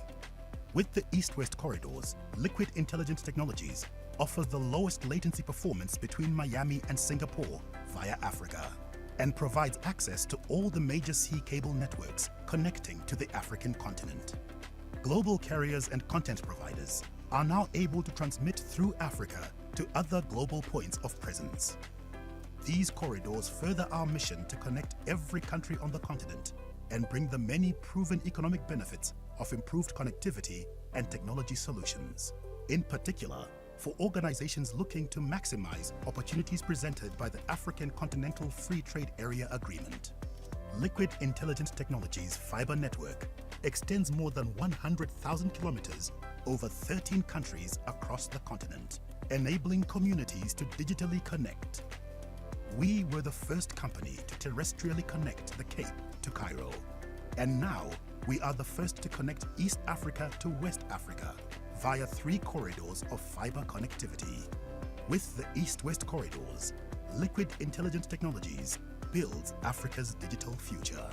With the East-West corridors, Liquid Intelligent Technologies offers the lowest latency performance between Miami and Singapore via Africa, and provides access to all the major sea cable networks connecting to the African continent. Global carriers and content providers are now able to transmit through Africa to other global points of presence. These corridors further our mission to connect every country on the continent and bring the many proven economic benefits of improved connectivity and technology solutions. In particular, for organizations looking to maximize opportunities presented by the African Continental Free Trade Area Agreement. Liquid Intelligent Technologies fiber network extends more than 100,000 kilometers over 13 countries across the continent, enabling communities to digitally connect. We were the first company to terrestrially connect the Cape to Cairo, and now we are the first to connect East Africa to West Africa via 3 corridors of fiber connectivity. With the East-West corridors, Liquid Intelligent Technologies builds Africa's digital future.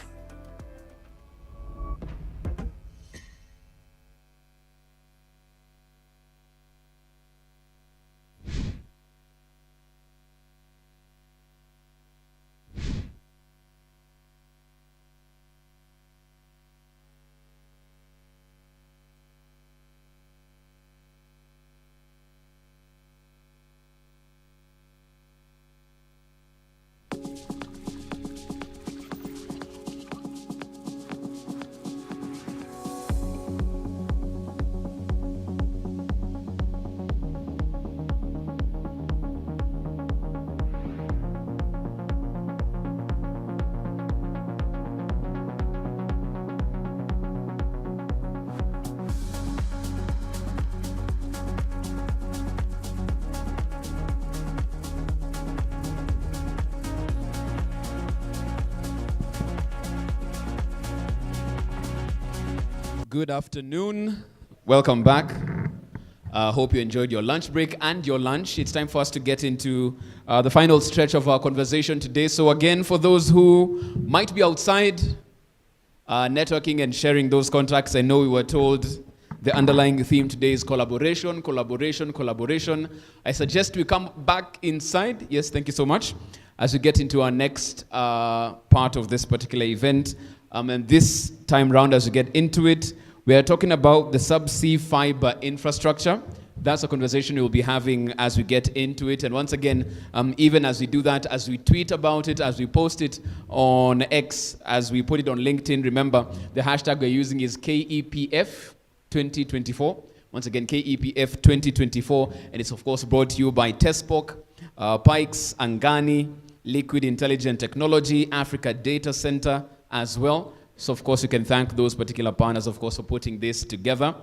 Good afternoon. Welcome back. Hope you enjoyed your lunch break and your lunch. It's time for us to get into the final stretch of our conversation today. So again, for those who might be outside networking and sharing those contacts, I know we were told the underlying theme today is collaboration, collaboration, collaboration. I suggest we come back inside. Yes, thank you so much. As we get into our next part of this particular event. And this time round, as we get into it, we are talking about the subsea fiber infrastructure. That's a conversation we'll be having as we get into it. And once again, even as we do that, as we tweet about it, as we post it on X, as we put it on LinkedIn, remember the hashtag we're using is KEPF 2024. Once again, KEPF 2024. And it's, of course, brought to you by TESPOK, Pikes, Angani, Liquid Intelligent Technology, Africa Data Center, as well. So, of course, you can thank those particular partners, of course, for putting this together.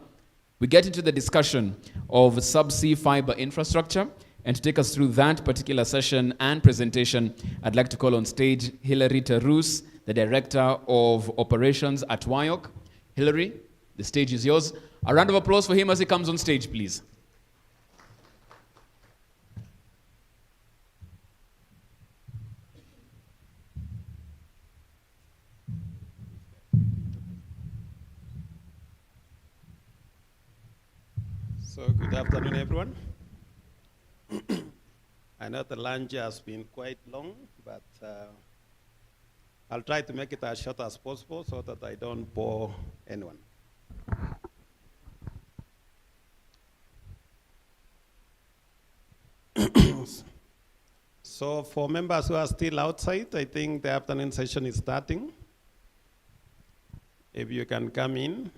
We get into the discussion of subsea fiber infrastructure. And to take us through that particular session and presentation, I'd like to call on stage Hilary Terus, the Director of Operations at WIOC. Hilary, the stage is yours. A round of applause for him as he comes on stage, please. So good afternoon, everyone. I know the lunch has been quite long, but I'll try to make it as short as possible so that I don't bore anyone. questions. So for members who are still outside, I think the afternoon session is starting. If you can come in.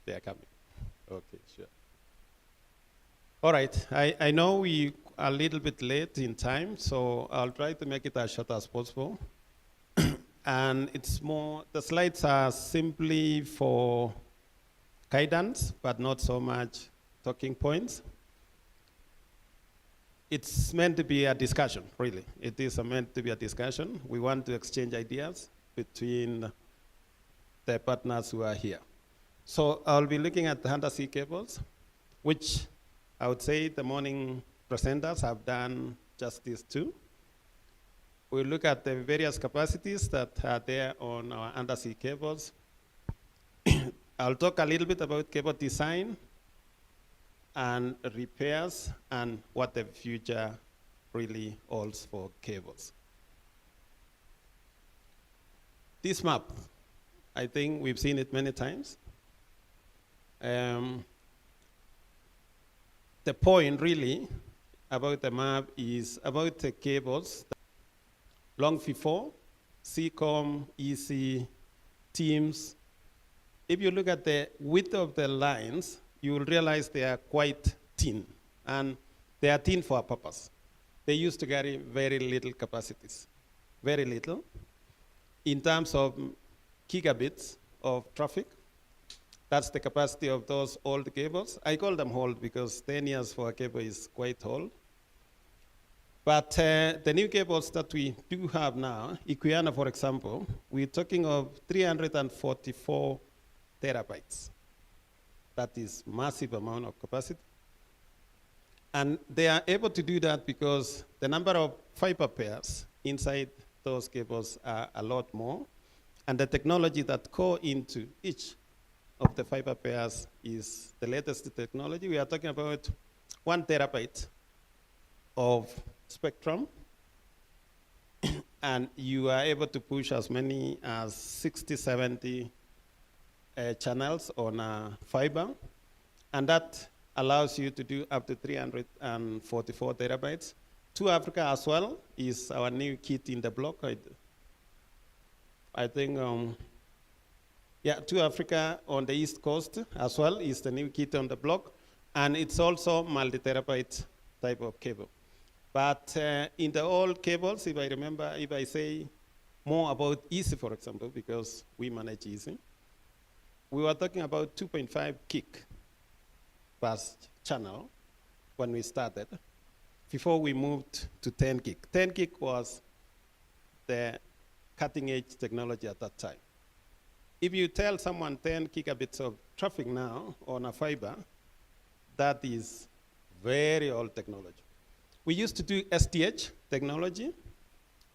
They are coming. Okay, sure. All right, I know we are a little bit late in time, so I'll try to make it as short as possible. And it's more, the slides are simply for guidance, but not so much talking points. It's meant to be a discussion, really. It is meant to be a discussion. We want to exchange ideas between the partners who are here. So I'll be looking at the undersea cables, which I would say the morning presenters have done justice to. We'll look at the various capacities that are there on our undersea cables. I'll talk a little bit about cable design and repairs and what the future really holds for cables. This map, I think we've seen it many times. The point really about the map is about the cables. Long before, CCOM, EC, Teams, if you look at the width of the lines, you will realize they are quite thin. And they are thin for a purpose. They used to carry very little capacities, very little. In terms of gigabits of traffic, that's the capacity of those old cables. I call them old because 10 years for a cable is quite old. But the new cables that we do have now, Equiana, for example, we're talking of 344 terabytes. That is massive amount of capacity. And they are able to do that because the number of fiber pairs inside those cables are a lot more. And the technology that go into each of the fiber pairs is the latest technology. We are talking about 1 terabyte of spectrum, and you are able to push as many as 60, 70 channels on fiber, and that allows you to do up to 344 terabytes. 2Africa as well is our new kit in the block. I think, yeah, 2Africa on the East Coast as well is the new kit on the block, and it's also multi-terabyte type of cable. But in the old cables, if I remember, if I say more about EASY, for example, because we manage EASY, we were talking about 2.5 gig per channel when we started, before we moved to 10 gig. 10 gig was the cutting edge technology at that time. If you tell someone 10 gigabits of traffic now on a fiber, that is very old technology. We used to do SDH technology.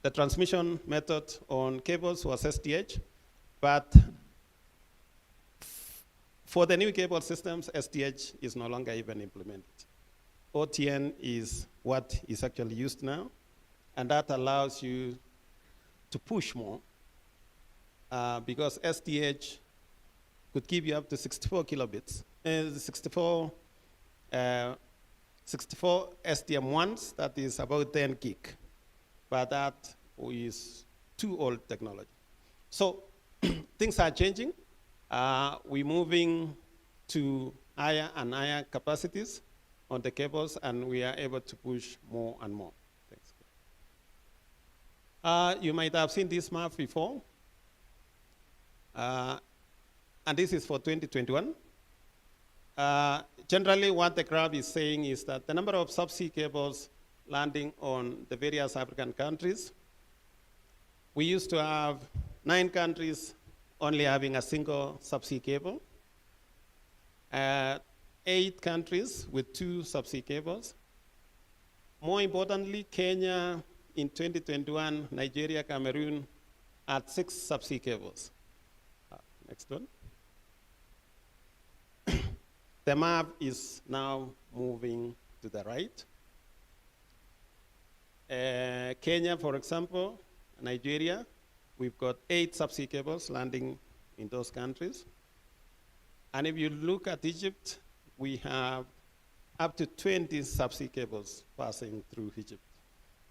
The transmission method on cables was SDH, but for the new cable systems, SDH is no longer even implemented. OTN is what is actually used now, and that allows you to push more because SDH could give you up to 64 kilobits, 64 STM1s, that is about 10 gig, but that is too old technology. So things are changing. We're moving to higher and higher capacities on the cables, and we are able to push more and more. Thanks. You might have seen this map before, and this is for 2021. Generally, what the graph is saying is that the number of subsea cables landing on the various African countries, we used to have 9 countries only having a single subsea cable, 8 countries with 2 subsea cables. More importantly, Kenya in 2021, Nigeria, Cameroon had 6 subsea cables. Next one. The map is now moving to the right. Kenya, for example, Nigeria, we've got 8 subsea cables landing in those countries. And if you look at Egypt, we have up to 20 subsea cables passing through Egypt.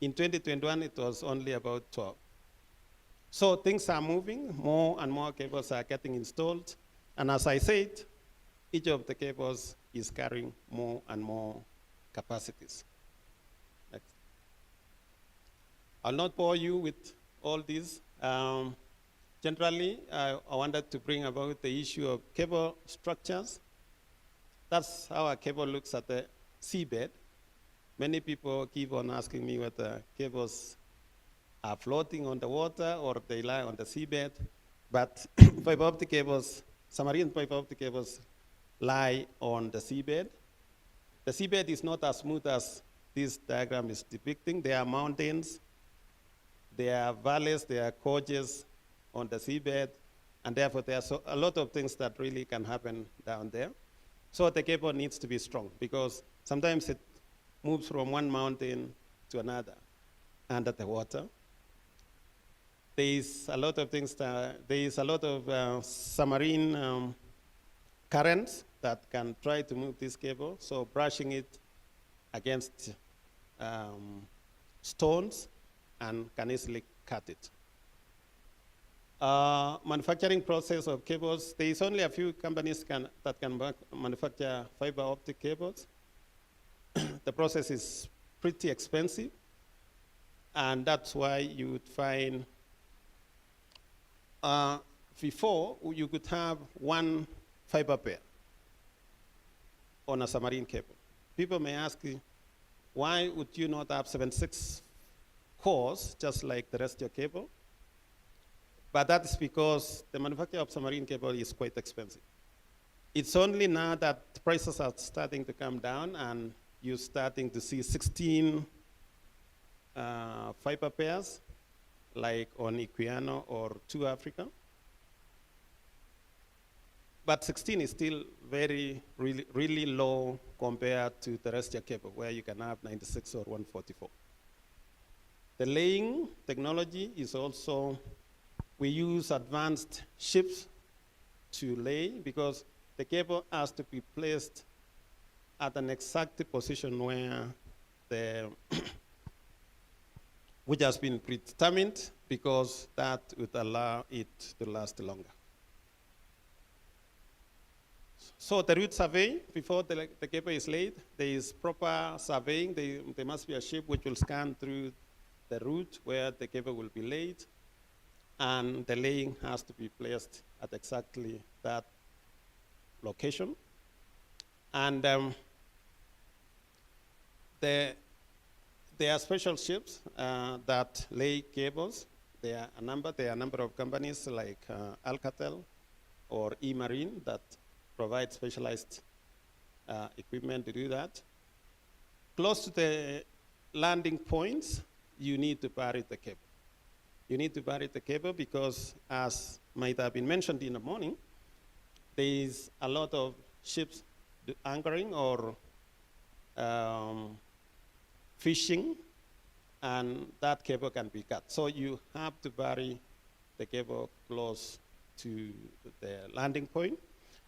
In 2021, it was only about 12. So things are moving, more and more cables are getting installed. And as I said, each of the cables is carrying more and more capacities. Next. I'll not bore you with all these. Generally, I wanted to bring about the issue of cable structures. That's how a cable looks at the seabed. Many people keep on asking me whether cables are floating on the water or they lie on the seabed. But fiber optic cables, submarine fiber optic cables, lie on the seabed. The seabed is not as smooth as this diagram is depicting. There are mountains, there are valleys, there are gorges on the seabed, and therefore there are a lot of things that really can happen down there. So the cable needs to be strong because sometimes it moves from one mountain to another under the water. There is a lot of things there is a lot of submarine currents that can try to move this cable, so brushing it against stones and can easily cut it. Manufacturing process of cables, there is only a few companies that can manufacture fiber optic cables. The process is pretty expensive, and that's why you would find before you could have one fiber pair on a submarine cable. People may ask you, why would you not have 76 cores just like the rest of your cable? But that's because the manufacture of submarine cable is quite expensive. It's only now that prices are starting to come down and you're starting to see 16 fiber pairs, like on Equiano or 2 Africa. But 16 is still really low compared to terrestrial cable, where you can have 96 or 144. The laying technology is also, we use advanced ships to lay because the cable has to be placed at an exact position where which has been predetermined because that would allow it to last longer. So the route survey, before the cable is laid, there is proper surveying. There must be a ship which will scan through the route where the cable will be laid, and the laying has to be placed at exactly that location. And there are special ships that lay cables. There are a number of companies like Alcatel or E-Marine that provide specialized equipment to do that. Close to the landing points, you need to bury the cable. You need to bury the cable because, as might have been mentioned in the morning, there is a lot of ships anchoring or fishing, and that cable can be cut. So you have to bury the cable close to the landing point.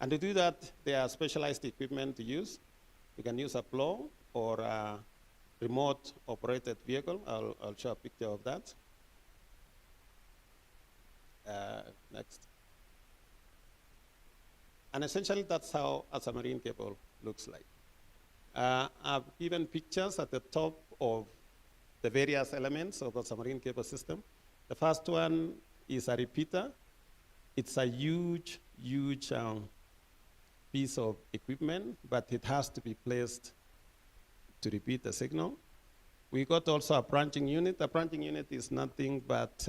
And to do that, there are specialized equipment to use. You can use a plow or a remote operated vehicle. I'll show a picture of that. Next. And essentially, that's how a submarine cable looks like. I've given pictures at the top of the various elements of the submarine cable system. The first one is a repeater. It's a huge piece of equipment, but it has to be placed to repeat the signal. We got also a branching unit. A branching unit is nothing but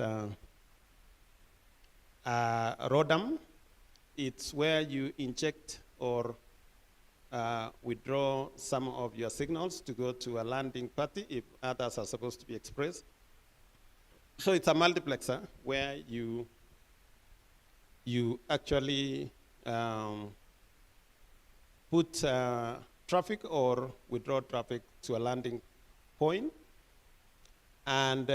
a RODAM. It's where you inject or withdraw some of your signals to go to a landing party if others are supposed to be expressed. So it's a multiplexer where you actually put traffic or withdraw traffic to a landing point. And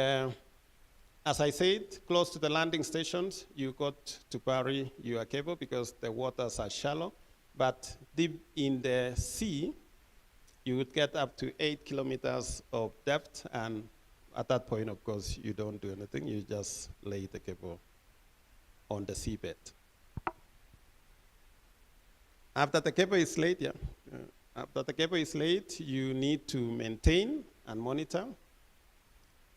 as I said, close to the landing stations, you got to bury your cable because the waters are shallow. But deep in the sea, you would get up to 8 kilometers of depth, and at that point, of course, you don't do anything. You just lay the cable on the seabed. After the cable is laid, after the cable is laid, you need to maintain and monitor.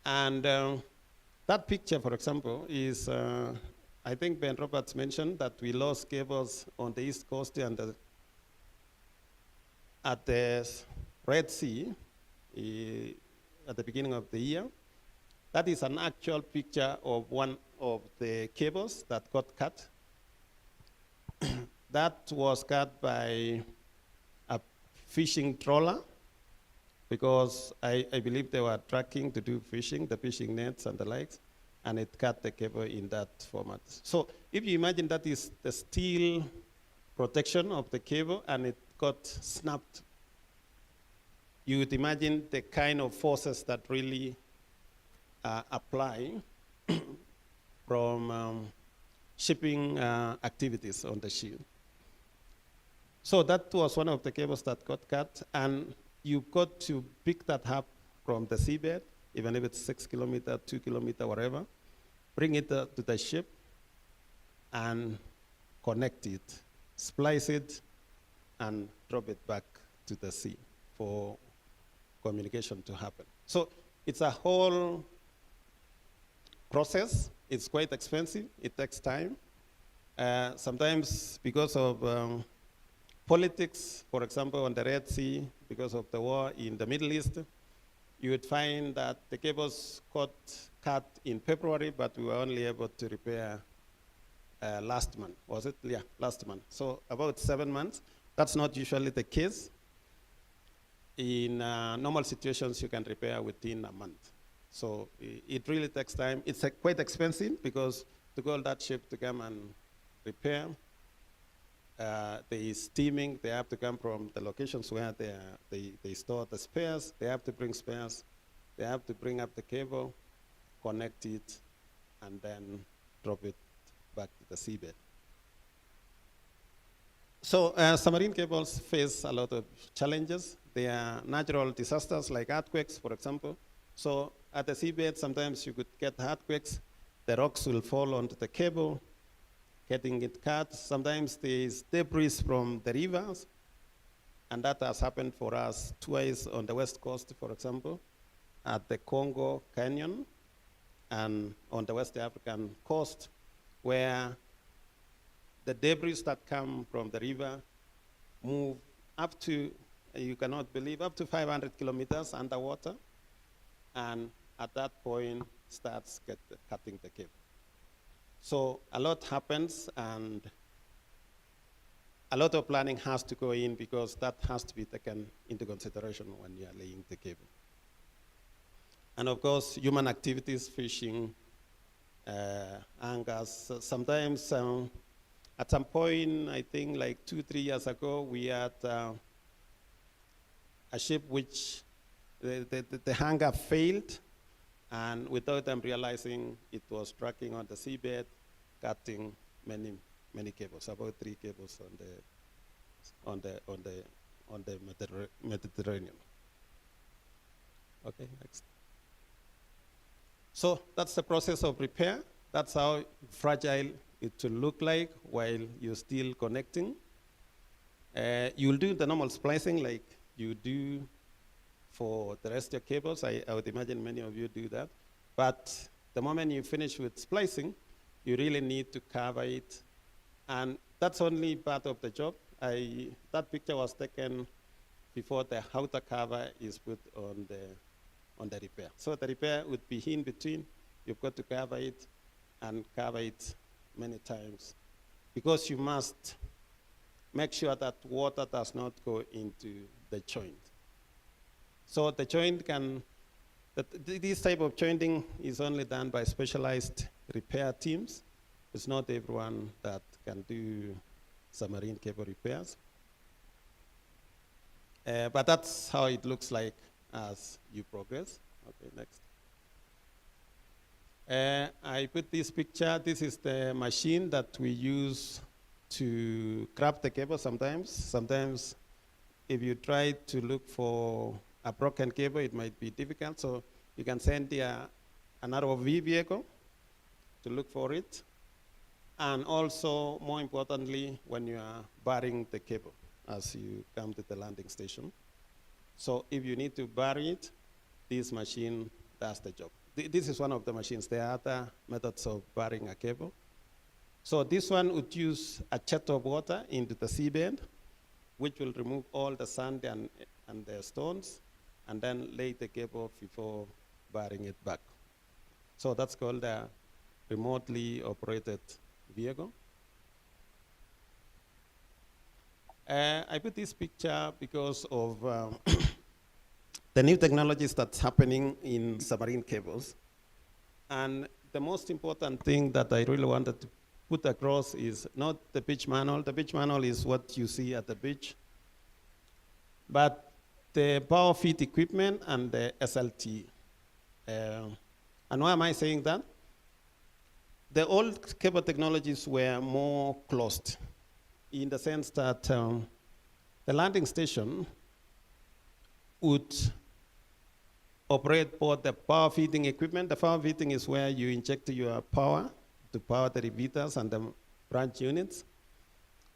And that picture, for example, is, I think Ben Roberts mentioned that we lost cables on the East Coast and at the Red Sea at the beginning of the year. That is an actual picture of one of the cables that got cut. That was cut by a fishing trawler, because I believe they were tracking to do fishing, the fishing nets and the likes, and it cut the cable in that format. So if you imagine that is the steel protection of the cable and it got snapped, you would imagine the kind of forces that really apply from shipping activities on the ship. So that was one of the cables that got cut, and you've got to pick that up from the seabed, even if it's 6 kilometers, 2 kilometers, whatever, bring it to the ship and connect it, splice it, and drop it back to the sea for communication to happen. So it's a whole process. It's quite expensive. It takes time. Sometimes because of politics, for example, on the Red Sea, because of the war in the Middle East, you would find that the cables got cut in February, but we were only able to repair last month. Was it? Yeah, last month. So about 7 months. That's not usually the case. In normal situations, you can repair within a month. So it really takes time. It's quite expensive, because to call that ship to come and repair, there is steaming. They have to come from the locations where they store the spares. They have to bring spares. They have to bring up the cable, connect it, and then drop it back to the seabed. So submarine cables face a lot of challenges. They are natural disasters like earthquakes, for example. So at the seabed, sometimes you could get earthquakes. The rocks will fall onto the cable, getting it cut. Sometimes there's debris from the rivers, and that has happened for us twice on the West Coast, for example, at the Congo Canyon and on the West African coast, where the debris that come from the river move up to, you cannot believe, up to 500 kilometers underwater, and at that point starts cutting the cable. So a lot happens, and a lot of planning has to go in, because that has to be taken into consideration when you are laying the cable. And of course, human activities, fishing, angers. Sometimes, at some point, I think like 2-3 years ago, we had a ship which the hangar failed, and without them realizing, it was tracking on the seabed, cutting many cables, about 3 cables on the Mediterranean. Okay, next. So that's the process of repair. That's how fragile it will look like while you're still connecting. You'll do the normal splicing like you do for the rest of your cables. I would imagine many of you do that. But the moment you finish with splicing, you really need to cover it. And that's only part of the job. That picture was taken before the outer cover is put on the repair. So the repair would be in between. You've got to cover it and cover it many times, because you must make sure that water does not go into the joint. So the joint this type of jointing is only done by specialized repair teams. It's not everyone that can do submarine cable repairs. But that's how it looks like as you progress. Okay, next. I put this picture. This is the machine that we use to grab the cable sometimes. Sometimes if you try to look for a broken cable, it might be difficult. So you can send another ROV vehicle to look for it. And also, more importantly, when you are burying the cable as you come to the landing station. So if you need to bury it, this machine does the job. This is one of the machines. There are other methods of burying a cable. So this one would use a jet of water into the seabed, which will remove all the sand and the stones, and then lay the cable before burying it back. So that's called a remotely operated vehicle. I put this picture because of the new technologies that's happening in submarine cables. And the most important thing that I really wanted to put across is not the beach manual. The beach manual is what you see at the beach, but the power feed equipment and the SLT. And why am I saying that? The old cable technologies were more closed in the sense that the landing station would operate both the power feeding equipment. The power feeding is where you inject your power to power the repeaters and the branch units.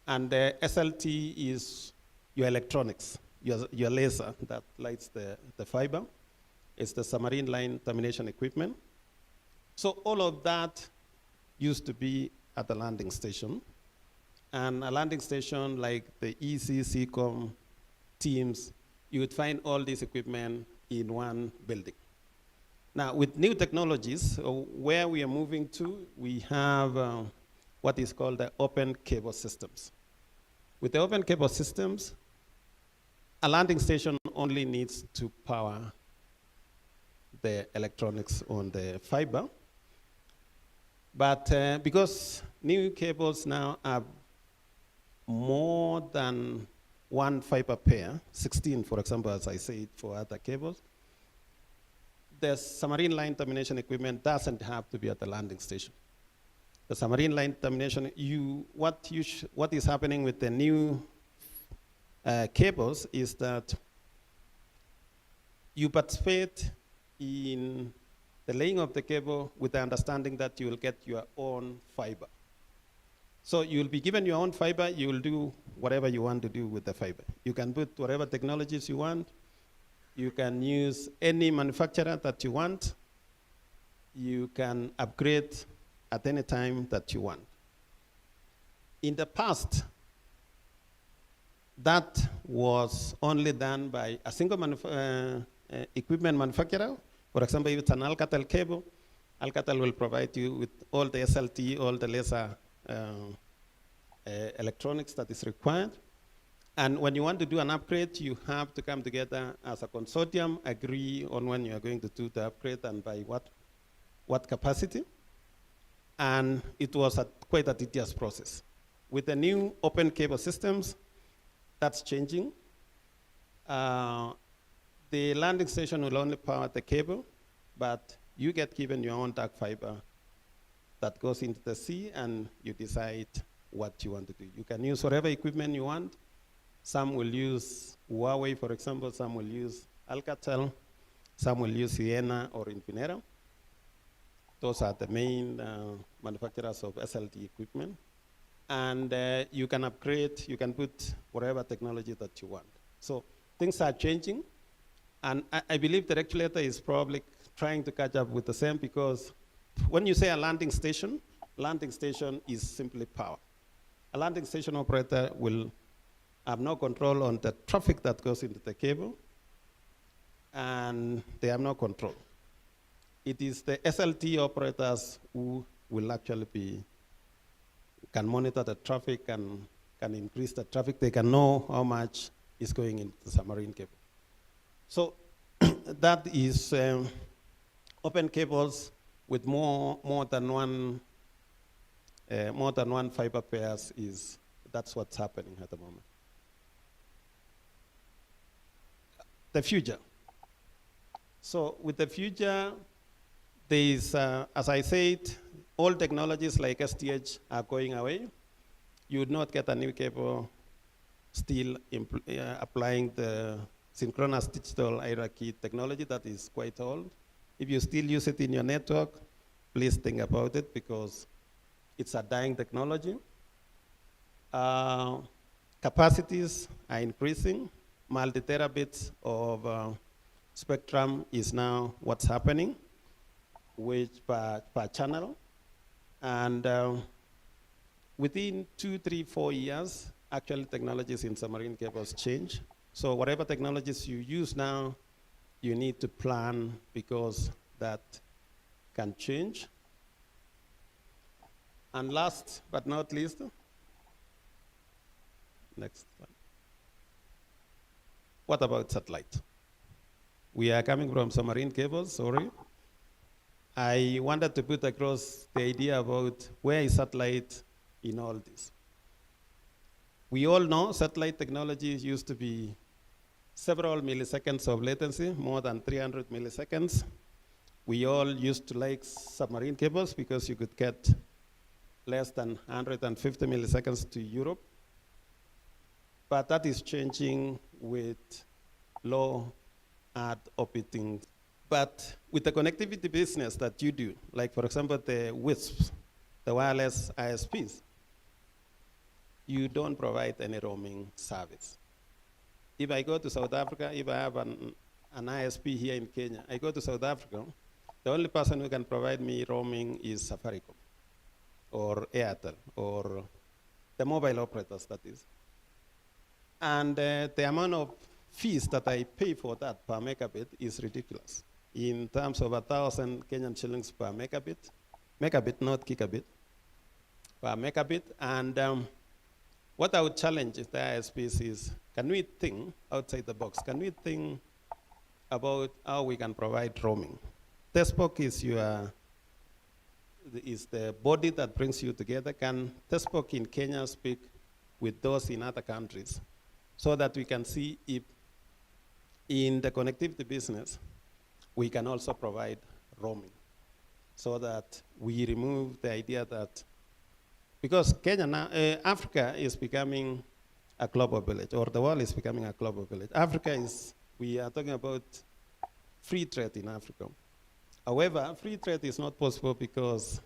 And the SLT is your electronics, your laser that lights the fiber. It's the submarine line termination equipment. So all of that used to be at the landing station. And a landing station like the EC, CCOM, teams, you would find all this equipment in one building. Now, with new technologies, where we are moving to, we have what is called the open cable systems. With the open cable systems, a landing station only needs to power the electronics on the fiber. But because new cables now are more than one fiber pair, 16, for example, as I said, for other cables, the submarine line termination equipment doesn't have to be at the landing station. The submarine line termination, what is happening with the new cables is that you participate in the laying of the cable with the understanding that you will get your own fiber. So you'll be given your own fiber, you will do whatever you want to do with the fiber. You can put whatever technologies you want. You can use any manufacturer that you want. You can upgrade at any time that you want. In the past, that was only done by a single equipment manufacturer. For example, if it's an Alcatel cable, Alcatel will provide you with all the SLT, all the laser electronics that is required. And when you want to do an upgrade, you have to come together as a consortium, agree on when you are going to do the upgrade and by what capacity. And it was quite a tedious process. With the new open cable systems, that's changing. The landing station will only power the cable, but you get given your own dark fiber that goes into the sea, and you decide what you want to do. You can use whatever equipment you want. Some will use Huawei, for example. Some will use Alcatel. Some will use Sienna or Infinera. Those are the main manufacturers of SLT equipment. And you can upgrade, you can put whatever technology that you want. So things are changing. And I believe the regulator is probably trying to catch up with the same, because when you say a landing station is simply power. A landing station operator will have no control on the traffic that goes into the cable, and they have no control. It is the SLT operators who will actually can monitor the traffic and can increase the traffic. They can know how much is going into the submarine cable. So that is open cables with more than one fiber pairs. That's what's happening at the moment. The future. So with the future, there is, as I said, all technologies like STH are going away, you would not get a new cable still applying the synchronous digital hierarchy technology that is quite old. If you still use it in your network, please think about it because it's a dying technology. Capacities are increasing. Multi-terabits of spectrum is now what's happening, which per channel. And within 2, 3, 4 years, actually technologies in submarine cables change. So whatever technologies you use now, you need to plan because that can change. And last but not least, next slide. What about satellite? We are coming from submarine cables, sorry. I wanted to put across the idea about where is satellite in all this. We all know satellite technology used to be several milliseconds of latency, more than 300 milliseconds. We all used to like submarine cables because you could get less than 150 milliseconds to Europe. But that is changing with low Earth orbiting. But with the connectivity business that you do, like for example the WISPs, the wireless ISPs, you don't provide any roaming service. If I go to South Africa, if I have an ISP here in Kenya, I go to South Africa, the only person who can provide me roaming is Safaricom or Airtel or the mobile operators, that is. And the amount of fees that I pay for that per megabit is ridiculous. In terms of 1,000 Kenyan shillings per megabit, not gigabit, per megabit. And what I would challenge the ISPs is, can we think outside the box? Can we think about how we can provide roaming? TESPOK is the body that brings you together. Can TESPOK in Kenya speak with those in other countries so that we can see if in the connectivity business, we can also provide roaming so that we remove the idea that, because Kenya now, Africa is becoming a global village, or the world is becoming a global village. Africa is, we are talking about free trade in Africa. However, free trade is not possible because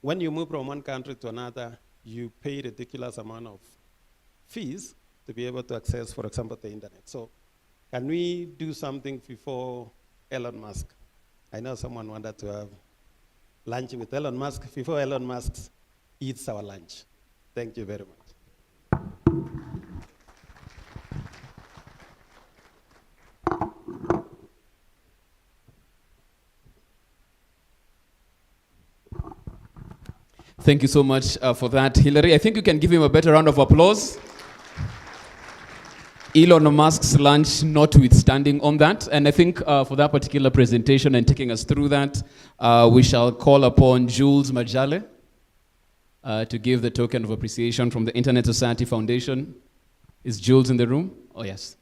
when you move from one country to another, you pay ridiculous amount of fees to be able to access, for example, the internet. So can we do something before Elon Musk? I know someone wanted to have lunch with Elon Musk before Elon Musk eats our lunch. Thank you very much. Thank you so much for that, Hillary. I think you can give him a better round of applause. Elon Musk's lunch notwithstanding on that. And I think for that particular presentation and taking us through that, we shall call upon Jules Majale to give the token of appreciation from the Internet Society Foundation. Is Jules in the room? Oh, yes.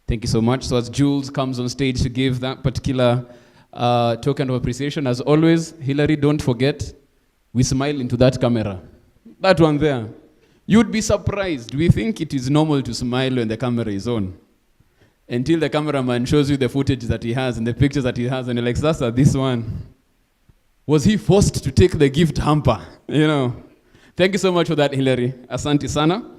Thank you so much. So as Jules comes on stage to give that particular token of appreciation, as always, Hillary, don't forget, we smile into that camera. That one there. You'd be surprised. We think it is normal to smile when the camera is on. Until the cameraman shows you the footage that he has and the pictures that he has, and you're like, Sasa, this one. Was he forced to take the gift hamper? You know. Thank you so much for that, Hillary. Asante sana.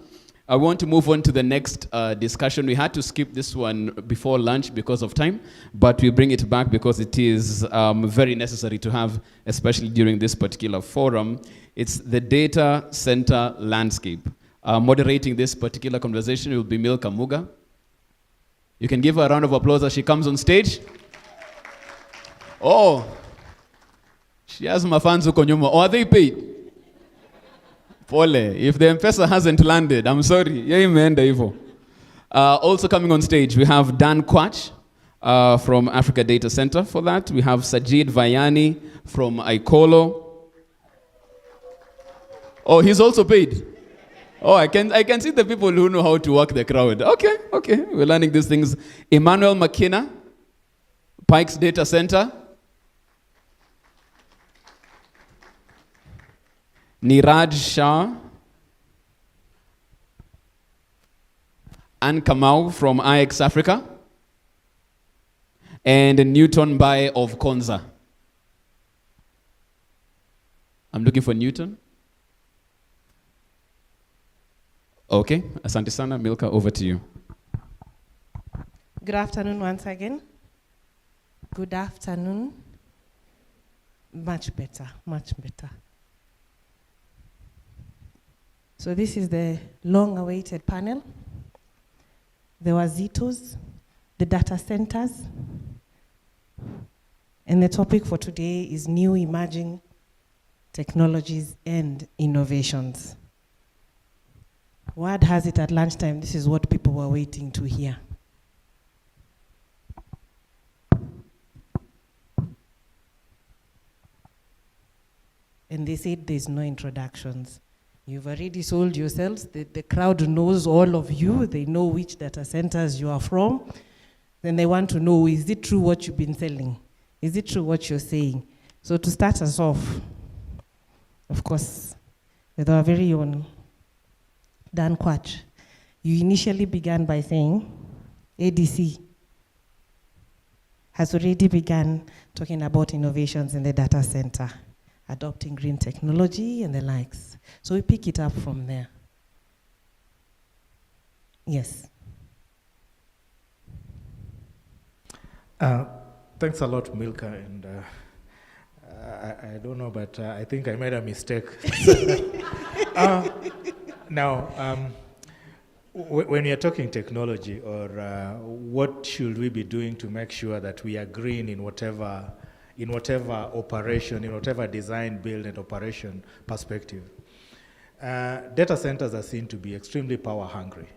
I want to move on to the next discussion. We had to skip this one before lunch because of time, but we bring it back because it is very necessary to have, especially during this particular forum. It's the data center landscape. Moderating this particular conversation will be Milka Muga. You can give her a round of applause as she comes on stage. Oh, she has my fans huko nyuma. Oh, are they paid? Pole. If the M-Pesa hasn't landed, I'm sorry. Yeah, imeenda hivyo. Also coming on stage, we have Dan Kwach from Africa Data Center. For that, we have Sajid Vayani from Icolo. Oh, he's also paid. Oh, I can see the people who know how to work the crowd. Okay, we're learning these things. Emmanuel McKenna, Pikes Data Center. Niraj Shah Anne Kamau from IX Africa, and Newton Bai of Konza. I'm looking for Newton. Okay, asante sana. Milka, over to you. Good afternoon once again. Good afternoon. Much better, much better. So this is the long-awaited panel. The Wazitos, the data centers, and the topic for today is new emerging technologies and innovations. Word has it at lunchtime, this is what people were waiting to hear. And they said there's no introductions. You've already sold yourselves. The crowd knows all of you. They know which data centers you are from. Then they want to know, is it true what you've been selling? Is it true what you're saying? So to start us off, of course, with our very own Dan Kwach, you initially began by saying ADC has already begun talking about innovations in the data center, adopting green technology and the likes. So we pick it up from there. Yes. Thanks a lot, Milka, and I don't know, but I think I made a mistake. Now, when you're talking technology, or what should we be doing to make sure that we are green in whatever operation, in whatever design, build, and operation perspective. Data centers are seen to be extremely power hungry.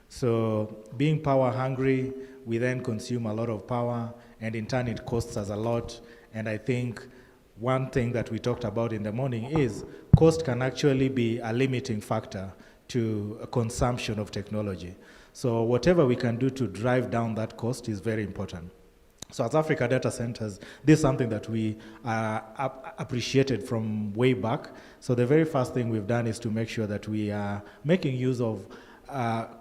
So being power hungry, we then consume a lot of power, and in turn it costs us a lot. And I think one thing that we talked about in the morning is cost can actually be a limiting factor to a consumption of technology. So whatever we can do to drive down that cost is very important. So as Africa Data Centers, this is something that we appreciated from way back. So the very first thing we've done is to make sure that we are making use of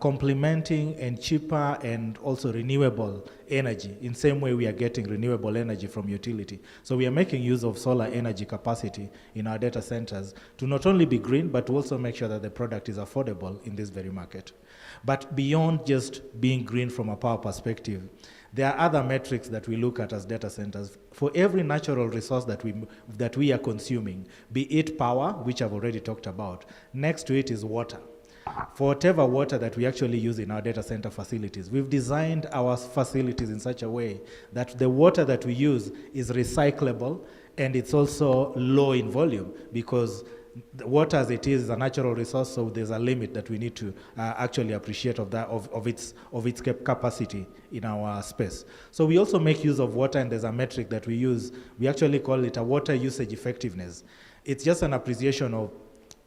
complementing and cheaper and also renewable energy in same way we are getting renewable energy from utility. So we are making use of solar energy capacity in our data centers to not only be green, but to also make sure that the product is affordable in this very market. But beyond just being green from a power perspective, there are other metrics that we look at as data centers. For every natural resource that we are consuming, be it power, which I've already talked about, next to it is water. For whatever water that we actually use in our data center facilities, we've designed our facilities in such a way that the water that we use is recyclable, and it's also low in volume, because the water as it is a natural resource, so there's a limit that we need to actually appreciate of its capacity in our space. So we also make use of water, and there's a metric that we use. We actually call it a water usage effectiveness. It's just an appreciation of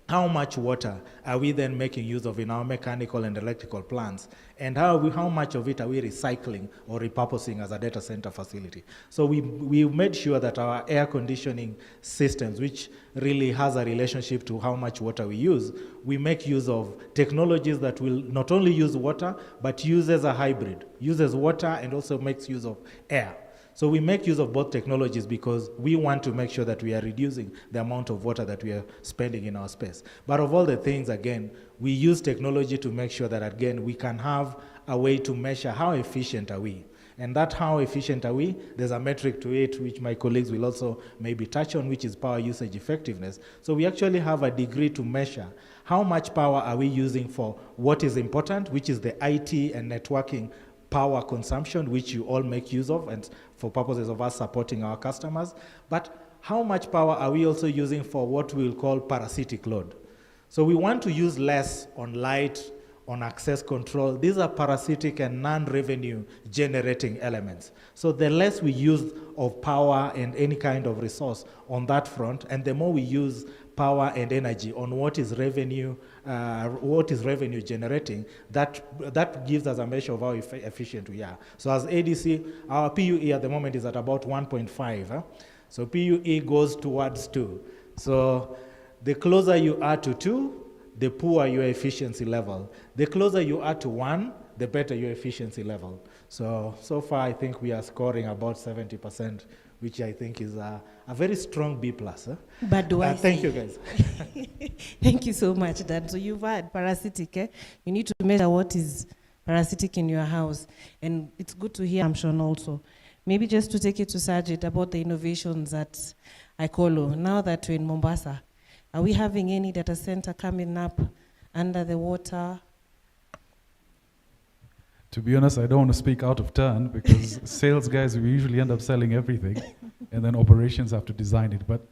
how much water are we then making use of in our mechanical and electrical plants, and how much of it are we recycling or repurposing as a data center facility. So we made sure that our air conditioning systems, which really has a relationship to how much water we use, we make use of technologies that will not only use water, but uses a hybrid, uses water and also makes use of air. So we make use of both technologies because we want to make sure that we are reducing the amount of water that we are spending in our space. But of all the things, again, we use technology to make sure that, again, we can have a way to measure how efficient are we. And that how efficient are we, there's a metric to it, which my colleagues will also maybe touch on, which is power usage effectiveness. So we actually have a degree to measure how much power are we using for what is important, which is the IT and networking power consumption, which you all make use of, and for purposes of us supporting our customers. But how much power are we also using for what we'll call parasitic load? So we want to use less on light, on access control. These are parasitic and non-revenue generating elements. So the less we use of power and any kind of resource on that front, and the more we use power and energy on what is revenue generating, that gives us a measure of how efficient we are. So as ADC, our PUE at the moment is at about 1.5. So PUE goes towards 2. So the closer you are to 2, the poorer your efficiency level. The closer you are to 1, the better your efficiency level. So far, I think we are scoring about 70%, which I think is a very strong B+. Huh? But do I thank you, guys. Thank you so much, Dan. So you've had parasitic, eh? You need to measure what is parasitic in your house. And it's good to hear assumption also. Maybe just to take it to Sajid about the innovations at Ikolo. Now that we're in Mombasa, are we having any data center coming up under the water? To be honest, I don't want to speak out of turn because sales guys, we usually end up selling everything and then operations have to design it. But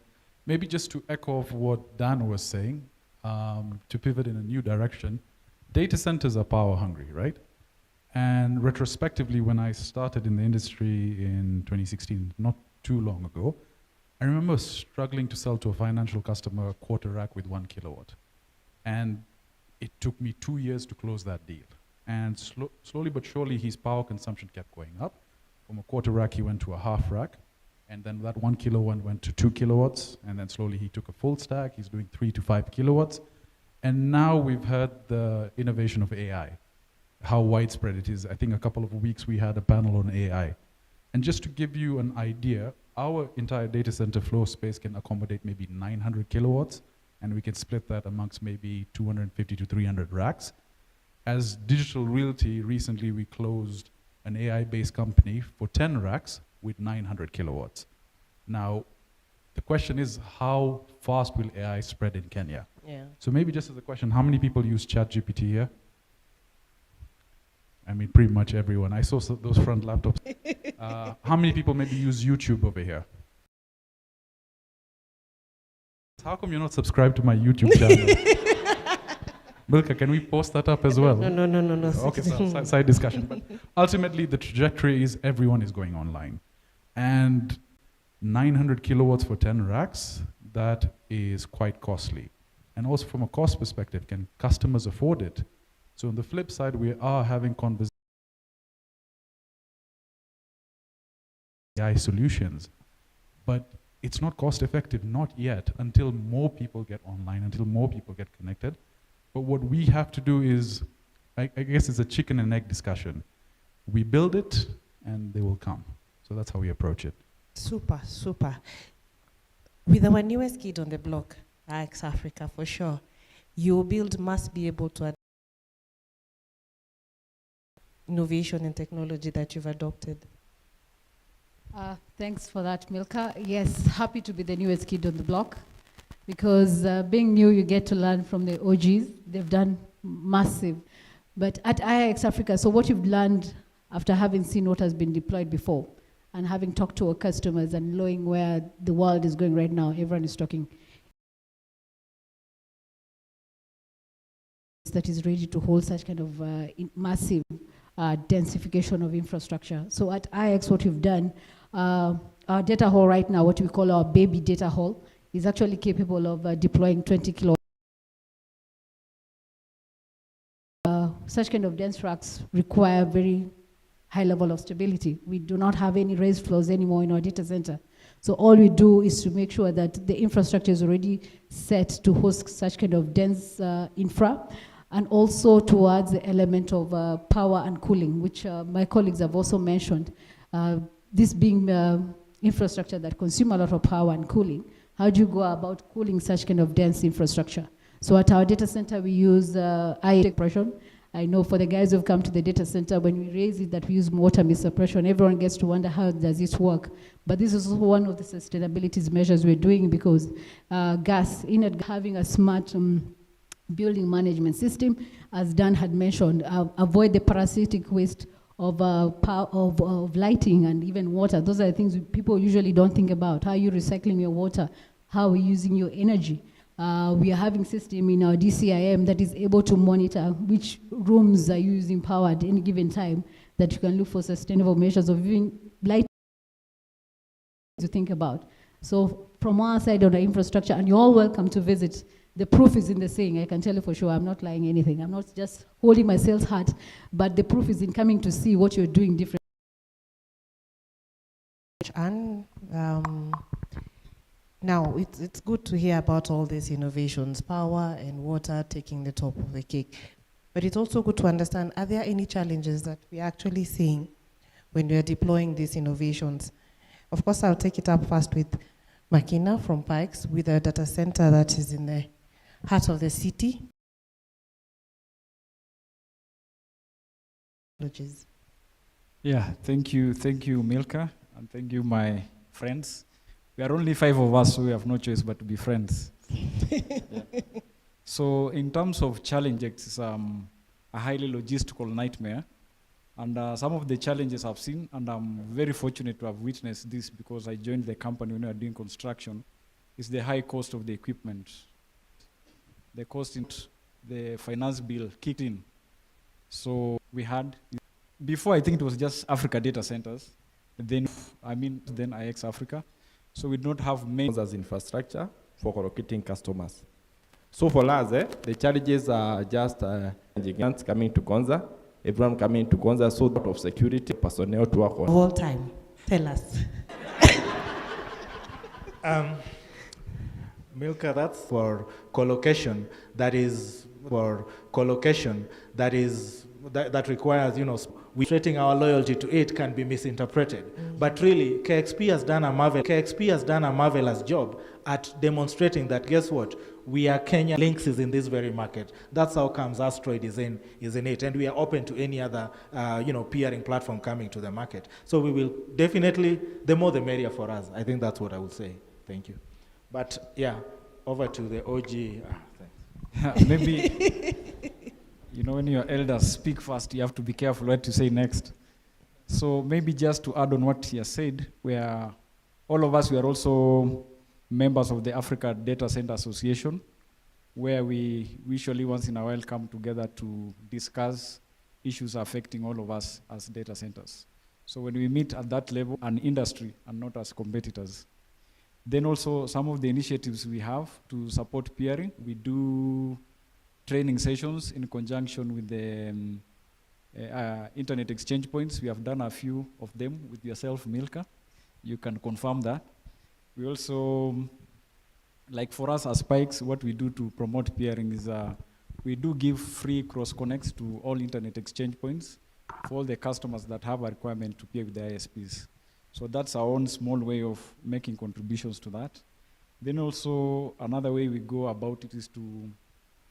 maybe just to echo of what Dan was saying, to pivot in a new direction, data centers are power hungry, right? And retrospectively, when I started in the industry in 2016, not too long ago, I remember struggling to sell to a financial customer a quarter rack with 1 kilowatt. And it took me 2 years to close that deal. And slowly but surely, his power consumption kept going up. From a quarter rack, he went to a half rack. And then that 1 kilowatt went to 2 kilowatts. And then slowly he took a full stack. He's doing 3 to 5 kilowatts. And now we've heard the innovation of AI, how widespread it is. I think a couple of weeks we had a panel on AI. And just to give you an idea, our entire data center floor space can accommodate maybe 900 kilowatts. And we can split that amongst maybe 250 to 300 racks. As Digital Realty, recently we closed an AI-based company for 10 racks with 900 kilowatts. Now, the question is, how fast will AI spread in Kenya? Yeah. So maybe just as a question, how many people use ChatGPT here? I mean, pretty much everyone. I saw those front laptops. How many people maybe use YouTube over here? How come you're not subscribed to my YouTube channel? Milka, can we post that up as well? No. Okay, so side discussion. But ultimately, the trajectory is everyone is going online. And 900 kilowatts for 10 racks, that is quite costly. And also from a cost perspective, can customers afford it? So on the flip side, we are having conversations AI solutions, but it's not cost effective, not yet, until more people get online, until more people get connected. But what we have to do is, I guess it's a chicken and egg discussion. We build it and they will come. So that's how we approach it. Super. With our newest kid on the block, IX Africa for sure, your build must be able to innovation and technology that you've adopted. Thanks for that, Milka. Yes, happy to be the newest kid on the block, because being new, you get to learn from the OGs. They've done massive. But at IX Africa, so what you've learned after having seen what has been deployed before and having talked to our customers and knowing where the world is going right now, everyone is talking that is ready to hold such kind of massive densification of infrastructure. So at IX, what we've done, our data hall right now, what we call our baby data hall, is actually capable of deploying 20 kilowatts. Such kind of dense racks require very high level of stability. We do not have any raised floors anymore in our data center. So all we do is to make sure that the infrastructure is already set to host such kind of dense infra, and also towards the element of power and cooling, which my colleagues have also mentioned. This being infrastructure that consume a lot of power and cooling, how do you go about cooling such kind of dense infrastructure? So at our data center, we use IA suppression. I know for the guys who've come to the data center, when we raise it that we use water mist suppression, everyone gets to wonder how does it work. But this is also one of the sustainability measures we're doing, because gas, in having a smart building management system, as Dan had mentioned, avoid the parasitic waste of lighting and even water. Those are the things people usually don't think about. How are you recycling your water? How are you using your energy? We are having system in our DCIM that is able to monitor which rooms are using power at any given time, that you can look for sustainable measures of even lighting to think about. So from our side of the infrastructure, and you're all welcome to visit. The proof is in the saying, I can tell you for sure, I'm not lying anything. I'm not just holding my sales hat, but the proof is in coming to see what you're doing different. And now it's good to hear about all these innovations, power and water taking the top of the cake. But it's also good to understand, are there any challenges that we're actually seeing when we're deploying these innovations? Of course, I'll take it up first with Makina from Pikes, with a data center that is in the heart of the city. Yeah, thank you, Milka, and thank you, my friends. We are only 5 of us, so we have no choice but to be friends. Yeah. So in terms of challenges, it's a highly logistical nightmare. And some of the challenges I've seen, and I'm very fortunate to have witnessed this because I joined the company when we were doing construction, is the high cost of the equipment. The cost in the finance bill kicked in. So we had, before I think it was just Africa data centers, then IX Africa. So we don't have many as infrastructure for collocating customers. So for us, the challenges are just giants coming to Konza, everyone coming to Konza, so lot of security personnel to work on. All time, tell us. Milka, that's for collocation. That is for collocation. That requires, we treating our loyalty to it can be misinterpreted. But really, KXP has done a marvelous job at demonstrating that, guess what? We are Kenya. Links is in this very market. That's how comes Asteroid is in it. And we are open to any other, peering platform coming to the market. So we will definitely, the more the merrier for us. I think that's what I would say. Thank you. But yeah, over to the OG. Thanks. Maybe, when your elders speak first, you have to be careful what to say next. So maybe just to add on what he has said, we are also members of the Africa Data Center Association, where we usually once in a while come together to discuss issues affecting all of us as data centers. So when we meet at that level, an industry and not as competitors. Then also some of the initiatives we have to support peering, we do training sessions in conjunction with the internet exchange points. We have done a few of them with yourself, Milka. You can confirm that. We also, like for us as Pikes, what we do to promote peering is we do give free cross connects to all internet exchange points for all the customers that have a requirement to peer with the ISPs. So that's our own small way of making contributions to that. Then also another way we go about it is to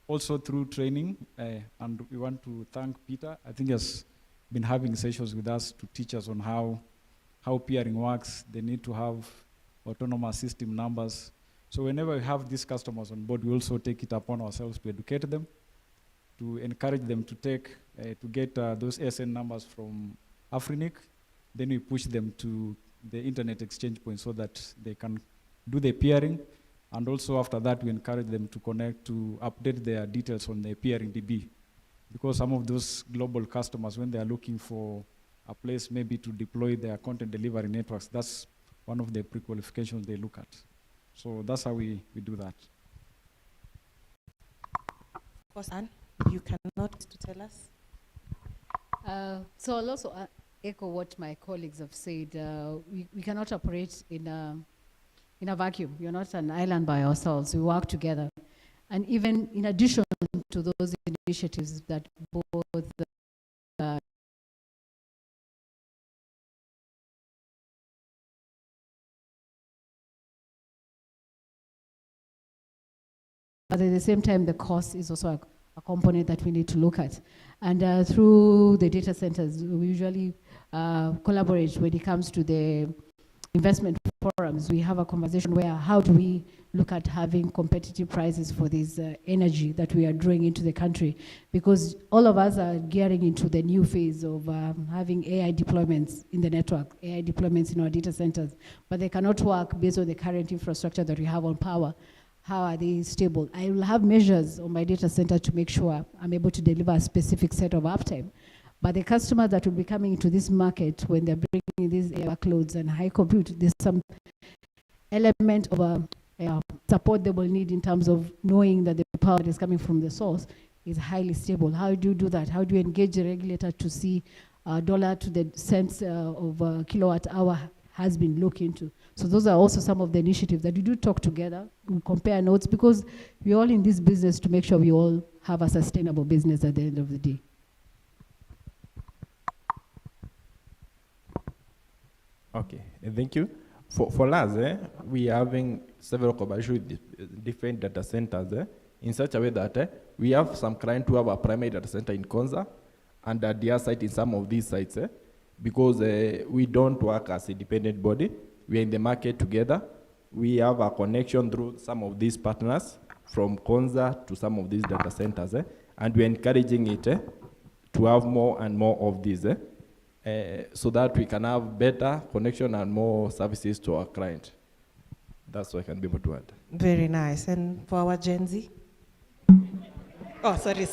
also through training, and we want to thank Peter. I think he has been having sessions with us to teach us on how peering works. They need to have autonomous system numbers. So whenever we have these customers on board, we also take it upon ourselves to educate them, to encourage them to get those SN numbers from Afrinic. Then we push them to the internet exchange point so that they can do the peering. And also after that, we encourage them to connect to update their details on the peering DB. Because some of those global customers, when they are looking for a place maybe to deploy their content delivery networks, that's one of the pre-qualifications they look at. So that's how we do that. Of course, Anne, you cannot to tell us. So I'll also echo what my colleagues have said. We cannot operate in a vacuum. We're not an island by ourselves. We work together. And even in addition to those initiatives that both but at the same time, the cost is also a component that we need to look at. And through the data centers, we usually collaborate when it comes to the investment forums. We have a conversation where how do we look at having competitive prices for this energy that we are drawing into the country, because all of us are gearing into the new phase of having AI deployments in the network, AI deployments in our data centers, but they cannot work based on the current infrastructure that we have on power. How are they stable? I will have measures on my data center to make sure I'm able to deliver a specific set of uptime. But the customers that will be coming into this market, when they're bringing these workloads and high compute, there's some element of support they will need in terms of knowing that the power that is coming from the source is highly stable. How do you do that? How do you engage the regulator to see dollar to the cents of kilowatt hour has been looked into? So those are also some of the initiatives that we do talk together. We compare notes because we're all in this business to make sure we all have a sustainable business at the end of the day. Okay, thank you. For us, we are having several collaborations with different data centers in such a way that we have some clients who have a primary data center in Konza and at their site in some of these sites because we don't work as a independent body. We are in the market together. We have a connection through some of these partners from Konza to some of these data centers and we're encouraging it to have more and more of these so that we can have better connection and more services to our client. That's what I can be able to add. Very nice. And for our Gen Z? Oh, sorry.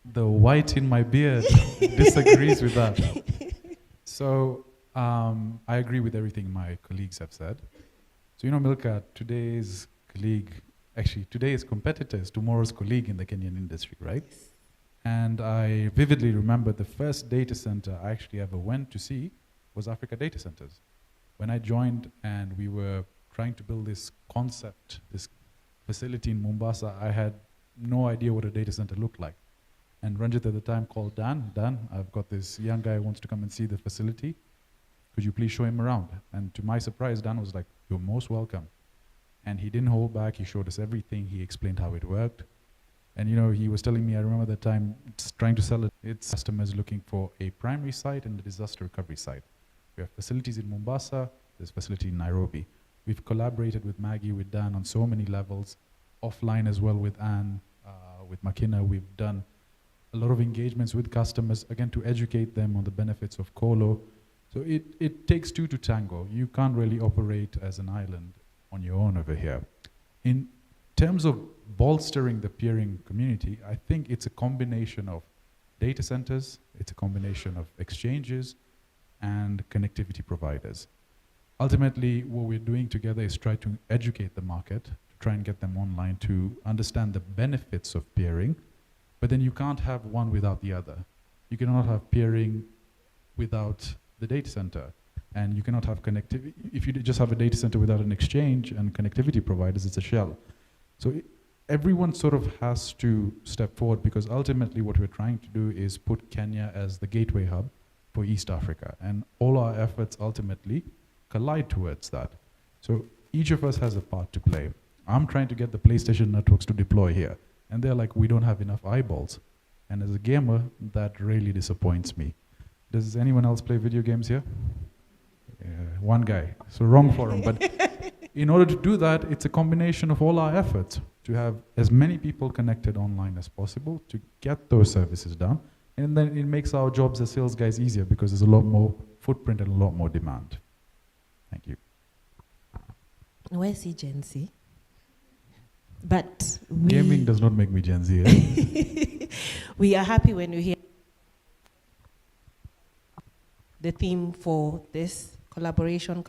The white in my beard disagrees with that. So I agree with everything my colleagues have said. So Milka, today's competitor is tomorrow's colleague in the Kenyan industry, right? Yes. And I vividly remember the first data center I actually ever went to see was Africa Data Centers. When I joined and we were trying to build this concept, this facility in Mombasa, I had no idea what a data center looked like. And Ranjit at the time called Dan, I've got this young guy who wants to come and see the facility. Could you please show him around? And to my surprise, Dan was like, you're most welcome. And he didn't hold back, he showed us everything, he explained how it worked. And he was telling me, I remember that time, trying to sell it, it's customers looking for a primary site and a disaster recovery site. We have facilities in Mombasa, there's a facility in Nairobi. We've collaborated with Maggie, with Dan on so many levels, offline as well with Anne, with Makina. We've done a lot of engagements with customers, again, to educate them on the benefits of colo. So it takes two to tango. You can't really operate as an island on your own over here. In terms of bolstering the peering community, I think it's a combination of data centers, it's a combination of exchanges, and connectivity providers. Ultimately, what we're doing together is try to educate the market, to try and get them online to understand the benefits of peering, but then you can't have one without the other. You cannot have peering without the data center. And you cannot have connectivity. If you just have a data center without an exchange and connectivity providers, it's a shell. So everyone sort of has to step forward because ultimately what we're trying to do is put Kenya as the gateway hub for East Africa. And all our efforts ultimately collide towards that. So each of us has a part to play. I'm trying to get the PlayStation networks to deploy here. And they're like, we don't have enough eyeballs. And as a gamer, that really disappoints me. Does anyone else play video games here? One guy, so wrong forum. But in order to do that, it's a combination of all our efforts to have as many people connected online as possible to get those services done. And then it makes our jobs as sales guys easier because there's a lot more footprint and a lot more demand. Thank you. Where's he, Gen Z? But gaming does not make me Gen Z. We are happy when you hear the theme for this collaboration.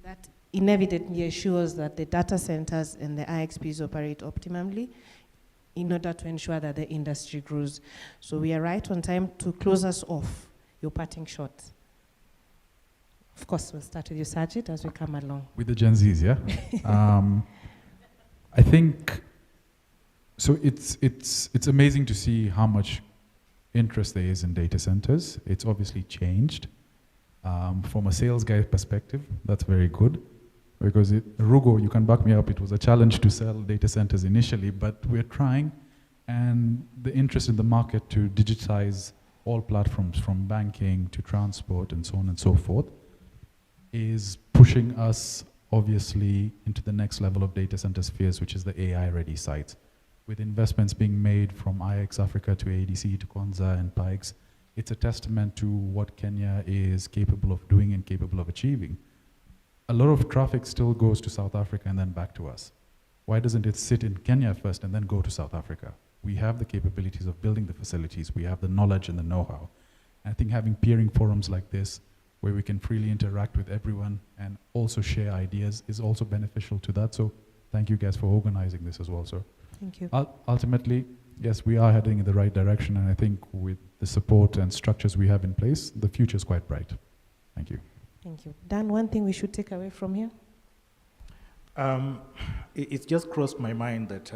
That inevitably assures that the data centers and the IXPs operate optimally in order to ensure that the industry grows. So we are right on time to close us off. Your parting shot. Of course, we'll start with you, Sajid, as we come along. With the Gen Zs, yeah? I think, so it's amazing to see how much interest there is in data centers. It's obviously changed. From a sales guy perspective, that's very good. Because Rugo, you can back me up, it was a challenge to sell data centers initially, but we're trying, and the interest in the market to digitize all platforms from banking to transport and so on and so forth is pushing us obviously into the next level of data center spheres, which is the AI-ready sites. With investments being made from IX Africa to ADC to Konza and Pikes, it's a testament to what Kenya is capable of doing and capable of achieving. A lot of traffic still goes to South Africa and then back to us. Why doesn't it sit in Kenya first and then go to South Africa? We have the capabilities of building the facilities. We have the knowledge and the know-how. I think having peering forums like this, where we can freely interact with everyone and also share ideas, is also beneficial to that. So thank you guys for organizing this as well. So thank you. Ultimately, yes, we are heading in the right direction, and I think with the support and structures we have in place, the future is quite bright. Thank you. Thank you. Dan, one thing we should take away from here? It just crossed my mind that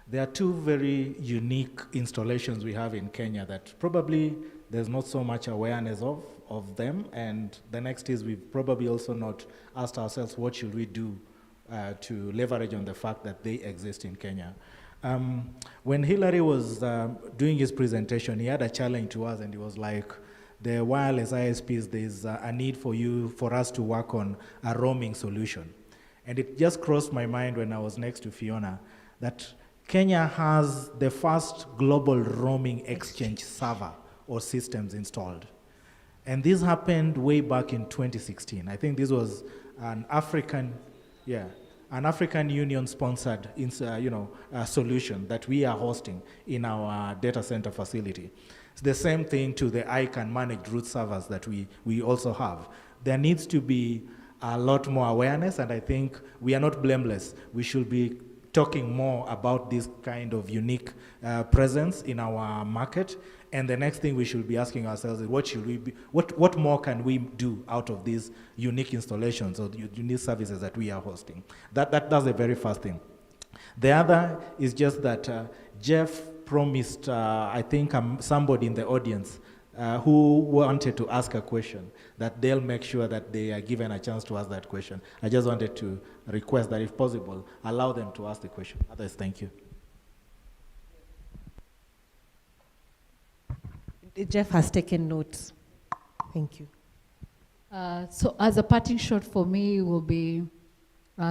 there are two very unique installations we have in Kenya that probably there's not so much awareness of them, and the next is we've probably also not asked ourselves what should we do to leverage on the fact that they exist in Kenya. When Hillary was doing his presentation, he had a challenge to us, and he was like, the wireless ISPs, there's a need for us to work on a roaming solution. And it just crossed my mind when I was next to Fiona that Kenya has the first global roaming exchange server or systems installed. And this happened way back in 2016. I think this was an African Union-sponsored solution that we are hosting in our data center facility. It's the same thing to the ICANN managed root servers that we also have. There needs to be a lot more awareness, and I think we are not blameless. We should be talking more about this kind of unique presence in our market. And the next thing we should be asking ourselves is what more can we do out of these unique installations or unique services that we are hosting? That's the very first thing. The other is just that Jeff promised, I think somebody in the audience who wanted to ask a question, that they'll make sure that they are given a chance to ask that question. I just wanted to request that if possible, allow them to ask the question. Otherwise, thank you. Jeff has taken notes. Thank you. So as a parting shot for me will be,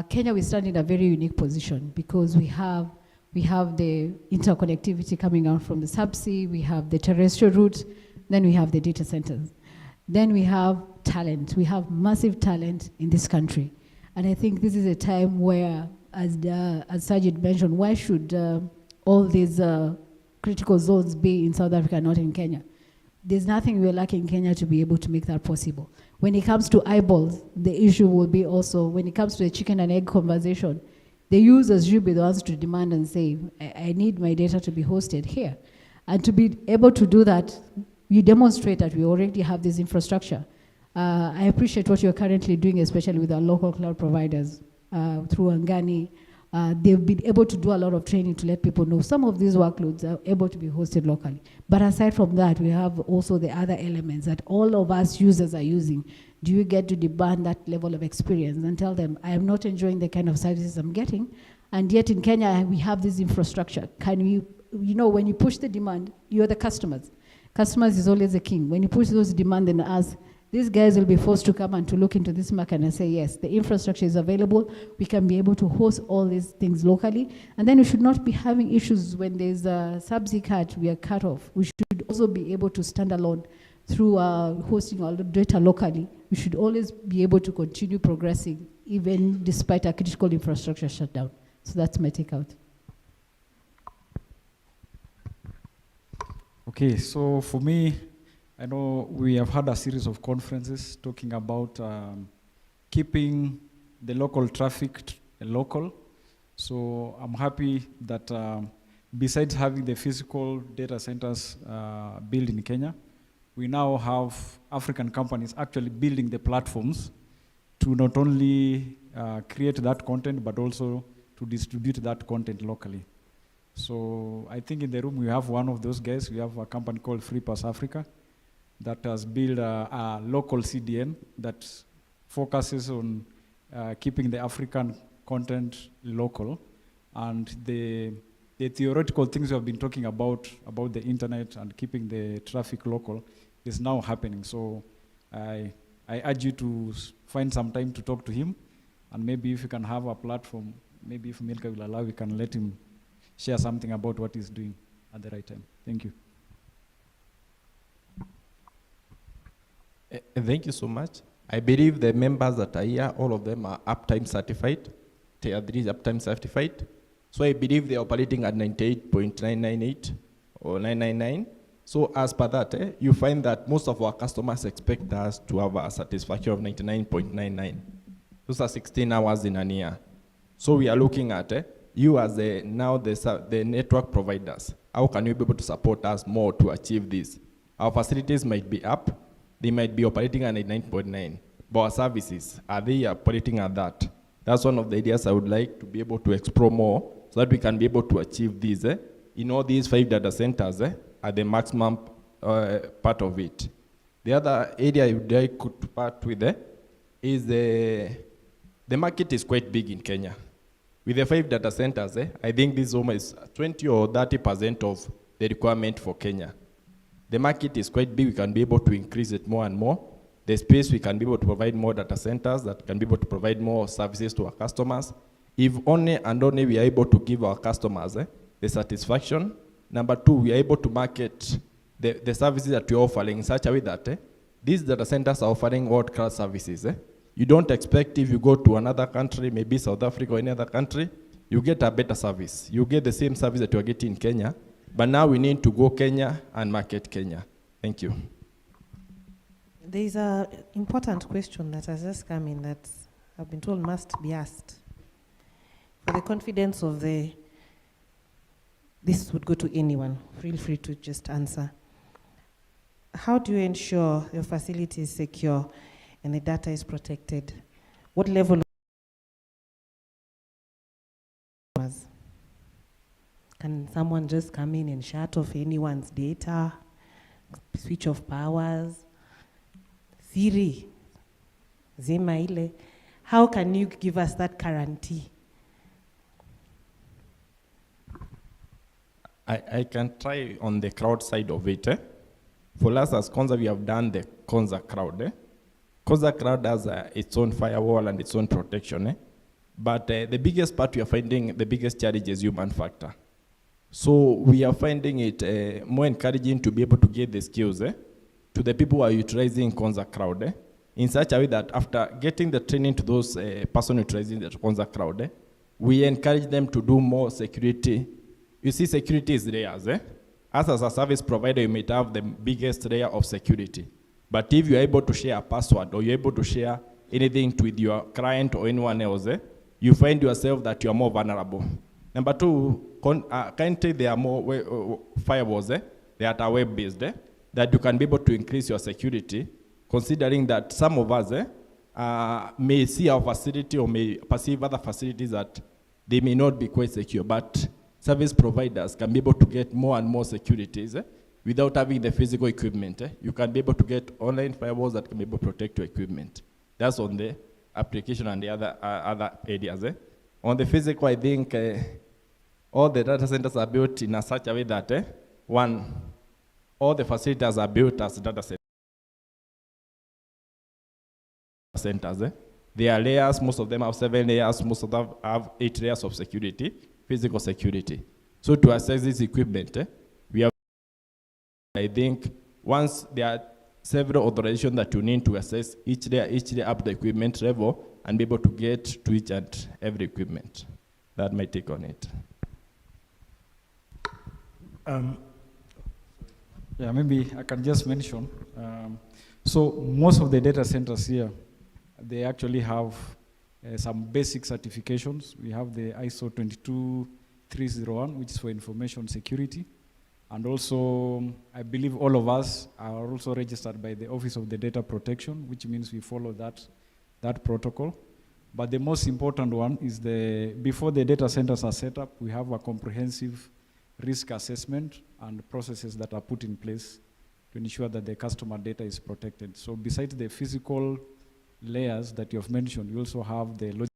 Kenya, we stand in a very unique position because we have the interconnectivity coming out from the subsea, we have the terrestrial route, then we have the data centers. Then we have talent. We have massive talent in this country. And I think this is a time where, as Sajid mentioned, why should all these critical zones be in South Africa, not in Kenya? There's nothing we're lacking in Kenya to be able to make that possible. When it comes to eyeballs, the issue will be also, when it comes to the chicken and egg conversation, the users should be the ones to demand and say, I need my data to be hosted here. And to be able to do that, you demonstrate that we already have this infrastructure. I appreciate what you're currently doing, especially with our local cloud providers through Angani. They've been able to do a lot of training to let people know some of these workloads are able to be hosted locally. But aside from that, we have also the other elements that all of us users are using. Do you get to demand that level of experience and tell them, I am not enjoying the kind of services I'm getting, and yet in Kenya, we have this infrastructure. Can we, when you push the demand, you're the customers. Customers is always the king. When you push those demand and ask, these guys will be forced to come and to look into this market and say, yes, the infrastructure is available. We can be able to host all these things locally. And then we should not be having issues when there's a subsea cut, we are cut off. We should also be able to stand alone through hosting all the data locally. We should always be able to continue progressing, even despite a critical infrastructure shutdown. So that's my takeout. Okay, so for me, I know we have had a series of conferences talking about keeping the local traffic local. So I'm happy that besides having the physical data centers built in Kenya, we now have African companies actually building the platforms to not only create that content, but also to distribute that content locally. So I think in the room we have one of those guys. We have a company called FreePass Africa that has built a local CDN that focuses on keeping the African content local. And the theoretical things we have been talking about the internet and keeping the traffic local is now happening. So I urge you to find some time to talk to him, and maybe if you can have a platform, maybe if Milka will allow, we can let him share something about what he's doing at the right time. Thank you. Thank you so much. I believe the members that are here, all of them are uptime certified, Tier 3 uptime certified. So I believe they're operating at 98.998 or 999. So as per that, you find that most of our customers expect us to have a satisfaction of 99.99. Those are 16 hours in a year. So we are looking at, you as the network providers, how can you be able to support us more to achieve this? Our facilities might be up, they might be operating at 9.9, but our services, are they operating at that? That's one of the ideas I would like to be able to explore more so that we can be able to achieve this. In all these 5 data centers are the maximum part of it. The other area I would like to part with is the market is quite big in Kenya. With the 5 data centers, I think this is almost 20 or 30% of the requirement for Kenya. The market is quite big, we can be able to increase it more and more. The space, we can be able to provide more data centers that can be able to provide more services to our customers. If only and only we are able to give our customers the satisfaction. Number 2, we are able to market the services that we are offering in such a way that these data centers are offering world-class services. You don't expect if you go to another country, maybe South Africa or any other country, you get a better service. You get the same service that you are getting in Kenya, but now we need to go Kenya and market Kenya. Thank you. There's an important question that has just come in that I've been told must be asked. For the confidence of this would go to anyone. Feel free to just answer. How do you ensure your facility is secure and the data is protected? What level of can someone just come in and shut off anyone's data, switch off powers? Siri, zima ile. How can you give us that guarantee? I can try on the crowd side of it. For us as Konza, we have done the Konza crowd. Konza crowd has its own firewall and its own protection. But the biggest part we are finding, the biggest challenge is human factor. So we are finding it more encouraging to be able to get the skills to the people who are utilizing Konza crowd in such a way that after getting the training to those person utilizing the Konza crowd, we encourage them to do more security. You see, security is layers. As a service provider, you might have the biggest layer of security. But if you're able to share a password or you're able to share anything with your client or anyone else, you find yourself that you're more vulnerable. Number 2, currently there are more firewalls that are web-based that you can be able to increase your security, considering that some of us may see our facility or may perceive other facilities that they may not be quite secure, but service providers can be able to get more and more securities without having the physical equipment. You can be able to get online firewalls that can be able to protect your equipment. That's on the application and the other areas. On the physical, I think all the data centers are built in such a way that, one, all the facilities are built as data centers. There are layers, most of them have 7 layers, most of them have 8 layers of security, physical security. So to access this equipment, we have, I think, once there are several authorizations that you need to access each layer up the equipment level and be able to get to each and every equipment. That might take on it. Yeah, maybe I can just mention. So most of the data centers here, they actually have some basic certifications. We have the ISO 22301, which is for information security. And also, I believe all of us are also registered by the Office of the Data Protection, which means we follow that protocol. But the most important one is before the data centers are set up, we have a comprehensive risk assessment and processes that are put in place to ensure that the customer data is protected. So besides the physical layers that you have mentioned, you also have the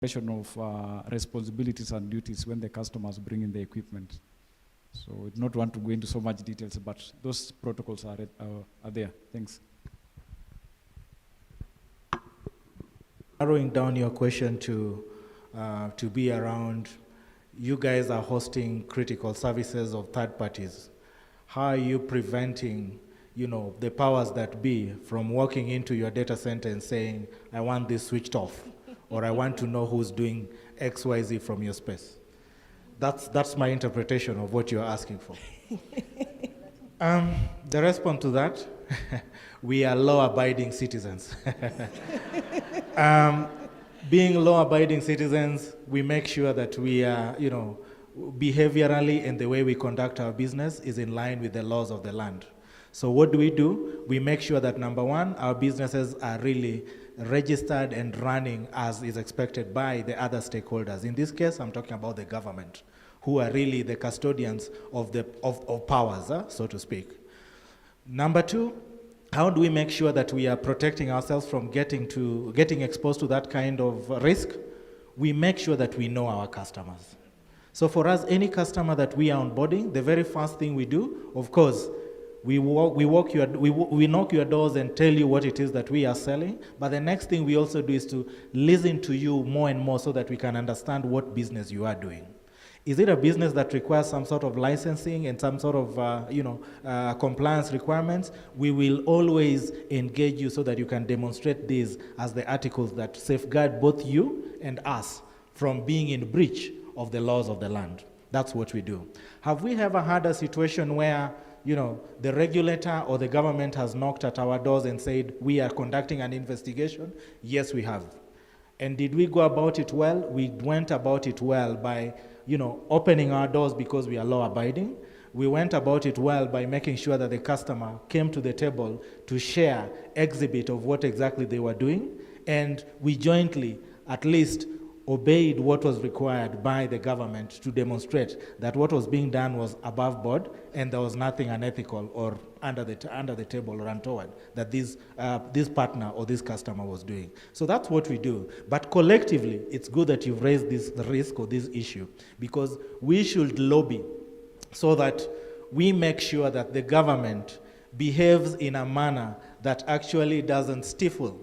logistics of responsibilities and duties when the customers bring in the equipment. So I do not want to go into so much details, but those protocols are there. Thanks. Narrowing down your question to be around, you guys are hosting critical services of third parties. How are you preventing, the powers that be from walking into your data center and saying, I want this switched off, or I want to know who's doing X, Y, Z from your space? That's my interpretation of what you're asking for. The response to that, we are law-abiding citizens. being law-abiding citizens, we make sure that we are, behaviorally and the way we conduct our business is in line with the laws of the land. So what do? We make sure that, number one, our businesses are really registered and running as is expected by the other stakeholders. In this case, I'm talking about the government, who are really the custodians of powers, so to speak. Number two, how do we make sure that we are protecting ourselves from getting exposed to that kind of risk? We make sure that we know our customers. So for us, any customer that we are onboarding, the very first thing we do, of course, we knock your doors and tell you what it is that we are selling. But the next thing we also do is to listen to you more and more so that we can understand what business you are doing. Is it a business that requires some sort of licensing and some sort of compliance requirements? We will always engage you so that you can demonstrate these as the articles that safeguard both you and us from being in breach of the laws of the land. That's what we do. Have we ever had a situation where the regulator or the government has knocked at our doors and said, we are conducting an investigation? Yes, we have. And did we go about it well? We went about it well by opening our doors because we are law-abiding. We went about it well by making sure that the customer came to the table to share exhibit of what exactly they were doing, and we jointly at least obeyed what was required by the government to demonstrate that what was being done was above board and there was nothing unethical or under the table or untoward that this partner or this customer was doing. So that's what we do. But collectively, it's good that you've raised this risk or this issue, because we should lobby so that we make sure that the government behaves in a manner that actually doesn't stifle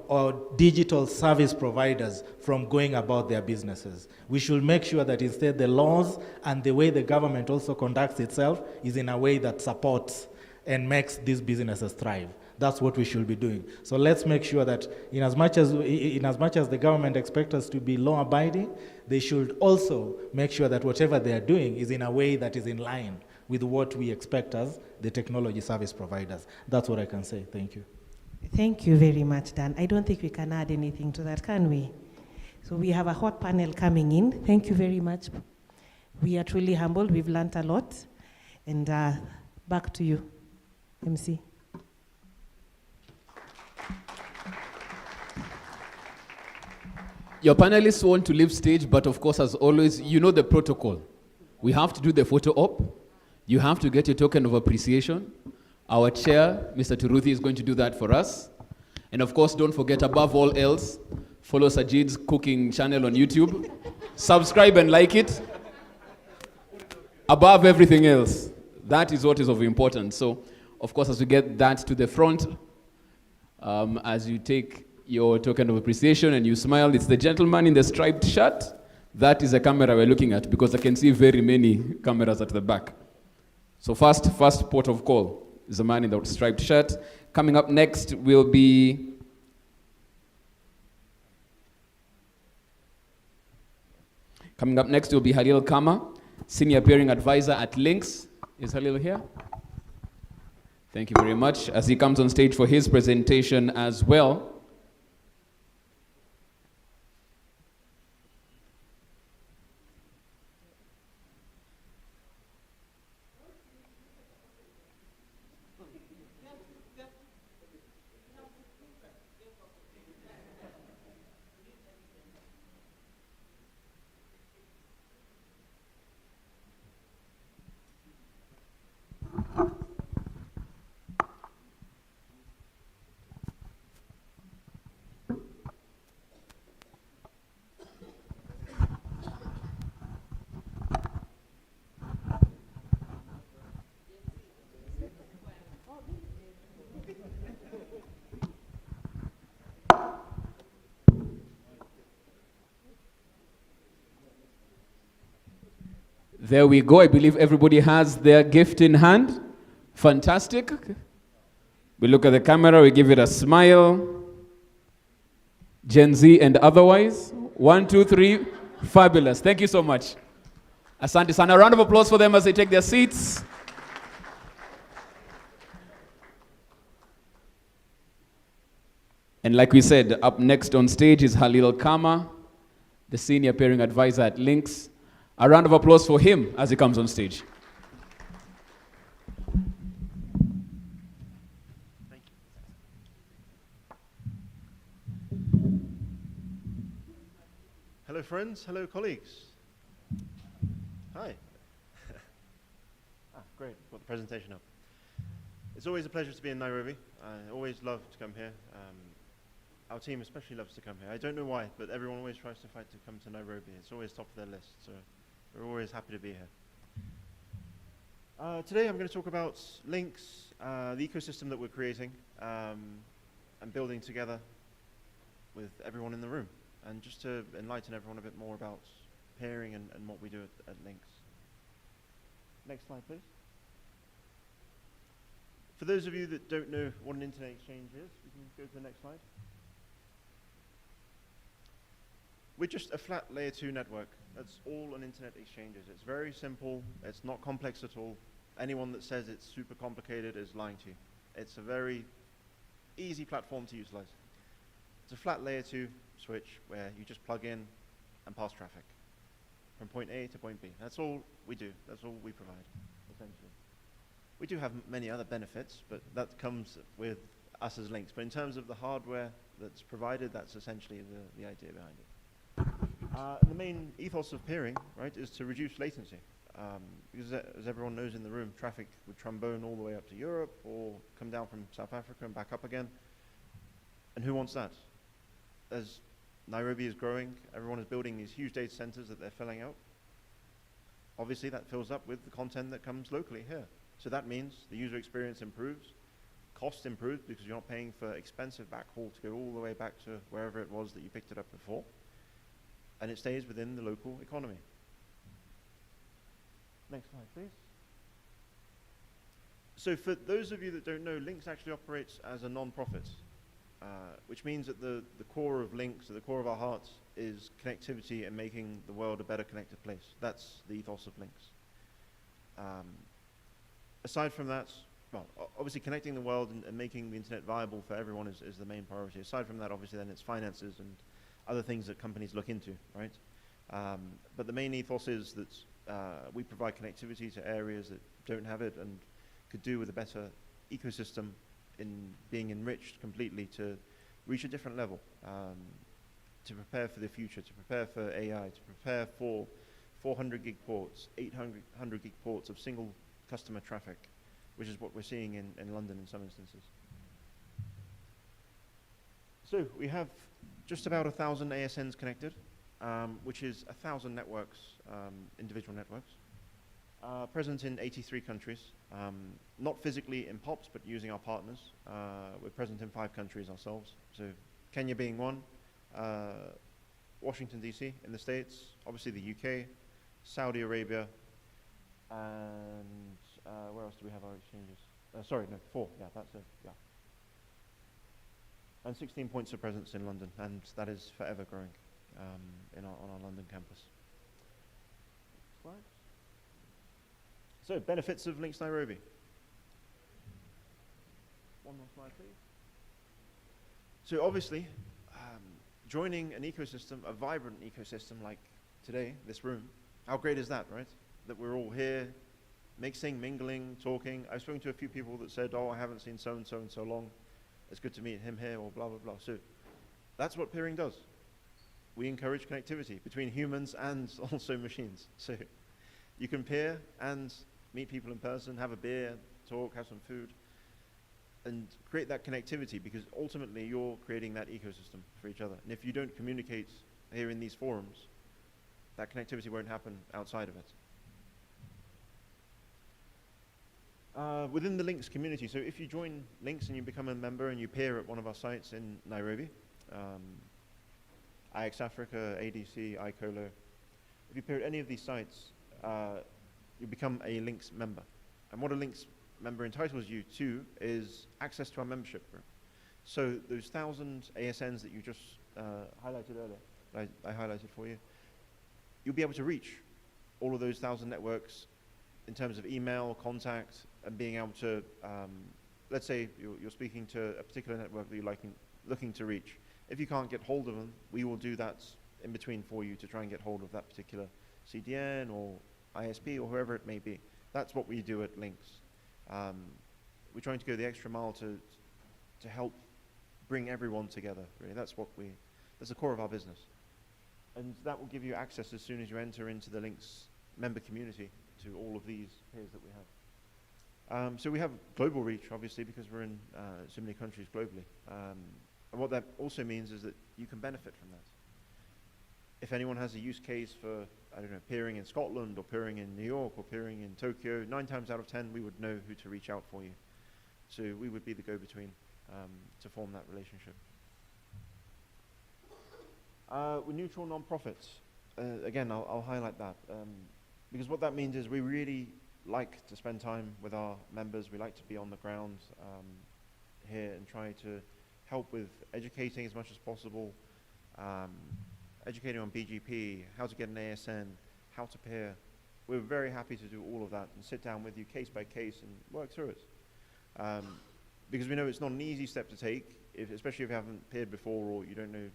or digital service providers from going about their businesses. We should make sure that instead the laws and the way the government also conducts itself is in a way that supports and makes these businesses thrive. That's what we should be doing. So let's make sure that in as much as the government expects us to be law-abiding, they should also make sure that whatever they are doing is in a way that is in line with what we expect as the technology service providers. That's what I can say. Thank you. Thank you very much, Dan. I don't think we can add anything to that, can we? So we have a hot panel coming in. Thank you very much. We are truly humbled. We've learned a lot. And back to you, MC. Your panelists want to leave stage, but of course, as always, you know the protocol. We have to do the photo op. You have to get your token of appreciation. Our chair, Mr. Turuthi, is going to do that for us. And of course, don't forget, above all else, follow Sajid's cooking channel on YouTube. Subscribe and like it. Above everything else, that is what is of importance. So, of course, as we get that to the front, as you take your token of appreciation and you smile, it's the gentleman in the striped shirt. That is the camera we're looking at, because I can see very many cameras at the back. So first port of call is the man in the striped shirt. Coming up next will be Halil Kama, Senior Peering Advisor at Links. Is Halil here? Thank you very much. As he comes on stage for his presentation as well. There we go. I believe everybody has their gift in hand. Fantastic. We look at the camera, we give it a smile. Gen Z and otherwise. 1, 2, 3. Fabulous. Thank you so much. Asante sana. A round of applause for them as they take their seats. And like we said, up next on stage is Halil Kama, the Senior Peering Advisor at Links. A round of applause for him as he comes on stage. Hello friends, hello colleagues. Hi. Great, got the presentation up. It's always a pleasure to be in Nairobi. I always love to come here. Our team especially loves to come here. I don't know why, but everyone always tries to fight to come to Nairobi. It's always top of their list, so we're always happy to be here. Today I'm going to talk about Links, the ecosystem that we're creating and building together with everyone in the room, and just to enlighten everyone a bit more about peering and what we do at Links. Next slide, please. For those of you that don't know what an internet exchange is, we can go to the next slide. We're just a flat layer 2 network. That's all an internet exchange is. It's very simple. It's not complex at all. Anyone that says it's super complicated is lying to you. It's a very easy platform to utilize. It's a flat layer 2 switch where you just plug in and pass traffic from point A to point B. That's all we do. That's all we provide, essentially. We do have many other benefits, but that comes with us as Links. But in terms of the hardware that's provided, that's essentially the idea behind it. The main ethos of peering, right, is to reduce latency. Because as everyone knows in the room, traffic would trombone all the way up to Europe or come down from South Africa and back up again. And who wants that? As Nairobi is growing, everyone is building these huge data centers that they're filling out. Obviously, that fills up with the content that comes locally here. So that means the user experience improves, cost improves because you're not paying for expensive backhaul to go all the way back to wherever it was that you picked it up before. And it stays within the local economy. Next slide, please. So for those of you that don't know, Links actually operates as a non-profit, which means that the core of Links, at the core of our hearts, is connectivity and making the world a better connected place. That's the ethos of Links. Aside from that, well, obviously connecting the world and making the internet viable for everyone is the main priority. Aside from that, obviously then it's finances and other things that companies look into, right? But the main ethos is that we provide connectivity to areas that don't have it and could do with a better ecosystem in being enriched completely to reach a different level, to prepare for the future, to prepare for AI, to prepare for 400 gig ports, 800 gig ports of single customer traffic, which is what we're seeing in London in some instances. So we have just about 1,000 ASNs connected, which is 1,000 networks, individual networks, present in 83 countries, not physically in POPs, but using our partners. We're present in 5 countries ourselves, so Kenya being one, Washington, D.C. in the States, obviously the UK, Saudi Arabia, and where else do we have our exchanges? Sorry, no, 4, yeah, that's it, yeah. And 16 points of presence in London, and that is forever growing on our London campus. Slide. So, benefits of Links Nairobi. One more slide, please. So obviously, joining an ecosystem, a vibrant ecosystem like today, this room, how great is that, right? That we're all here, mixing, mingling, talking. I've spoken to a few people that said, oh, I haven't seen so-and-so in so long. It's good to meet him here, or blah, blah, blah. So that's what peering does. We encourage connectivity between humans and also machines. So you can peer and meet people in person, have a beer, talk, have some food, and create that connectivity, because ultimately you're creating that ecosystem for each other. And if you don't communicate here in these forums, that connectivity won't happen outside of it. Within the Links community, so if you join Links and you become a member and you peer at one of our sites in Nairobi, IX Africa, ADC, iColo, if you peer at any of these sites, you become a Links member. And what a Links member entitles you to is access to our membership group. So those 1,000 ASNs that you just highlighted earlier, I highlighted for you, you'll be able to reach all of those 1,000 networks in terms of email, contact, and being able to, let's say you're speaking to a particular network that you're liking looking to reach. If you can't get hold of them, we will do that in between for you to try and get hold of that particular CDN or ISP or whoever it may be. That's what we do at Links. We're trying to go the extra mile to help bring everyone together, really. That's the core of our business. And that will give you access as soon as you enter into the Links member community to all of these peers that we have. So we have global reach, obviously, because we're in so many countries globally. And what that also means is that you can benefit from that. If anyone has a use case for, I don't know, peering in Scotland or peering in New York or peering in Tokyo, 9 times out of 10 we would know who to reach out for you. So we would be the go-between to form that relationship. With neutral non-profits, again, I'll highlight that. Because what that means is we really like to spend time with our members. We like to be on the ground here and try to help with educating as much as possible, educating on BGP, how to get an ASN, how to peer. We're very happy to do all of that and sit down with you case by case and work through it. Because we know it's not an easy step to take, especially if you haven't peered before or you don't know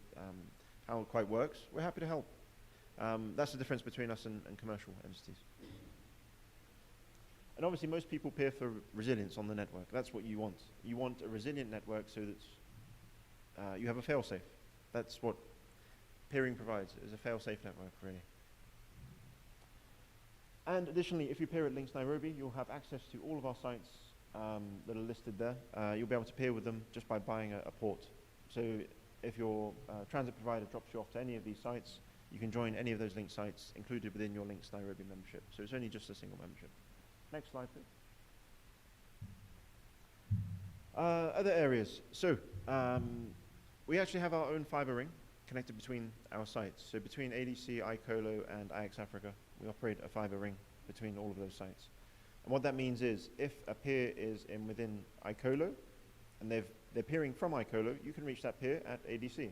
how it quite works. We're happy to help. That's the difference between us and commercial entities. And obviously most people peer for resilience on the network. That's what you want. You want a resilient network so that you have a fail-safe. That's what peering provides, is a fail-safe network, really. And additionally, if you peer at Links Nairobi, you'll have access to all of our sites that are listed there. You'll be able to peer with them just by buying a port. So if your transit provider drops you off to any of these sites, you can join any of those Links sites included within your Links Nairobi membership. So it's only just a single membership. Next slide, please. Other areas. So we actually have our own fiber ring connected between our sites. So between ADC, iColo, and IX Africa, we operate a fiber ring between all of those sites. And what that means is if a peer is within iColo and they're peering from iColo, you can reach that peer at ADC.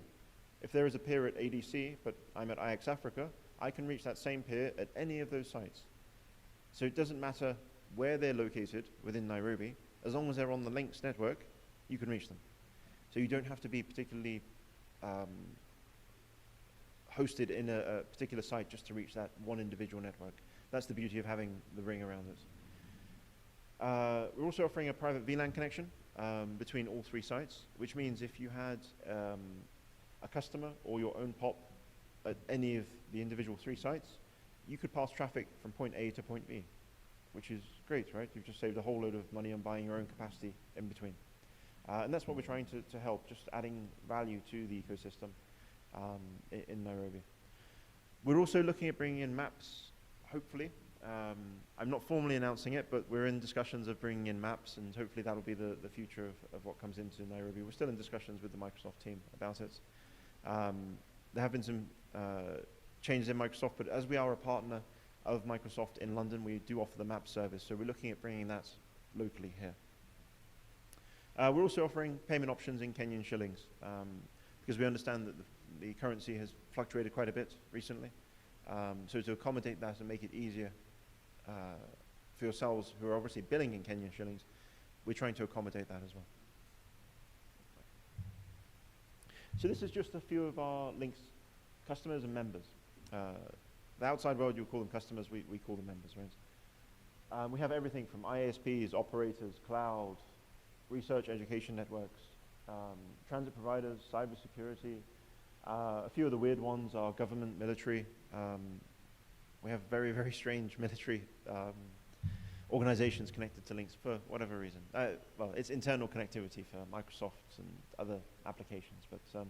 If there is a peer at ADC, but I'm at IX Africa, I can reach that same peer at any of those sites. So it doesn't matter where they're located within Nairobi, as long as they're on the Links network, you can reach them. So you don't have to be particularly hosted in a particular site just to reach that one individual network. That's the beauty of having the ring around us. We're also offering a private VLAN connection between all 3 sites, which means if you had a customer or your own POP at any of the individual 3 sites, you could pass traffic from point A to point B, which is great, right? You've just saved a whole load of money on buying your own capacity in between. And that's what we're trying to help, just adding value to the ecosystem in Nairobi. We're also looking at bringing in maps, hopefully. I'm not formally announcing it, but we're in discussions of bringing in maps, and hopefully that'll be the future of what comes into Nairobi. We're still in discussions with the Microsoft team about it. There have been some changes in Microsoft, but as we are a partner of Microsoft in London, we do offer the map service, so we're looking at bringing that locally here. We're also offering payment options in Kenyan shillings, because we understand that the currency has fluctuated quite a bit recently. So to accommodate that and make it easier for yourselves who are obviously billing in Kenyan shillings, we're trying to accommodate that as well. So this is just a few of our Links customers and members. The outside world, you'll call them customers, we call them members, right? We have everything from ISPs, operators, cloud, research education networks, transit providers, cybersecurity. A few of the weird ones are government, military. We have very, very strange military organizations connected to Links for whatever reason. Well, it's internal connectivity for Microsoft and other applications, but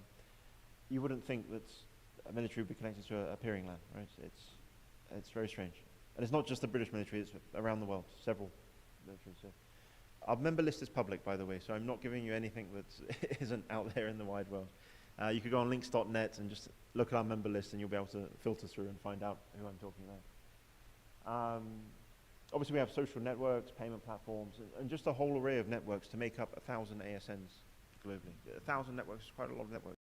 you wouldn't think that a military would be connected to a peering LAN, right? It's very strange. And it's not just the British military, it's around the world, several militaries. So. Our member list is public, by the way, so I'm not giving you anything that isn't out there in the wide world. You could go on links.net and just look at our member list and you'll be able to filter through and find out who I'm talking about. Obviously we have social networks, payment platforms, and just a whole array of networks to make up 1,000 ASNs globally. 1,000 networks is quite a lot of networks.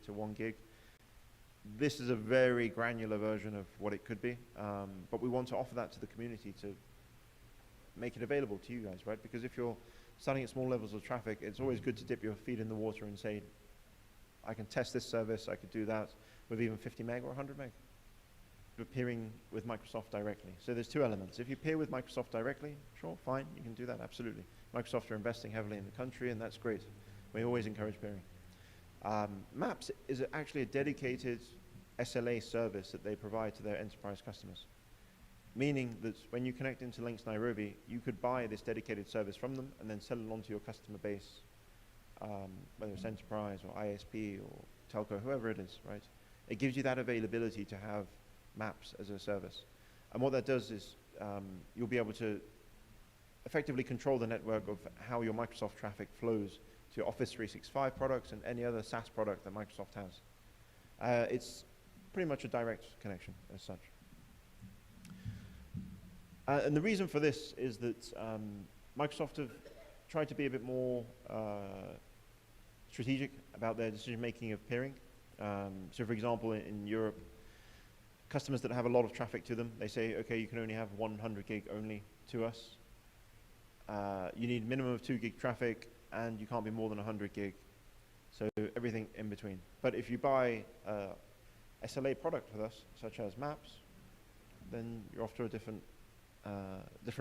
gig to 1 gig. This is a very granular version of what it could be, but we want to offer that to the community to make it available to you guys, right? Because if you're starting at small levels of traffic, it's always good to dip your feet in the water and say, I can test this service, I could do that with even 50 meg or 100 meg. You're peering with Microsoft directly. So there's two elements. If you peer with Microsoft directly, sure, fine, you can do that, absolutely. Microsoft are investing heavily in the country, and that's great. We always encourage peering. Maps is actually a dedicated SLA service that they provide to their enterprise customers, meaning that when you connect into Links Nairobi, you could buy this dedicated service from them and then sell it onto your customer base, whether it's enterprise or ISP or telco, whoever it is, right? It gives you that availability to have maps as a service. And what that does is you'll be able to effectively control the network of how your Microsoft traffic flows to Office 365 products and any other SaaS product that Microsoft has. It's pretty much a direct connection as such. And the reason for this is that Microsoft have tried to be a bit more strategic about their decision-making of peering. So for example, in Europe, customers that have a lot of traffic to them, they say, okay, you can only have 100 gig only to us. You need a minimum of 2 gig traffic, and you can't be more than 100 gig. So everything in between. But if you buy SLA product with us, such as Maps, then you're off to a different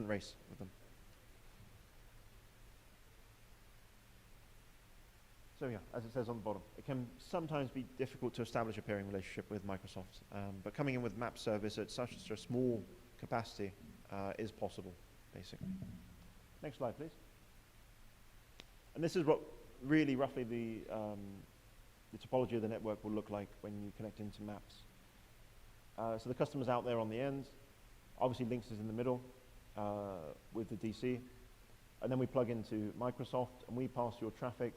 race with them. So yeah, as it says on the bottom, it can sometimes be difficult to establish a peering relationship with Microsoft, but coming in with Map service at such a small capacity is possible, basically. Next slide, please. And this is what really roughly the topology of the network will look like when you connect into Maps. So the customer's out there on the end. Obviously, Links is in the middle with the DC. And then we plug into Microsoft, and we pass your traffic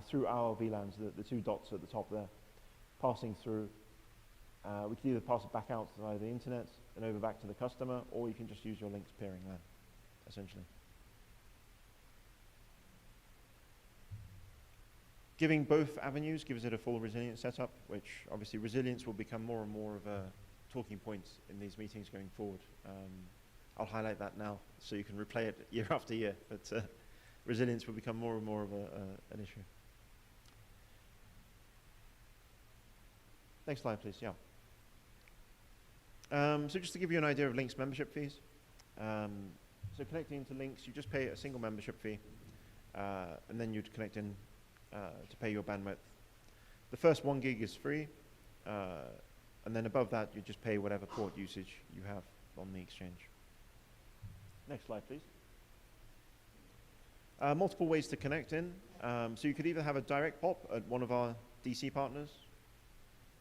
through our VLANs, the 2 dots at the top there, passing through. We can either pass it back out via the internet and over back to the customer, or you can just use your Links peering LAN, essentially. Giving both avenues gives it a full resilience setup, which obviously resilience will become more and more of a talking point in these meetings going forward. I'll highlight that now so you can replay it year after year, but resilience will become more and more of an issue. Next slide, please, yeah. So just to give you an idea of Links membership fees. So connecting into Links, you just pay a single membership fee, and then you'd connect in to pay your bandwidth. The first 1 gig is free, and then above that, you just pay whatever port usage you have on the exchange. Next slide, please. Multiple ways to connect in. So you could either have a direct POP at one of our DC partners,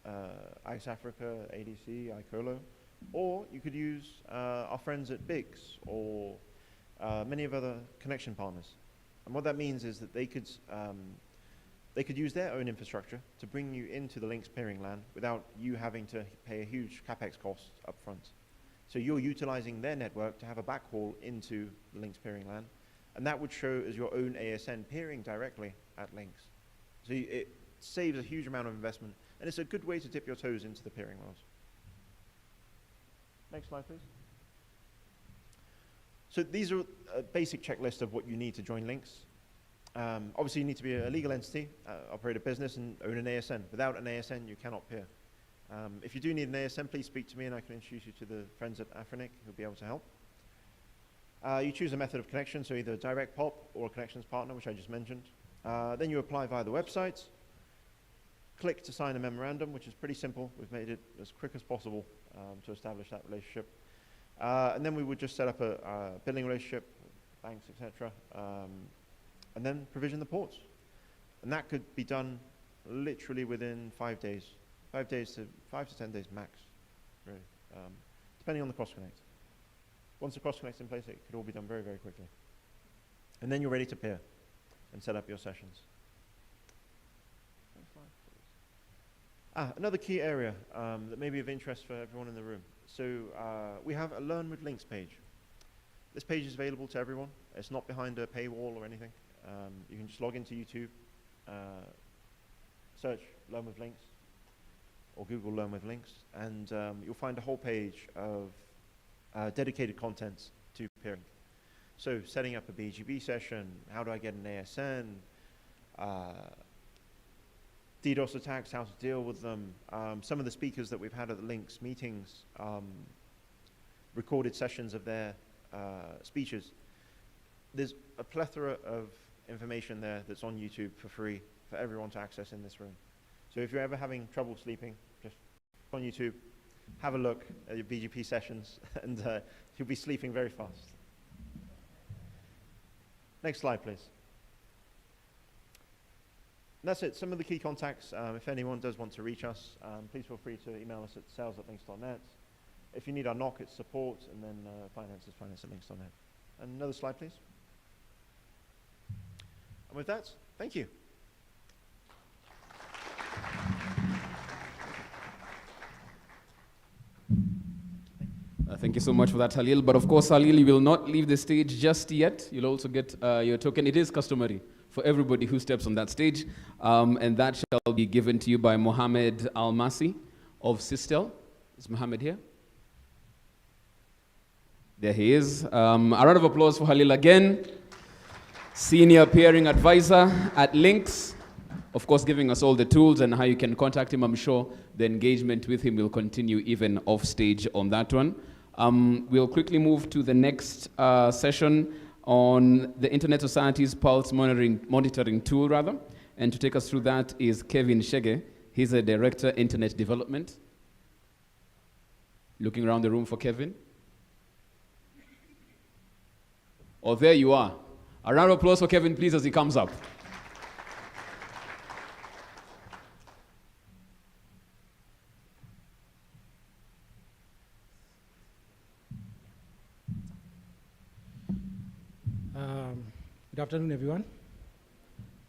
ICE Africa, ADC, iColo, or you could use our friends at Bix or many of other connection partners. And what that means is that they could use their own infrastructure to bring you into the Links peering LAN without you having to pay a huge CapEx cost up front. So you're utilizing their network to have a backhaul into the Links peering LAN, and that would show as your own ASN peering directly at Links. So it saves a huge amount of investment, and it's a good way to dip your toes into the peering world. Next slide, please. So these are a basic checklist of what you need to join Links. Obviously, you need to be a legal entity, operate a business, and own an ASN. Without an ASN, you cannot peer. If you do need an ASN, please speak to me, and I can introduce you to the friends at Afrinic who'll be able to help. You choose a method of connection, so either a direct POP or a connections partner, which I just mentioned. Then you apply via the website. Click to sign a memorandum, which is pretty simple. We've made it as quick as possible to establish that relationship. And then we would just set up a billing relationship, banks, etc., and then provision the ports. And that could be done literally within 5 days. 5 to 10 days max, really, depending on the cross-connect. Once the cross-connect's in place, it could all be done very, very quickly. And then you're ready to peer and set up your sessions. Next slide, please. Another key area that may be of interest for everyone in the room. So we have a Learn with Links page. This page is available to everyone. It's not behind a paywall or anything. You can just log into YouTube, search Learn with Links or Google Learn with Links, and you'll find a whole page of dedicated content to peering. So setting up a BGP session, how do I get an ASN, DDoS attacks, how to deal with them. Some of the speakers that we've had at the Links meetings recorded sessions of their speeches. There's a plethora of information there that's on YouTube for free for everyone to access in this room. So if you're ever having trouble sleeping, just on YouTube, have a look at your BGP sessions, and you'll be sleeping very fast. Next slide, please. And that's it. Some of the key contacts, if anyone does want to reach us, please feel free to email us at sales@links.net. If you need our NOC, it's support, and then finance@links.net. And another slide, please. And with that, thank you. Thank you so much for that, Halil. But of course, Halil, you will not leave the stage just yet. You'll also get your token. It is customary for everybody who steps on that stage. And that shall be given to you by Mohammed Al-Masi of Sistel. Is Mohammed here? There he is. A round of applause for Halil again. Senior Peering Advisor at Links. Of course, giving us all the tools and how you can contact him. I'm sure the engagement with him will continue even off stage on that one. We'll quickly move to the next session on the Internet Society's Pulse monitoring tool, rather. And to take us through that is Kevin Shege. He's a Director, Internet Development. Looking around the room for Kevin. Oh, there you are. A round of applause for Kevin, please, as he comes up. Good afternoon, everyone.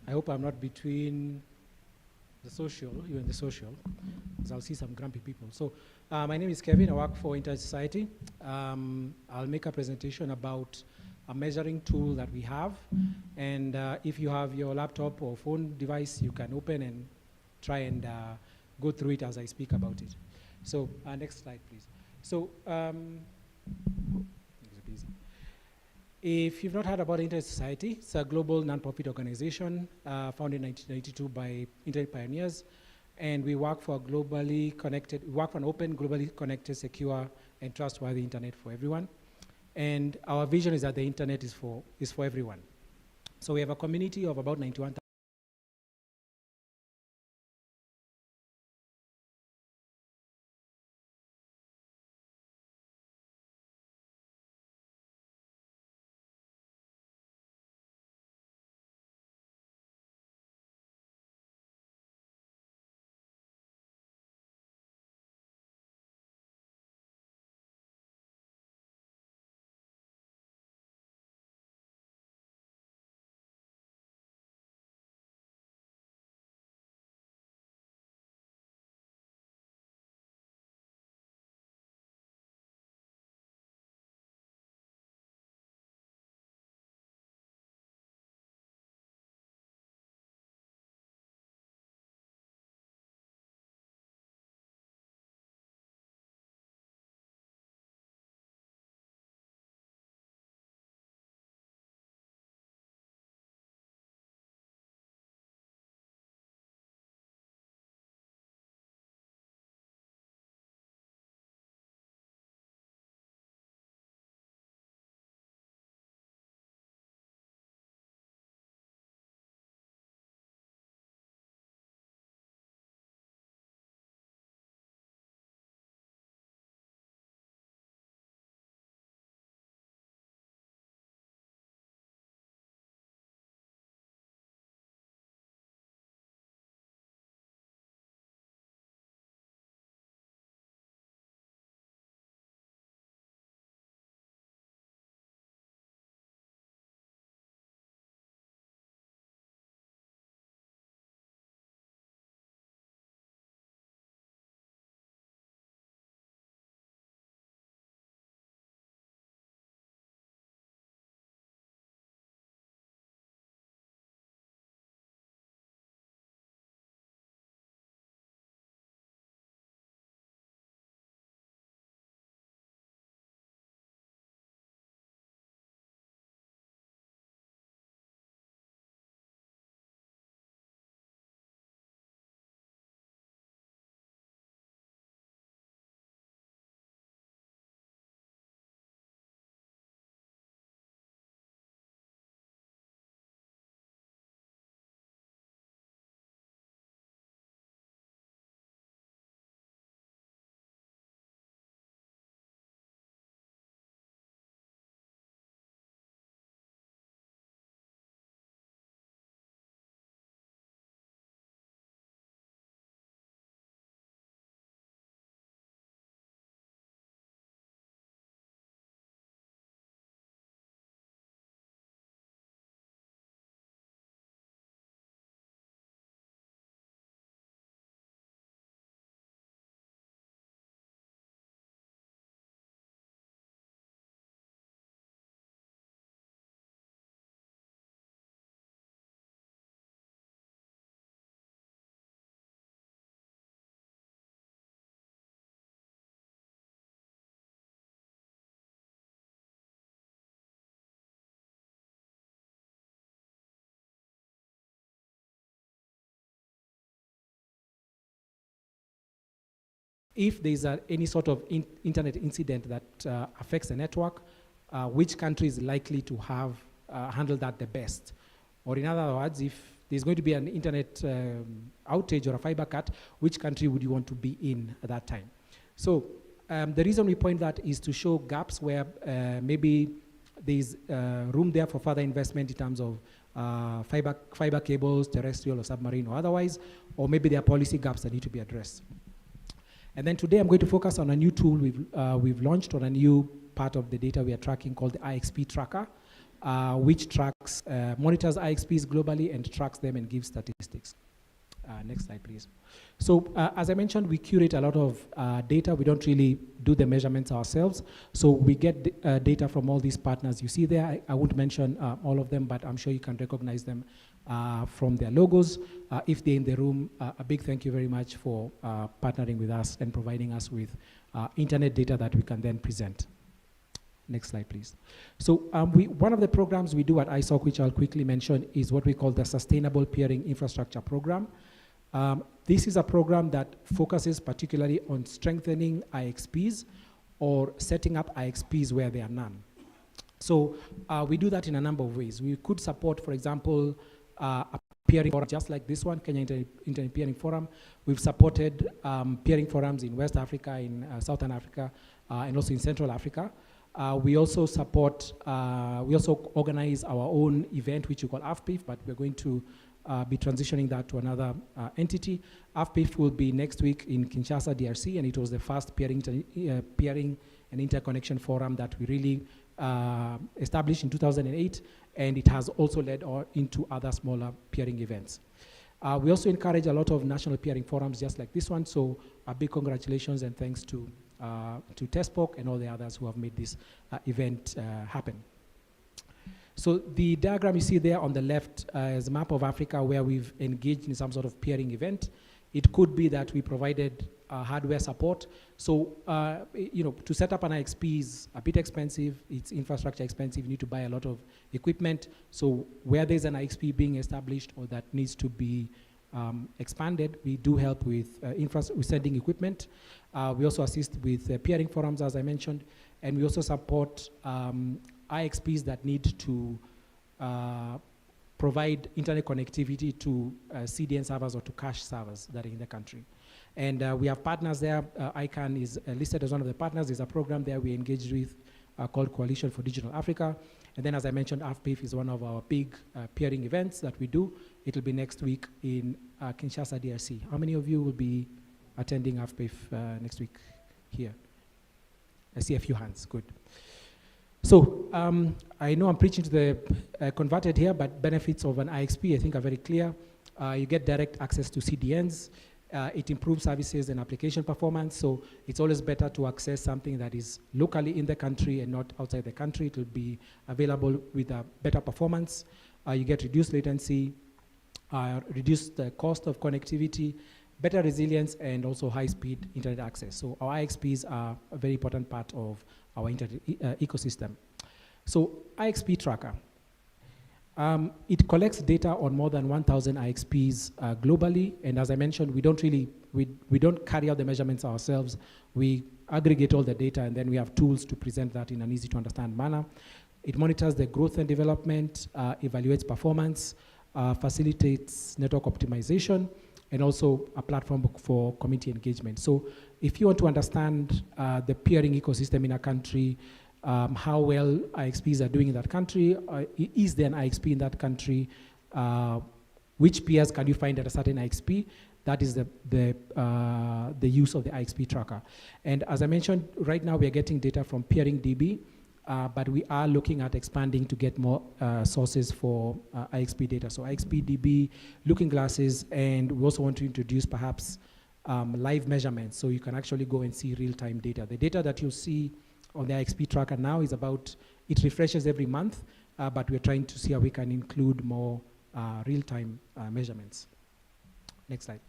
I hope I'm not between the social, you and the social, because I'll see some grumpy people. So my name is Kevin. I work for Internet Society. I'll make a presentation about a measuring tool that we have. And if you have your laptop or phone device, you can open and try and go through it as I speak about it. So next slide, please. So if you've not heard about Internet Society, it's a global non-profit organization founded in 1992 by Internet pioneers, and we work for a globally connected, we work for an open, globally connected, secure, and trustworthy Internet for everyone. And our vision is that the Internet is for everyone. So we have a community of about 91,000 if there's any sort of internet incident that affects the network, which country is likely to have handled that the best? Or in other words, if there's going to be an internet outage or a fiber cut, which country would you want to be in at that time? So the reason we point that is to show gaps where maybe there's room there for further investment in terms of fiber cables, terrestrial or submarine or otherwise, or maybe there are policy gaps that need to be addressed. And then today I'm going to focus on a new tool we've launched on a new part of the data we are tracking called the IXP tracker, which tracks, monitors IXPs globally and tracks them and gives statistics. Next slide, please. So as I mentioned, we curate a lot of data. We don't really do the measurements ourselves. So we get data from all these partners you see there. I won't mention all of them, but I'm sure you can recognize them from their logos. If they're in the room, a big thank you very much for partnering with us and providing us with internet data that we can then present. Next slide, please. So one of the programs we do at ISOC, which I'll quickly mention, is what we call the Sustainable Peering Infrastructure Program. This is a program that focuses particularly on strengthening IXPs or setting up IXPs where there are none. So we do that in a number of ways. We could support, for example, a peering forum just like this one, Kenya Internet Peering Forum. We've supported peering forums in West Africa, in Southern Africa, and also in Central Africa. We also support, we also organize our own event, which we call AFPIF, but we're going to be transitioning that to another entity. AFPIF will be next week in Kinshasa, DRC, and it was the first peering and interconnection forum that we really established in 2008, and it has also led into other smaller peering events. We also encourage a lot of national peering forums just like this one, so a big congratulations and thanks to TESPOK and all the others who have made this event happen. So the diagram you see there on the left is a map of Africa where we've engaged in some sort of peering event. It could be that we provided hardware support. So, you know, to set up an IXP is a bit expensive. It's infrastructure expensive. You need to buy a lot of equipment. So where there's an IXP being established or that needs to be expanded, we do help with sending equipment. We also assist with peering forums, as I mentioned, and we also support IXPs that need to provide internet connectivity to CDN servers or to cache servers that are in the country. And we have partners there. ICANN is listed as one of the partners. There's a program there we engaged with called Coalition for Digital Africa. And then, as I mentioned, AFPIF is one of our big peering events that we do. It'll be next week in Kinshasa, DRC. How many of you will be attending AFPIF next week here? I see a few hands, good. So I know I'm preaching to the converted here, but benefits of an IXP I think are very clear. You get direct access to CDNs. It improves services and application performance, so it's always better to access something that is locally in the country and not outside the country. It will be available with a better performance. You get reduced latency, reduced the cost of connectivity, better resilience, and also high-speed internet access. So our IXPs are a very important part of our internet ecosystem. So IXP tracker. It collects data on more than 1,000 IXPs globally, and as I mentioned, we don't carry out the measurements ourselves. We aggregate all the data, and then we have tools to present that in an easy-to-understand manner. It monitors the growth and development, evaluates performance, facilitates network optimization, and also a platform for community engagement. So if you want to understand the peering ecosystem in a country, how well IXPs are doing in that country, is there an IXP in that country, which peers can you find at a certain IXP, that is the use of the IXP tracker. And as I mentioned, right now we are getting data from PeeringDB, but we are looking at expanding to get more sources for IXP data. So IXPDB, Looking Glasses, and we also want to introduce perhaps live measurements, so you can actually go and see real-time data. The data that you see on the IXP tracker now is about, it refreshes every month, but we're trying to see how we can include more real-time measurements. Next slide.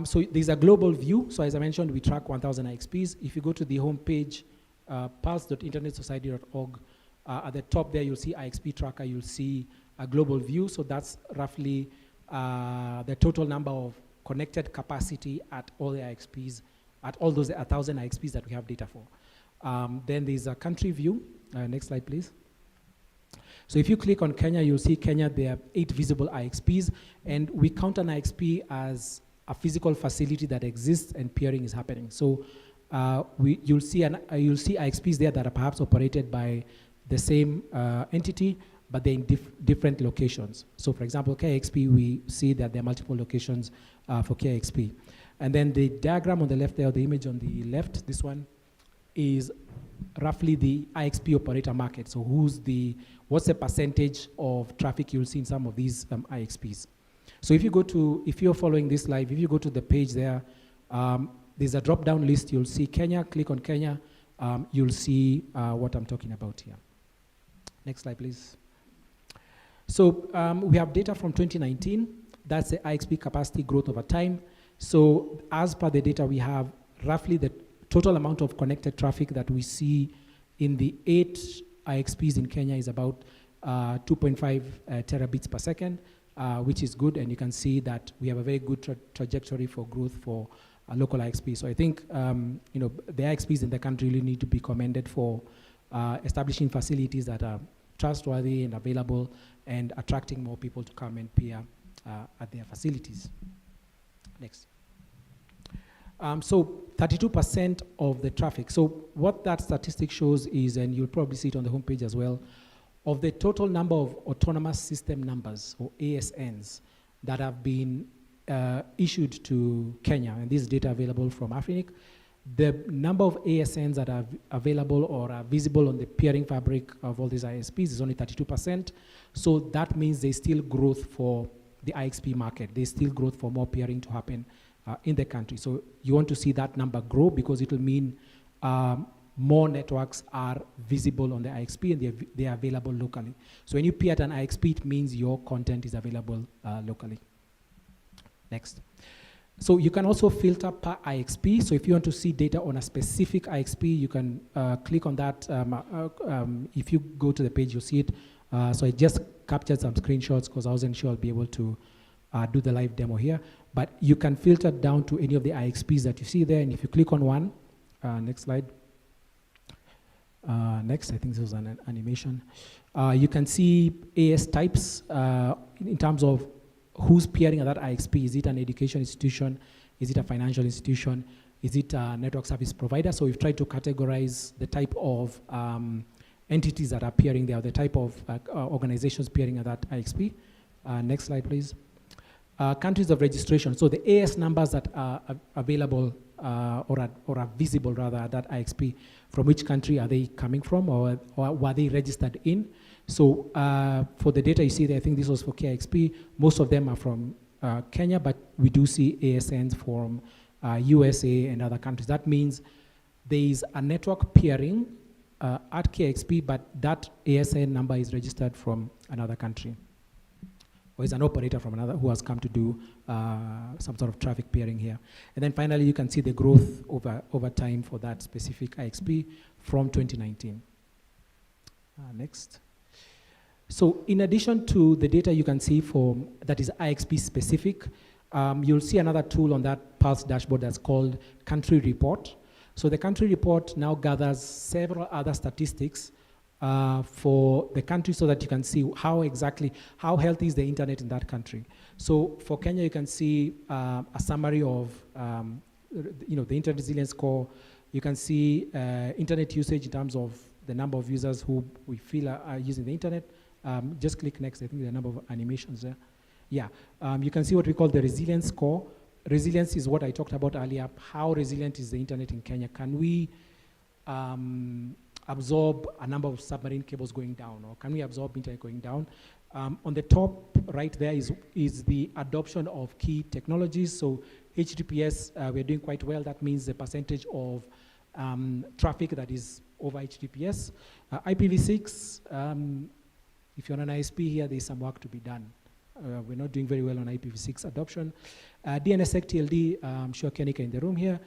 So there's a global view. So as I mentioned, we track 1,000 IXPs. If you go to the home page, pulse.internetsociety.org, at the top there, you'll see IXP tracker, you'll see a global view. So that's roughly the total number of connected capacity at all the IXPs, at all those 1,000 IXPs that we have data for. Then there's a country view. Next slide, please. So if you click on Kenya, you'll see Kenya, there are 8 visible IXPs, and we count an IXP as a physical facility that exists and peering is happening. So you'll see IXPs there that are perhaps operated by the same entity, but they're in different locations. So for example, KXP, we see that there are multiple locations for KXP. And then the diagram on the left there, the image on the left, this one, is roughly the IXP operator market. So what's the percentage of traffic you'll see in some of these IXPs? So if you're following this live, if you go to the page there, there's a drop-down list. You'll see Kenya. Click on Kenya. You'll see what I'm talking about here. Next slide, please. So we have data from 2019. That's the IXP capacity growth over time. So as per the data, we have roughly the total amount of connected traffic that we see in the 8 IXPs in Kenya is about 2.5 terabits per second, which is good, and you can see that we have a very good trajectory for growth for local IXP. So I think the IXPs in the country really need to be commended for establishing facilities that are trustworthy and available and attracting more people to come and peer at their facilities. Next. So 32% of the traffic. So what that statistic shows is, and you'll probably see it on the homepage as well, of the total number of autonomous system numbers, or ASNs, that have been issued to Kenya, and this data available from Afrinic, the number of ASNs that are available or are visible on the peering fabric of all these ISPs is only 32%. So that means there's still growth for the IXP market. There's still growth for more peering to happen in the country. So you want to see that number grow because it will mean more networks are visible on the IXP and they are available locally. So when you peer at an IXP, it means your content is available locally. Next. So you can also filter per IXP. So if you want to see data on a specific IXP, you can click on that. If you go to the page, you'll see it. So I just captured some screenshots because I wasn't sure I'll be able to do the live demo here. But you can filter down to any of the IXPs that you see there. And if you click on one, next slide. Next, I think this was an animation. You can see AS types in terms of who's peering at that IXP. Is it an education institution? Is it a financial institution? Is it a network service provider? So we've tried to categorize the type of entities that are peering there, the type of organizations peering at that IXP. Next slide, please. Countries of registration. So the AS numbers that are available or are visible rather at that IXP, from which country are they coming from or were they registered in? So for the data you see there, I think this was for KXP. Most of them are from Kenya, but we do see ASNs from USA and other countries. That means there is a network peering at KXP, but that ASN number is registered from another country, or is an operator from another who has come to do some sort of traffic peering here. And then finally, you can see the growth over time for that specific IXP from 2019. Next. So in addition to the data you can see that is IXP specific, you'll see another tool on that Pulse dashboard that's called Country Report. So the Country Report now gathers several other statistics for the country so that you can see how healthy is the internet in that country. So for Kenya, you can see a summary of the internet resilience score. You can see internet usage in terms of the number of users who we feel are using the internet. Just click next. I think there are a number of animations there. Yeah, you can see what we call the resilience score. Resilience is what I talked about earlier. How resilient is the internet in Kenya? Can we absorb a number of submarine cables going down, or can we absorb internet going down? On the top right there is the adoption of key technologies. So HTTPS, we're doing quite well. That means the percentage of traffic that is over HTTPS. IPv6, if you're on an ISP here, there's some work to be done. We're not doing very well on IPv6 adoption. DNSSEC TLD, I'm sure Kenika in the room here,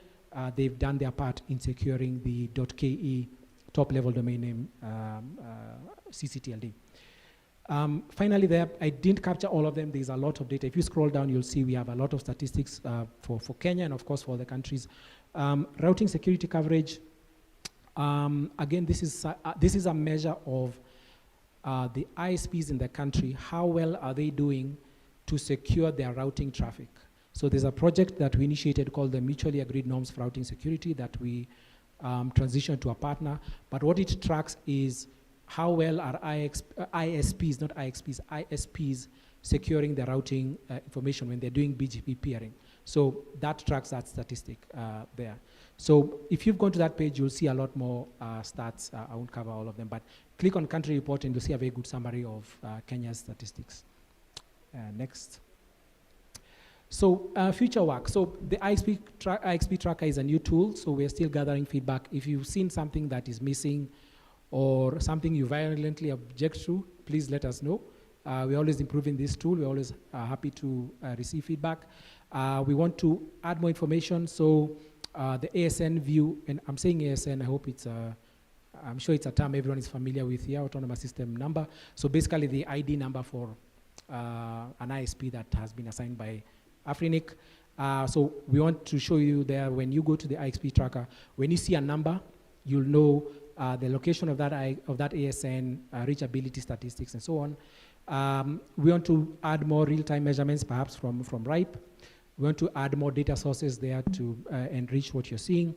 they've done their part in securing the .ke top-level domain name CCTLD. Finally, there, I didn't capture all of them. There's a lot of data. If you scroll down, you'll see we have a lot of statistics for Kenya and, of course, for other countries. Routing security coverage. Again, this is a measure of the ISPs in the country. How well are they doing to secure their routing traffic? So there's a project that we initiated called the Mutually Agreed Norms for Routing Security that we transitioned to a partner. But what it tracks is how well are ISPs, not IXPs, ISPs securing the routing information when they're doing BGP peering. So that tracks that statistic there. So if you've gone to that page, you'll see a lot more stats. I won't cover all of them, but click on country report and you'll see a very good summary of Kenya's statistics. Next. So future work. So the IXP tracker is a new tool, so we're still gathering feedback. If you've seen something that is missing or something you violently object to, please let us know. We're always improving this tool. We're always happy to receive feedback. We want to add more information, so the ASN view, and I'm saying ASN, I hope it's I'm sure it's a term everyone is familiar with here, Autonomous System Number. So basically the ID number for an ISP that has been assigned by Afrinic. So we want to show you there, when you go to the IXP tracker, when you see a number, you'll know the location of that ASN, reachability statistics, and so on. We want to add more real-time measurements, perhaps from RIPE. We want to add more data sources there to enrich what you're seeing,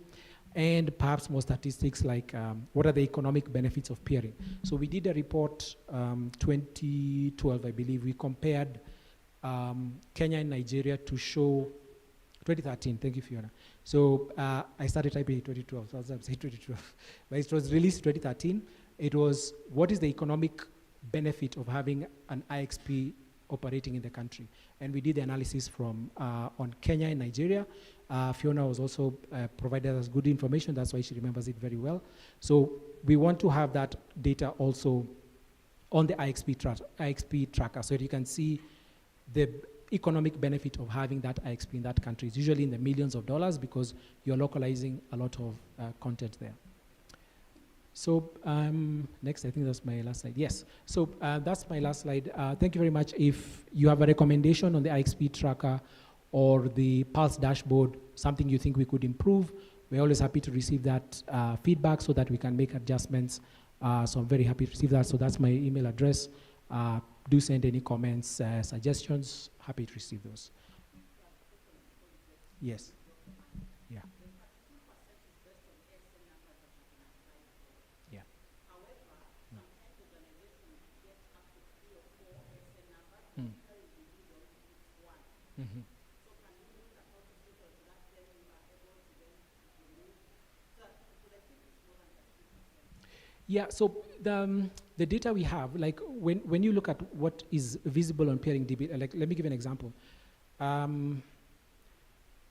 and perhaps more statistics like what are the economic benefits of peering. So we did a report 2012, I believe. We compared Kenya and Nigeria to show 2013, thank you, Fiona. So I started typing in 2012, so I was saying 2012. But it was released 2013. It was, what is the economic benefit of having an IXP operating in the country? And we did the analysis from on Kenya and Nigeria. Fiona was also provided us good information, that's why she remembers it very well. So we want to have that data also on the IXP tracker, so that you can see the economic benefit of having that IXP in that country. It's usually in the millions of dollars because you're localizing a lot of content there. So next, I think that's my last slide. Yes, so that's my last slide. Thank you very much. If you have a recommendation on the IXP tracker or the Pulse dashboard, something you think we could improve, we're always happy to receive that feedback so that we can make adjustments. So I'm very happy to receive that. So that's my email address. Do send any comments, suggestions, happy to receive those. Yes. Yeah. Yeah. Mm. Mm-hmm. Yeah, so the data we have, like when you look at what is visible on peering DB, like let me give an example.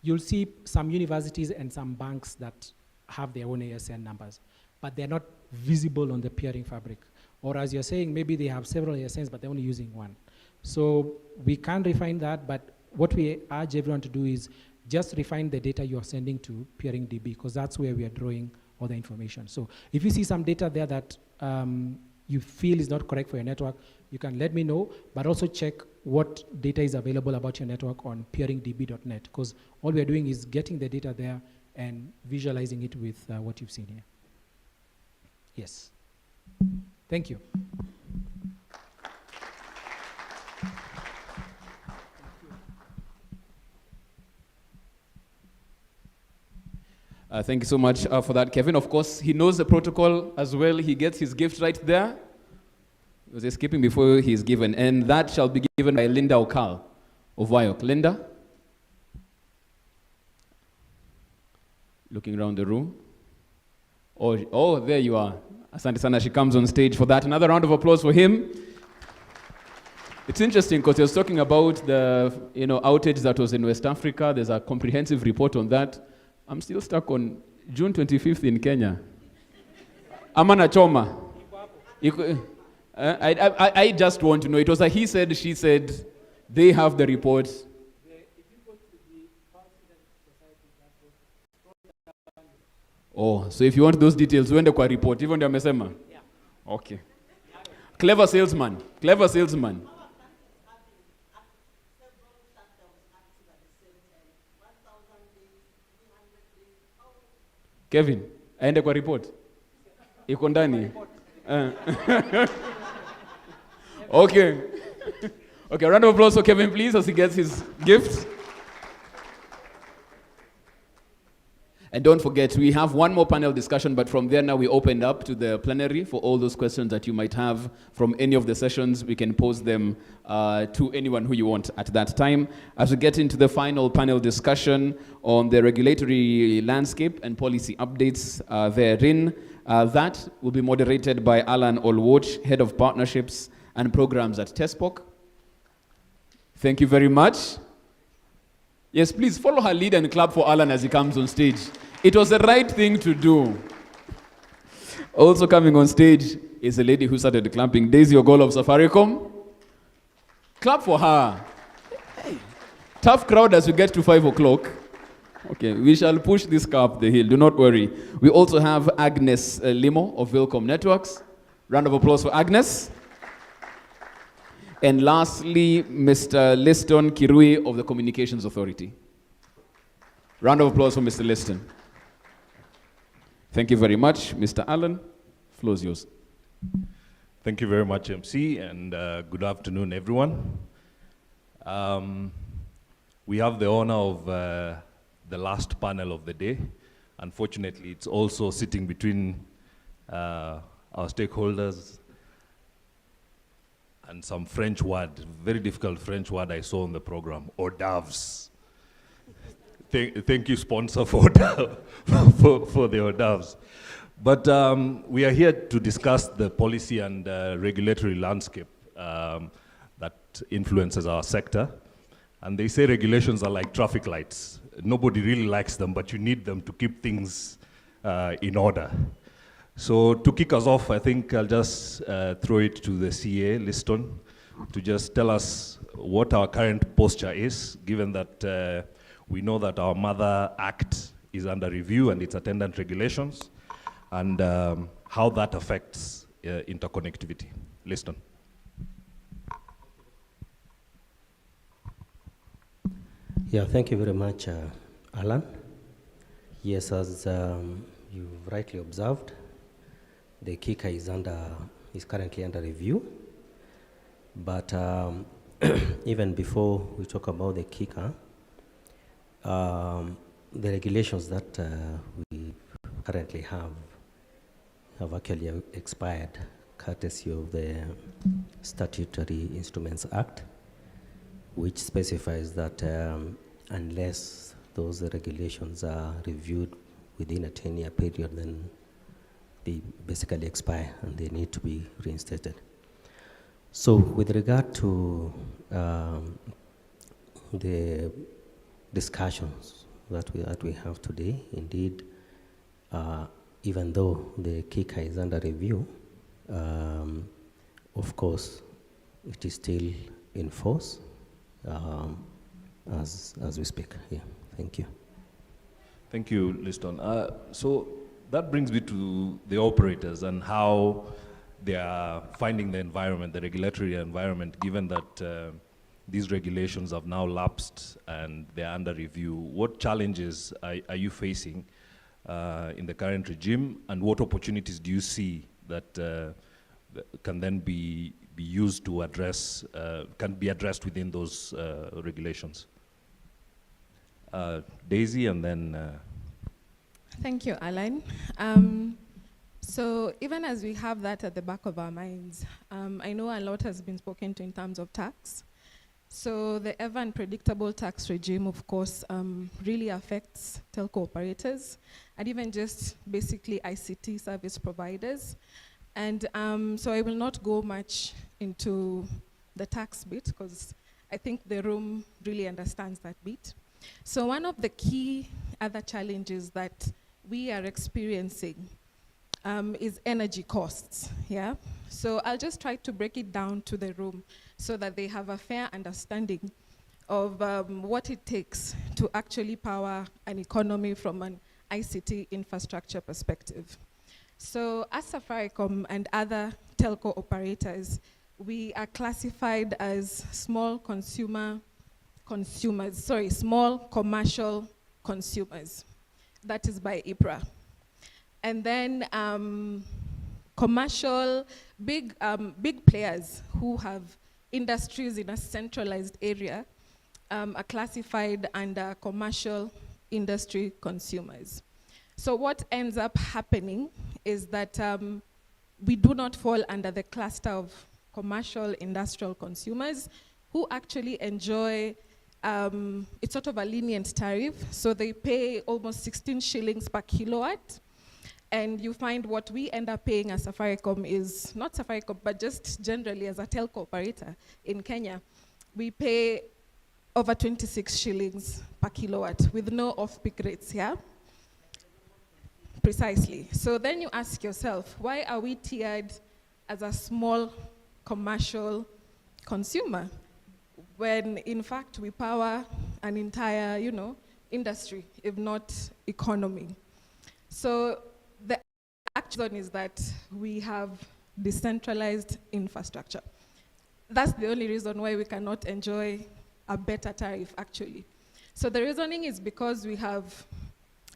You'll see some universities and some banks that have their own ASN numbers, but they're not visible on the peering fabric. Or as you're saying, maybe they have several ASNs, but they're only using one. So we can refine that, but what we urge everyone to do is just refine the data you're sending to peering DB, because that's where we are drawing all the information. So if you see some data there that you feel is not correct for your network, you can let me know, but also check what data is available about your network on peeringdb.net, because all we are doing is getting the data there and visualizing it with what you've seen here. Yes. Thank you. Thank you so much for that, Kevin. Of course, he knows the protocol as well. He gets his gift right there. He was escaping before he is given. And that shall be given by Linda Okal of WIOC. Linda? Looking around the room. Oh, there you are. Asante sana, she comes on stage for that. Another round of applause for him. It's interesting because he was talking about the outage that was in West Africa. There's a comprehensive report on that. I'm still stuck on June 25th in Kenya. Amana Choma. I just want to know. It was a he said, she said. They have the report. Oh, so if you want those details, wende kwa report. Even ndio amesema? Yeah. Okay. Clever salesman. Clever salesman. Kevin, aende kwa report. Iko ndani. Okay. Okay, a round of applause for Kevin, please, as he gets his gift. And don't forget, we have one more panel discussion, but from there now we opened up to the plenary for all those questions that you might have from any of the sessions. We can pose them to anyone who you want at that time. As we get into the final panel discussion on the regulatory landscape and policy updates therein, that will be moderated by Alan Olwoch, Head of Partnerships and Programs at TESPOK. Thank you very much. Yes, please follow her lead and clap for Alan as he comes on stage. It was the right thing to do. Also coming on stage is a lady who started clapping, Daisy Ogolo of Safaricom. Clap for her. Hey. Tough crowd as we get to 5 o'clock. Okay, we shall push this car up the hill, do not worry. We also have Agnes Limo of Wilcom Networks. Round of applause for Agnes. And lastly, Mr. Liston Kirui of the Communications Authority. Round of applause for Mr. Liston. Thank you very much. Mr. Allen, floor is yours. Thank you very much, MC, and good afternoon, everyone. We have the honor of the last panel of the day. Unfortunately, it's also sitting between our stakeholders and some French word, very difficult French word I saw on the program, hors d'oeuvres. Thank you, sponsor, for the hors d'oeuvres. But we are here to discuss the policy and regulatory landscape that influences our sector. And they say regulations are like traffic lights. Nobody really likes them, but you need them to keep things in order. So to kick us off, I think I'll just throw it to the CA, Liston, to just tell us what our current posture is, given that we know that our Mother Act is under review and its attendant regulations, and how that affects interconnectivity. Liston. Yeah, thank you very much, Alan. Yes, as you've rightly observed, the KICA is currently under review. But even before we talk about the KICA, the regulations that we currently have actually expired, courtesy of the Statutory Instruments Act, which specifies that unless those regulations are reviewed within a 10-year period, then they basically expire and they need to be reinstated. So with regard to the discussions that we have today, indeed, even though the KICA is under review, of course, it is still in force as we speak. Yeah, thank you. Thank you, Liston. So that brings me to the operators and how they are finding the environment, the regulatory environment, given that these regulations have now lapsed and they're under review. What challenges are you facing in the current regime, and what opportunities do you see that can then be used to address, can be addressed within those regulations? Daisy, and then... Thank you, Alan. So even as we have that at the back of our minds, I know a lot has been spoken to in terms of tax. So the ever unpredictable tax regime, of course, really affects telco operators and even just basically ICT service providers. And so I will not go much into the tax bit because I think the room really understands that bit. So one of the key other challenges that we are experiencing is energy costs, yeah? So I'll just try to break it down to the room so that they have a fair understanding of what it takes to actually power an economy from an ICT infrastructure perspective. So as Safaricom and other telco operators, we are classified as small small commercial consumers. That is by IPRA. And then commercial, big players who have industries in a centralized area are classified under commercial industry consumers. So what ends up happening is that we do not fall under the cluster of commercial industrial consumers who actually enjoy, it's sort of a lenient tariff, so they pay almost 16 shillings per kilowatt, and you find what we end up paying as Safaricom is, not Safaricom, but just generally as a telco operator in Kenya, we pay over 26 shillings per kilowatt with no off-peak rates here. Precisely. So then you ask yourself, why are we tiered as a small commercial consumer when in fact we power an entire, industry, if not economy? So the actual reason is that we have decentralized infrastructure. That's the only reason why we cannot enjoy a better tariff, actually. So the reasoning is because we have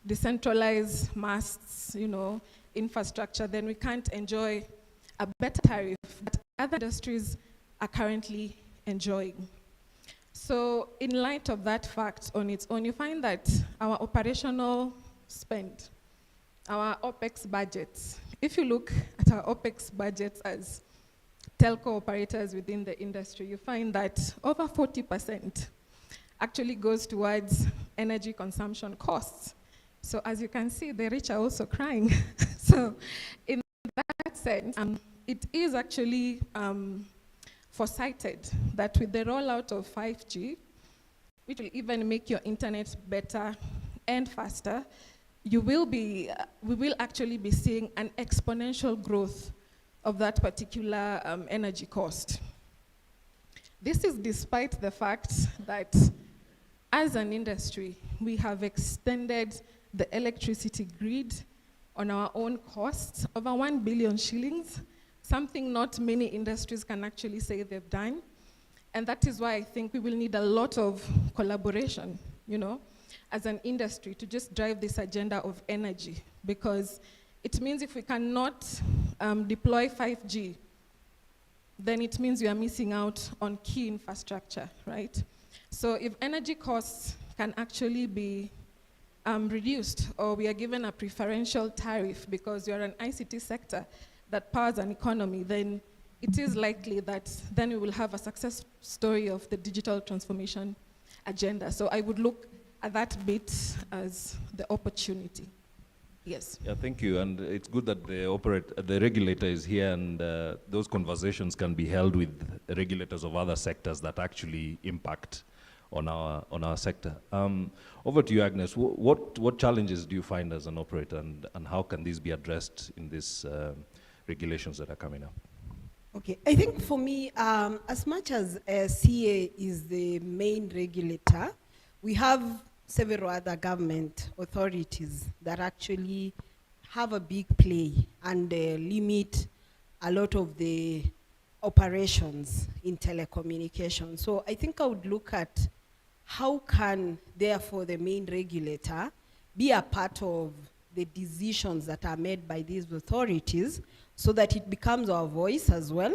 decentralized masts, infrastructure, then we can't enjoy a better tariff that other industries are currently enjoying. So in light of that fact on its own, you find that our operational spend, our OPEX budgets, if you look at our OPEX budgets as telco operators within the industry, you find that over 40% actually goes towards energy consumption costs. So as you can see, the rich are also crying. So in that sense, it is actually foresighted that with the rollout of 5G, which will even make your internet better and faster, we will actually be seeing an exponential growth of that particular energy cost. This is despite the fact that as an industry, we have extended the electricity grid on our own costs, over 1 billion shillings, something not many industries can actually say they've done. And that is why I think we will need a lot of collaboration, as an industry to just drive this agenda of energy, because it means if we cannot deploy 5G, then it means we are missing out on key infrastructure, right? So if energy costs can actually be reduced, or we are given a preferential tariff because you are an ICT sector that powers an economy, then it is likely that then we will have a success story of the digital transformation agenda. So I would look at that bit as the opportunity. Yes. Yeah, thank you. And it's good that the regulator is here, and those conversations can be held with regulators of other sectors that actually impact on our sector. Over to you, Agnes. What challenges do you find as an operator, and how can these be addressed in these regulations that are coming up? Okay, I think for me, as much as CA is the main regulator, we have several other government authorities that actually have a big play and limit a lot of the operations in telecommunications. So I think I would look at how can, therefore, the main regulator be a part of the decisions that are made by these authorities so that it becomes our voice as well,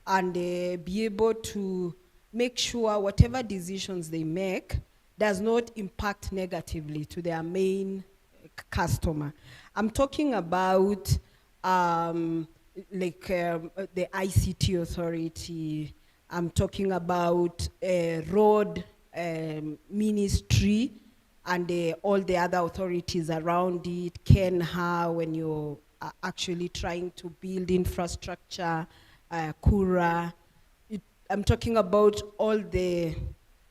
and be able to make sure whatever decisions they make does not impact negatively to their main customer. I'm talking about the ICT authority. I'm talking about road ministry and all the other authorities around it, KENHA, when you're actually trying to build infrastructure, KURA. I'm talking about all the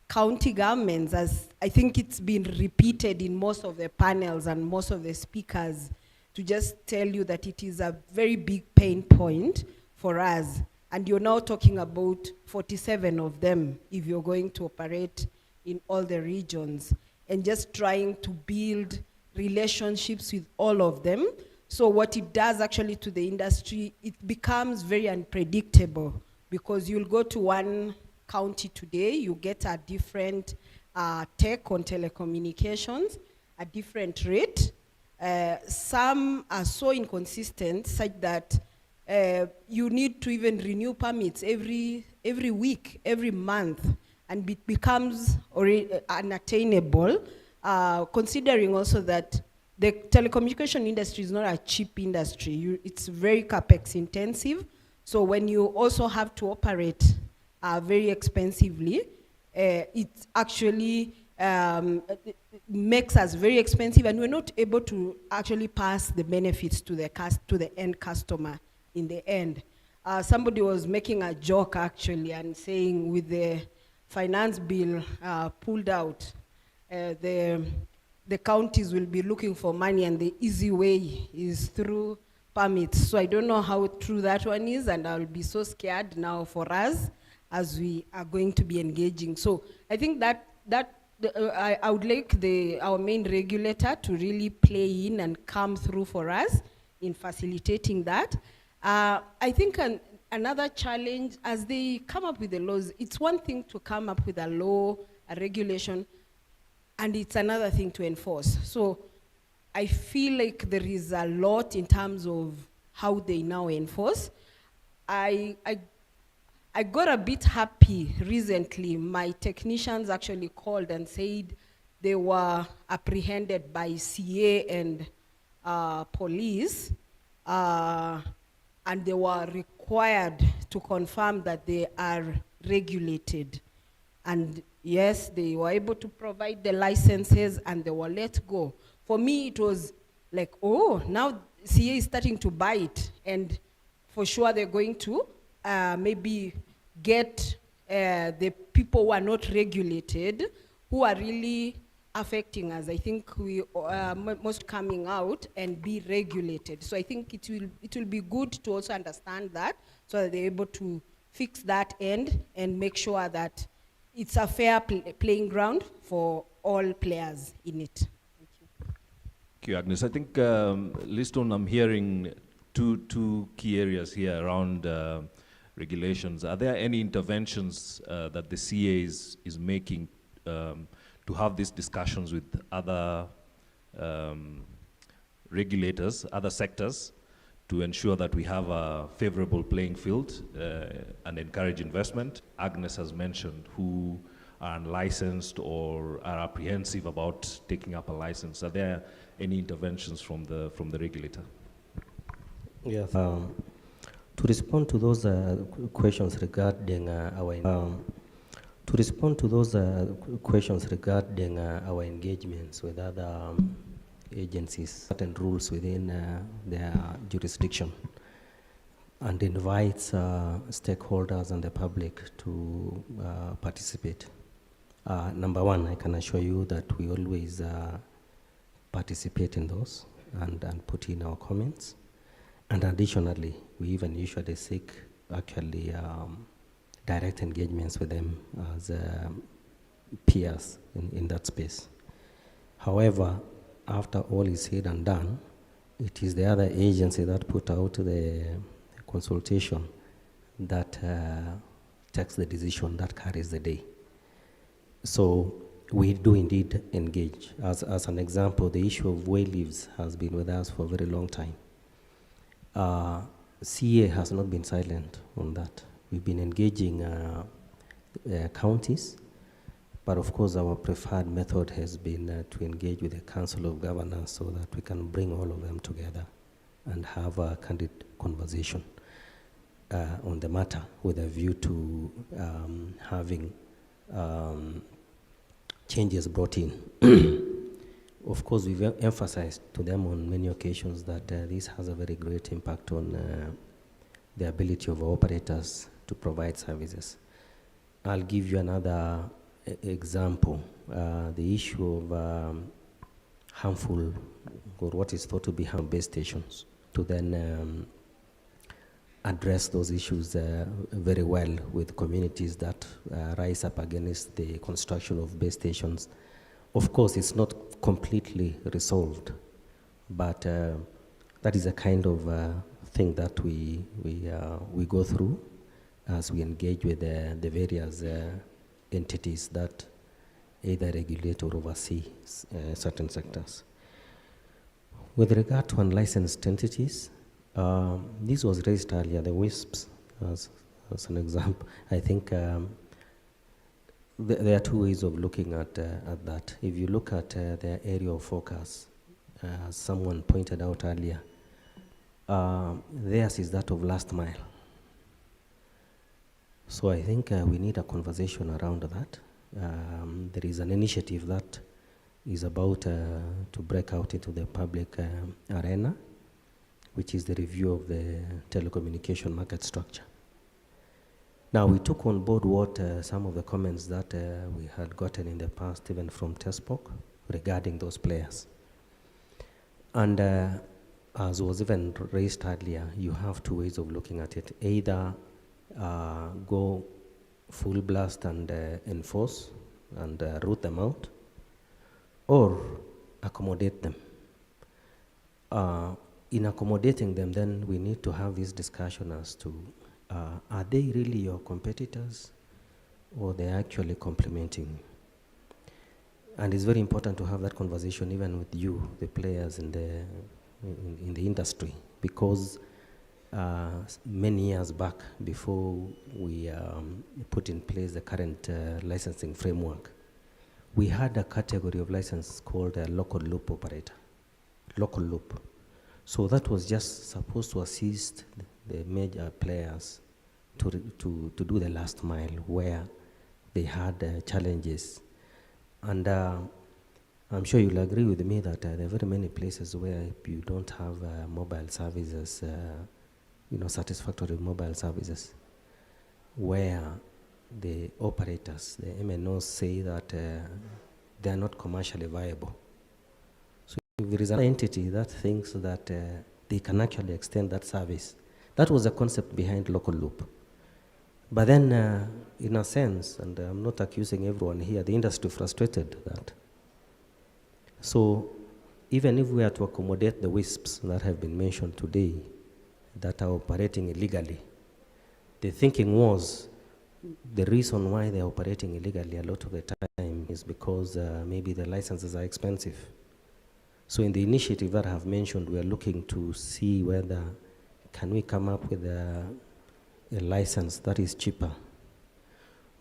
county governments, as I think it's been repeated in most of the panels and most of the speakers, to just tell you that it is a very big pain point for us. And you're now talking about 47 of them if you're going to operate in all the regions, and just trying to build relationships with all of them So what it does actually to the industry, it becomes very unpredictable, because you'll go to one county today, you get a different tech on telecommunications, a different rate. Some are so inconsistent such that you need to even renew permits every week, every month, and it becomes unattainable, considering also that the telecommunication industry is not a cheap industry. It's very capex intensive. So when you also have to operate very expensively, it actually makes us very expensive, and we're not able to actually pass the benefits to the end customer in the end. Somebody was making a joke actually and saying with the finance bill pulled out, the counties will be looking for money, and the easy way is through permits. So I don't know how true that one is, and I'll be so scared now for us as we are going to be engaging. So I think that I would like our main regulator to really play in and come through for us in facilitating that. I think another challenge, as they come up with the laws, it's one thing to come up with a law, a regulation, and it's another thing to enforce. So I feel like there is a lot in terms of how they now enforce. I got a bit happy recently. My technicians actually called and said they were apprehended by CA and police, and they were required to confirm that they are regulated. And yes, they were able to provide the licenses and they were let go. For me, it was like, oh, now CA is starting to bite, and for sure they're going to maybe get the people who are not regulated, who are really affecting us. I think we must coming out and be regulated. So I think it will be good to also understand that, so that they're able to fix that end and make sure that it's a fair playing ground for all players in it. Thank you, Agnes. I think, Liston, I'm hearing two key areas here around regulations. Are there any interventions that the CA is making to have these discussions with other regulators, other sectors, to ensure that we have a favorable playing field and encourage investment? Agnes has mentioned who are unlicensed or are apprehensive about taking up a license. Are there any interventions from the regulator? Yes. To respond to those questions regarding our engagements with other agencies, certain rules within their jurisdiction, and invites stakeholders and the public to participate. Number one, I can assure you that we always participate in those and put in our comments. And additionally, we even usually seek actually direct engagements with them as peers in that space. However, after all is said and done, it is the other agency that put out the consultation that takes the decision that carries the day. So we do indeed engage. As an example, the issue of way leaves has been with us for a very long time. CA has not been silent on that. We've been engaging counties, but of course our preferred method has been to engage with the Council of Governors so that we can bring all of them together and have a candid conversation on the matter with a view to having changes brought in. Of course, we've emphasized to them on many occasions that this has a very great impact on the ability of operators to provide services. I'll give you another example. The issue of harmful, or what is thought to be harmful base stations, to then address those issues very well with communities that rise up against the construction of base stations. Of course, it's not completely resolved, but that is a kind of thing that we go through as we engage with the various entities that either regulate or oversee certain sectors. With regard to unlicensed entities, this was raised earlier, the WISPs, as an example. I think there are two ways of looking at that. If you look at their area of focus, as someone pointed out earlier, theirs is that of last mile. So I think we need a conversation around that. There is an initiative that is about to break out into the public arena, which is the review of the telecommunication market structure. Now, we took on board what some of the comments that we had gotten in the past, even from TESPOK, regarding those players. And as was even raised earlier, you have two ways of looking at it. Either go full blast and enforce and root them out, or accommodate them. In accommodating them, then we need to have this discussion as to are they really your competitors, or they're actually complementing? And it's very important to have that conversation even with you, the players in the industry, because many years back, before we put in place the current licensing framework, we had a category of license called a local loop operator, local loop. So that was just supposed to assist the major players to do the last mile where they had challenges. And I'm sure you'll agree with me that there are very many places where you don't have mobile services, satisfactory mobile services, where the operators, the MNOs, say that they are not commercially viable. So if there is an entity that thinks that they can actually extend that service, that was the concept behind local loop. But then, in a sense, and I'm not accusing everyone here, the industry frustrated that. So even if we are to accommodate the WISPs that have been mentioned today that are operating illegally, the thinking was the reason why they're operating illegally a lot of the time is because maybe the licenses are expensive. So in the initiative that I have mentioned, we are looking to see whether can we come up with a license that is cheaper.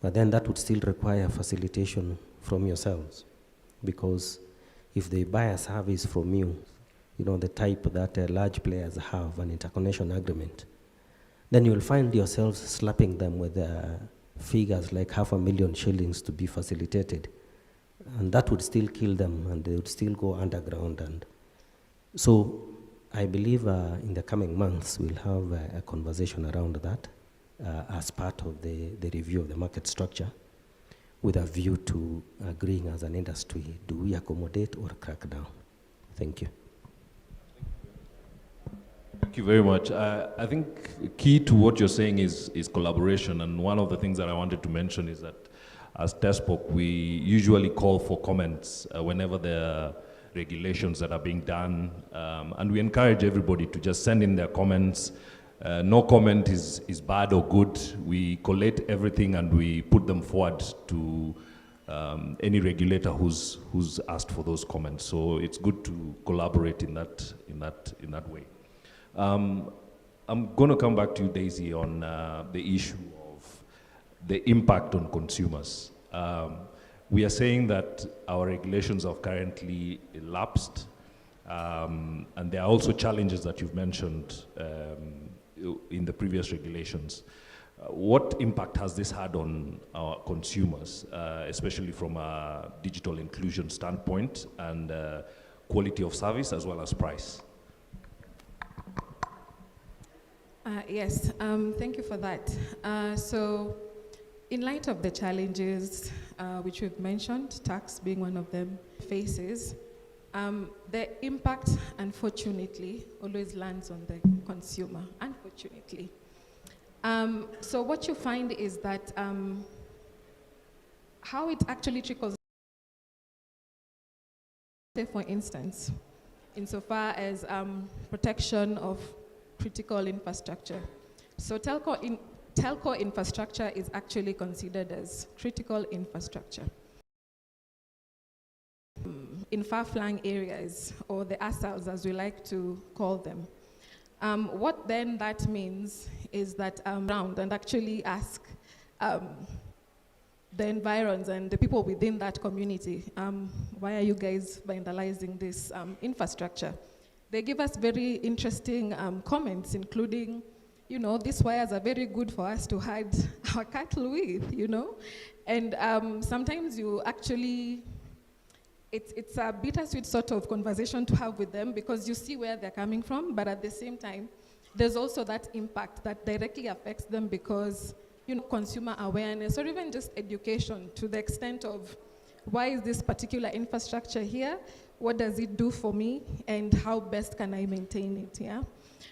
But then that would still require facilitation from yourselves, because if they buy a service from you, the type that large players have, an interconnection agreement, then you'll find yourselves slapping them with figures like 500,000 shillings to be facilitated. And that would still kill them, and they would still go underground. And so I believe in the coming months, we'll have a conversation around that as part of the review of the market structure, with a view to agreeing as an industry, do we accommodate or crack down? Thank you. Thank you very much. I think key to what you're saying is collaboration, and one of the things that I wanted to mention is that as TESPOK, we usually call for comments whenever there are regulations that are being done, and we encourage everybody to just send in their comments. No comment is bad or good. We collate everything and we put them forward to any regulator who's asked for those comments. So it's good to collaborate in that way. I'm going to come back to you, Daisy, on the issue of the impact on consumers. We are saying that our regulations are currently elapsed, and there are also challenges that you've mentioned in the previous regulations. What impact has this had on our consumers, especially from a digital inclusion standpoint and quality of service as well as price? Yes, thank you for that. So in light of the challenges which we've mentioned, tax being one of them, faces, the impact, unfortunately, always lands on the consumer, unfortunately. So what you find is that how it actually trickles, say for instance, insofar as protection of critical infrastructure. So telco infrastructure is actually considered as critical infrastructure. In far-flung areas, or the ASALs as we like to call them. What then that means is that round and actually ask the environs and the people within that community, why are you guys vandalizing this infrastructure? They give us very interesting comments, including, you know, these wires are very good for us to hide our cattle with, you know? And sometimes you actually, it's a bittersweet sort of conversation to have with them because you see where they're coming from, but at the same time, there's also that impact that directly affects them because, you know, consumer awareness or even just education to the extent of why is this particular infrastructure here? What does it do for me? And how best can I maintain it, yeah?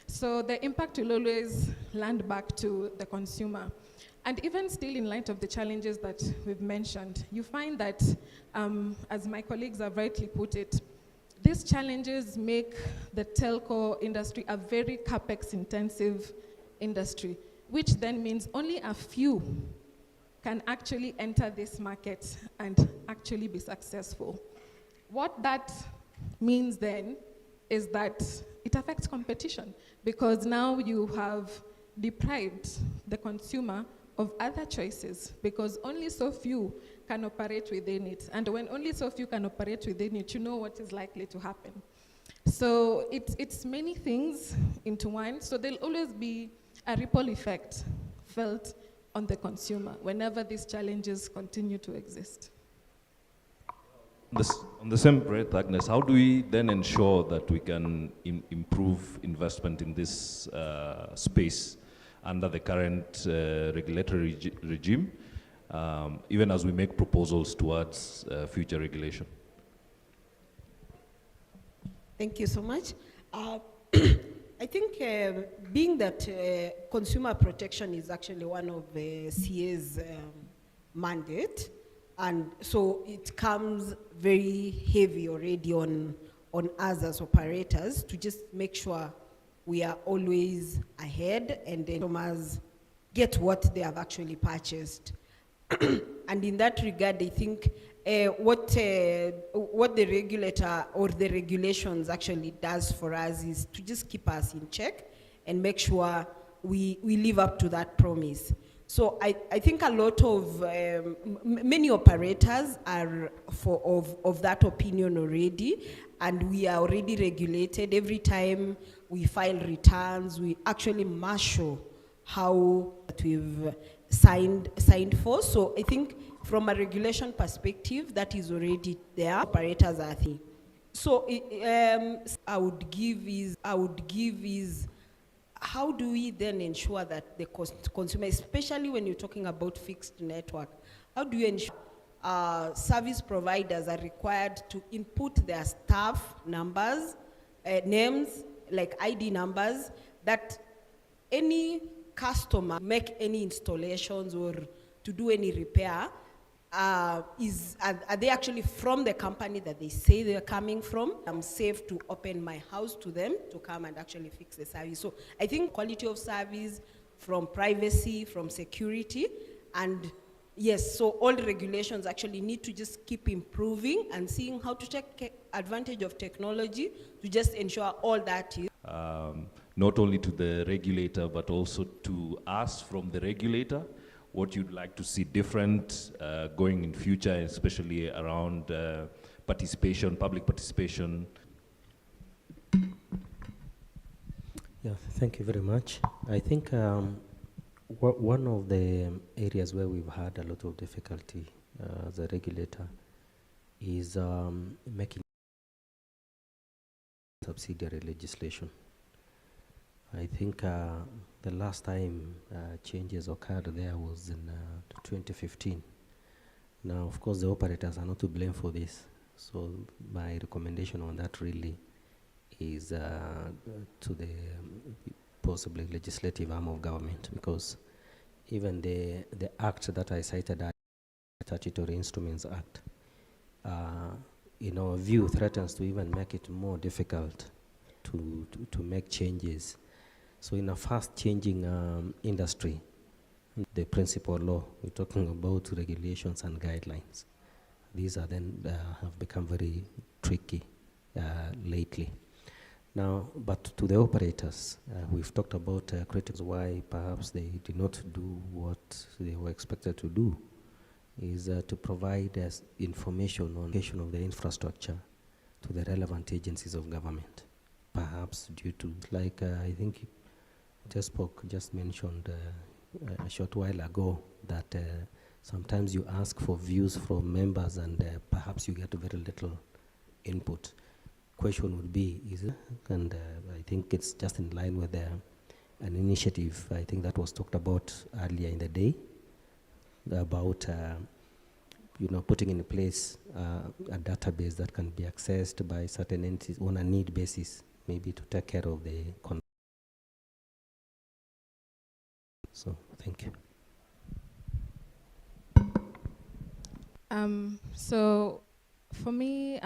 So the impact will always land back to the consumer. And even still in light of the challenges that we've mentioned, you find that, as my colleagues have rightly put it, these challenges make the telco industry a very capex intensive industry, which then means only a few can actually enter this market and actually be successful. What that means then is that it affects competition because now you have deprived the consumer of other choices because only so few can operate within it. And when only so few can operate within it, you know what is likely to happen. So it's many things into one. So there'll always be a ripple effect felt on the consumer whenever these challenges continue to exist. On the same breath, Agnes, how do we then ensure that we can improve investment in this space under the current regulatory regime, even as we make proposals towards future regulation? Thank you so much. I think being that consumer protection is actually one of the CA's mandate, and so it comes very heavy already on us as operators to just make sure we are always ahead and the consumers get what they have actually purchased. And in that regard, I think what the regulator or the regulations actually does for us is to just keep us in check and make sure we live up to that promise. So I think a lot of, many operators are of that opinion already, and we are already regulated. Every time we file returns, we actually marshal how we've signed for. So I think from a regulation perspective, that is already there. Operators are there. So I would give is how do we then ensure that the consumer, especially when you're talking about fixed network, how do you ensure service providers are required to input their staff numbers, names, like ID numbers, that any customer make any installations or to do any repair, are they actually from the company that they say they're coming from? I'm safe to open my house to them to come and actually fix the service. So I think quality of service, from privacy, from security, and yes, so all the regulations actually need to just keep improving and seeing how to take advantage of technology to just ensure all that is. Not only to the regulator, but also to us from the regulator, what you'd like to see different going in future, especially around participation, public participation. Yeah, thank you very much. I think one of the areas where we've had a lot of difficulty as a regulator is making subsidiary legislation. I think the last time changes occurred there was in 2015. Now, of course, the operators are not to blame for this. So my recommendation on that really is to the possibly legislative arm of government, because even the act that I cited, the Statutory Instruments Act, in our view, threatens to even make it more difficult to make changes. So in a fast-changing industry, the principal law, we're talking about regulations and guidelines. These are then have become very tricky lately. Now, but to the operators, we've talked about critics why perhaps they did not do what they were expected to do, is to provide us information on location of the infrastructure to the relevant agencies of government. Perhaps due to, like I think TESPOK just mentioned a short while ago, that sometimes you ask for views from members and perhaps you get very little input. Question would be, is it? And I think it's just in line with an initiative, I think that was talked about earlier in the day, about putting in place a database that can be accessed by certain entities on a need basis, maybe to take care of the So, thank you. So, for me,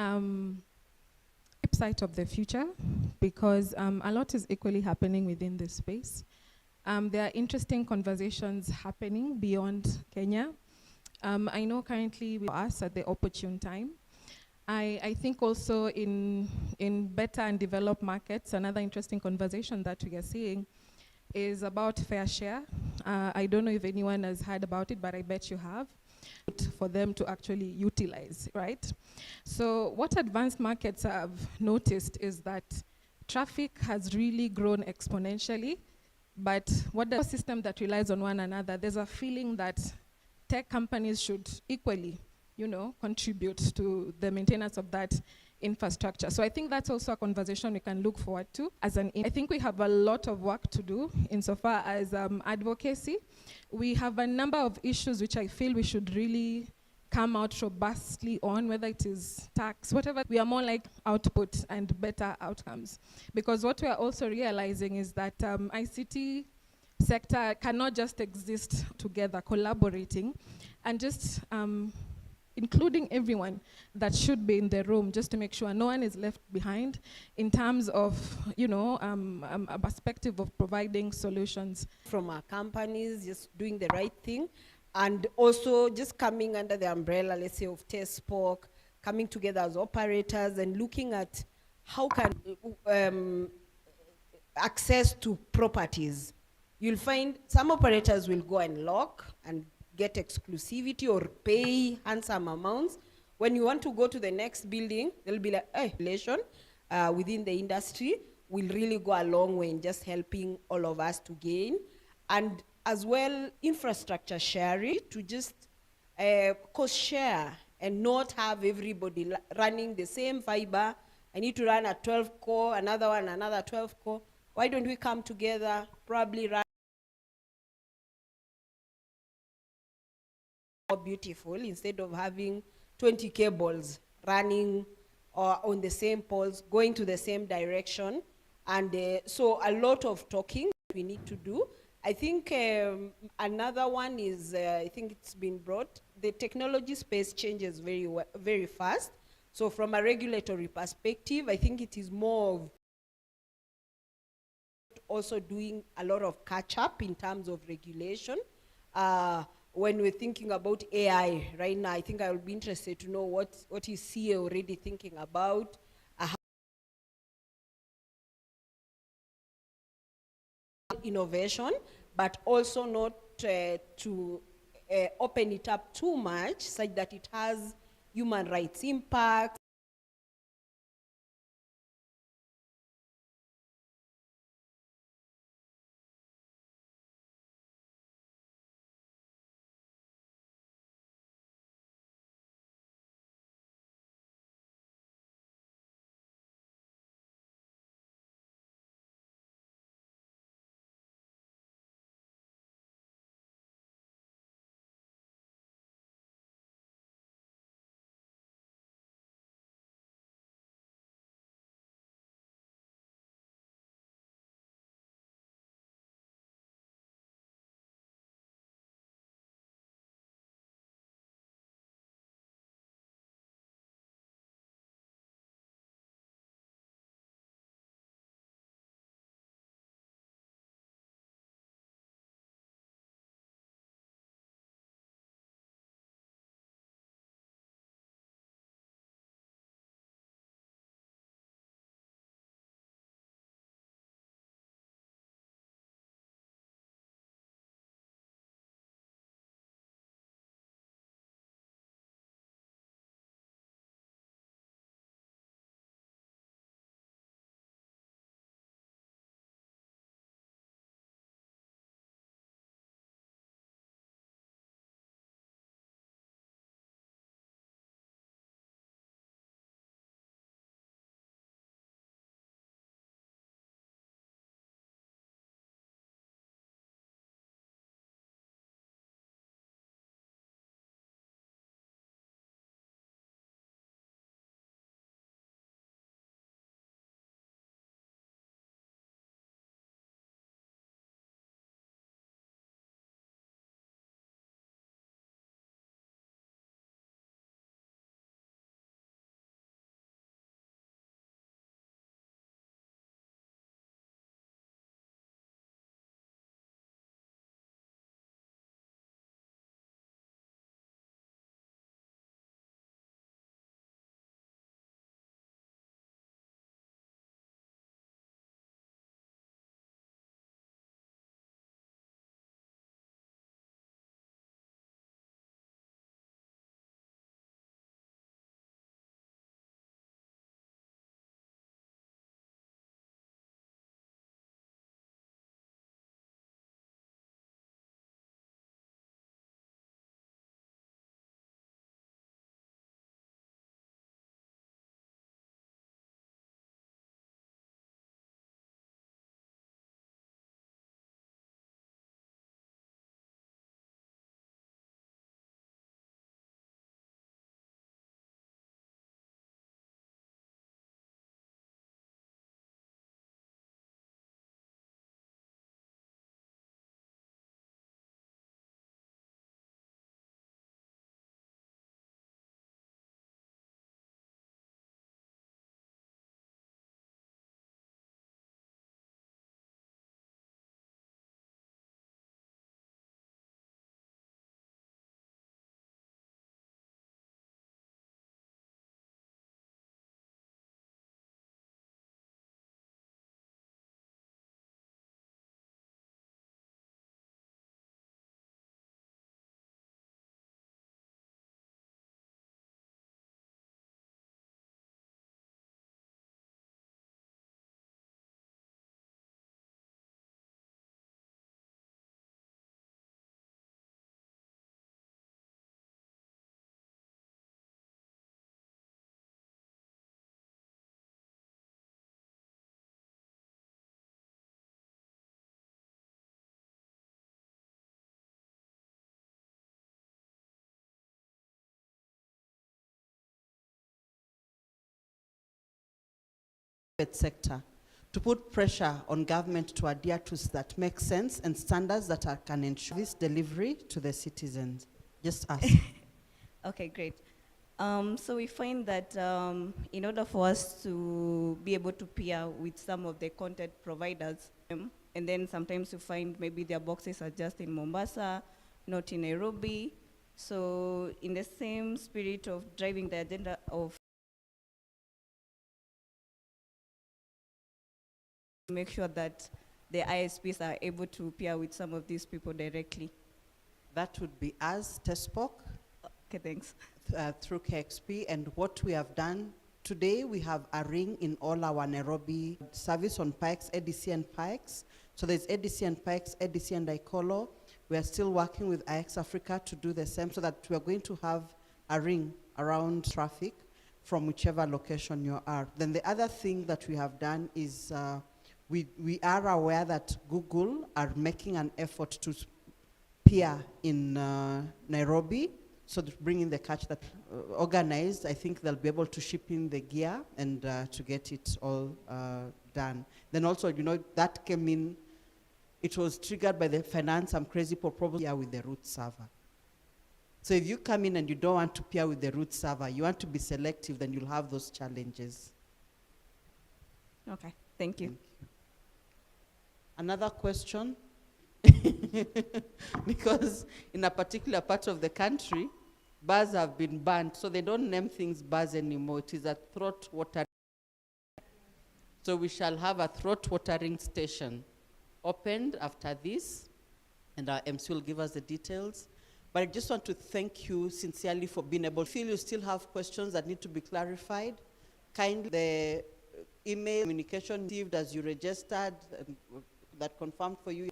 website of the future, because a lot is equally happening within this space. There are interesting conversations happening beyond Kenya. I know currently with us at the opportune time. I think also in better and developed markets, another interesting conversation that we are seeing is about fair share. I don't know if anyone has heard about it, but I bet you have, for them to actually utilize, right? So what advanced markets have noticed is that traffic has really grown exponentially, but what the system that relies on one another, there's a feeling that tech companies should equally, contribute to the maintenance of that infrastructure. So I think that's also a conversation we can look forward to. I think we have a lot of work to do insofar as advocacy. We have a number of issues which I feel we should really come out robustly on, whether it is tax, whatever. We are more like output and better outcomes. Because what we are also realizing is that ICT sector cannot just exist together, collaborating, and just including everyone that should be in the room, just to make sure no one is left behind in terms of, a perspective of providing solutions. From our companies, just doing the right thing, and also just coming under the umbrella, let's say, of TESPOK, coming together as operators and looking at how can access to properties. You'll find some operators will go and lock and get exclusivity or pay handsome amounts. When you want to go to the next building, there'll be like, relation within the industry will really go a long way in just helping all of us to gain. And as well, infrastructure sharing to just cost share and not have everybody running the same fiber. I need to run a 12 core, another one, another 12 core. Why don't we come together, probably run beautiful instead of having 20 cables running on the same poles, going to the same direction. And so a lot of talking we need to do. I think another one is, I think it's been brought, the technology space changes very fast. So from a regulatory perspective, I think it is more of also doing a lot of catch up in terms of regulation. When we're thinking about AI right now, I think I would be interested to know what is CA already thinking about. Innovation, but also not to open it up too much such that it has human rights impact. sector to put pressure on government to adhere to that make sense and standards that can ensure this delivery to the citizens. Just ask. Okay, great. So we find that in order for us to be able to peer with some of the content providers, and then sometimes you find maybe their boxes are just in Mombasa, not in Nairobi. So in the same spirit of driving the agenda of make sure that the ISPs are able to peer with some of these people directly. That would be us, TESPOK. Okay, thanks. Through KXP, and what we have done today, we have a ring in all our Nairobi service on Pikes, ADC and Pikes. So there's ADC and Pikes, ADC and Ikolo. We are still working with IX Africa to do the same so that we are going to have a ring around traffic from whichever location you are. Then the other thing that we have done is we are aware that Google are making an effort to peer in Nairobi. So to bring in the catch that organized, I think they'll be able to ship in the gear and to get it all done. Then also, you know, that came in, it was triggered by the finance I'm crazy for probably with the root server. So if you come in and you don't want to peer with the root server, you want to be selective, then you'll have those challenges. Okay, thank you. Thank you. Another question? Because in a particular part of the country, bars have been banned, so they don't name things bars anymore. It is a throat watering. So we shall have a throat watering station opened after this, and our MC will give us the details. But I just want to thank you sincerely for being able to feel you still have questions that need to be clarified. Kindly, the email communication received as you registered, and that confirmed for you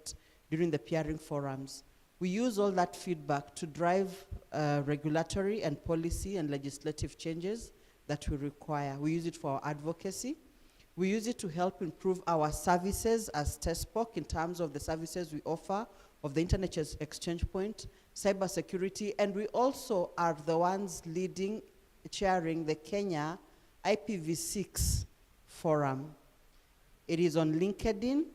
during the peering forums. We use all that feedback to drive regulatory and policy and legislative changes that we require. We use it for our advocacy. We use it to help improve our services as TESPOK in terms of the services we offer of the Internet Exchange Point, cybersecurity, and we also are the ones chairing the Kenya IPv6 forum. It is on LinkedIn.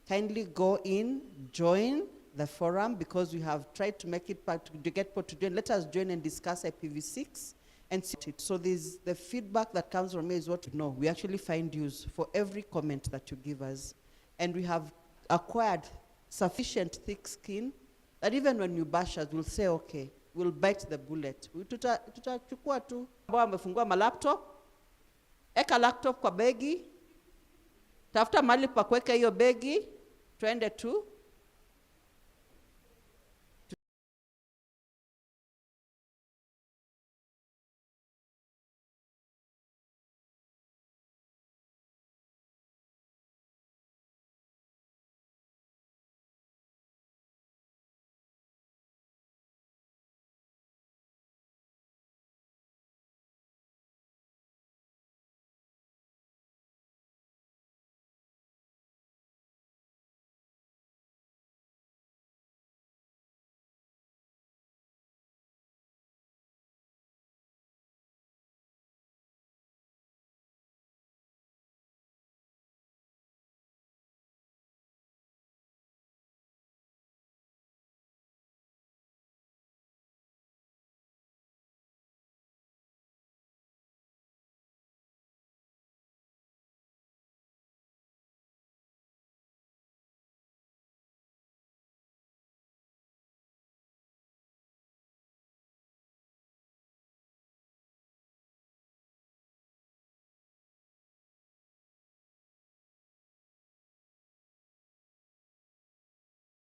Kindly go in, join the forum, because we have tried to make it part to get people to join. Let us join and discuss IPv6 and see it. So the feedback that comes from me is what you know. We actually find use for every comment that you give us. And we have acquired sufficient thick skin that even when you bash us, we'll say, okay, we'll bite the bullet. Tutachukua tu. Ambao wamefungua malaptop, eka laptop kwa begi, tafuta mahali pa kuweka hiyo begi, twende tu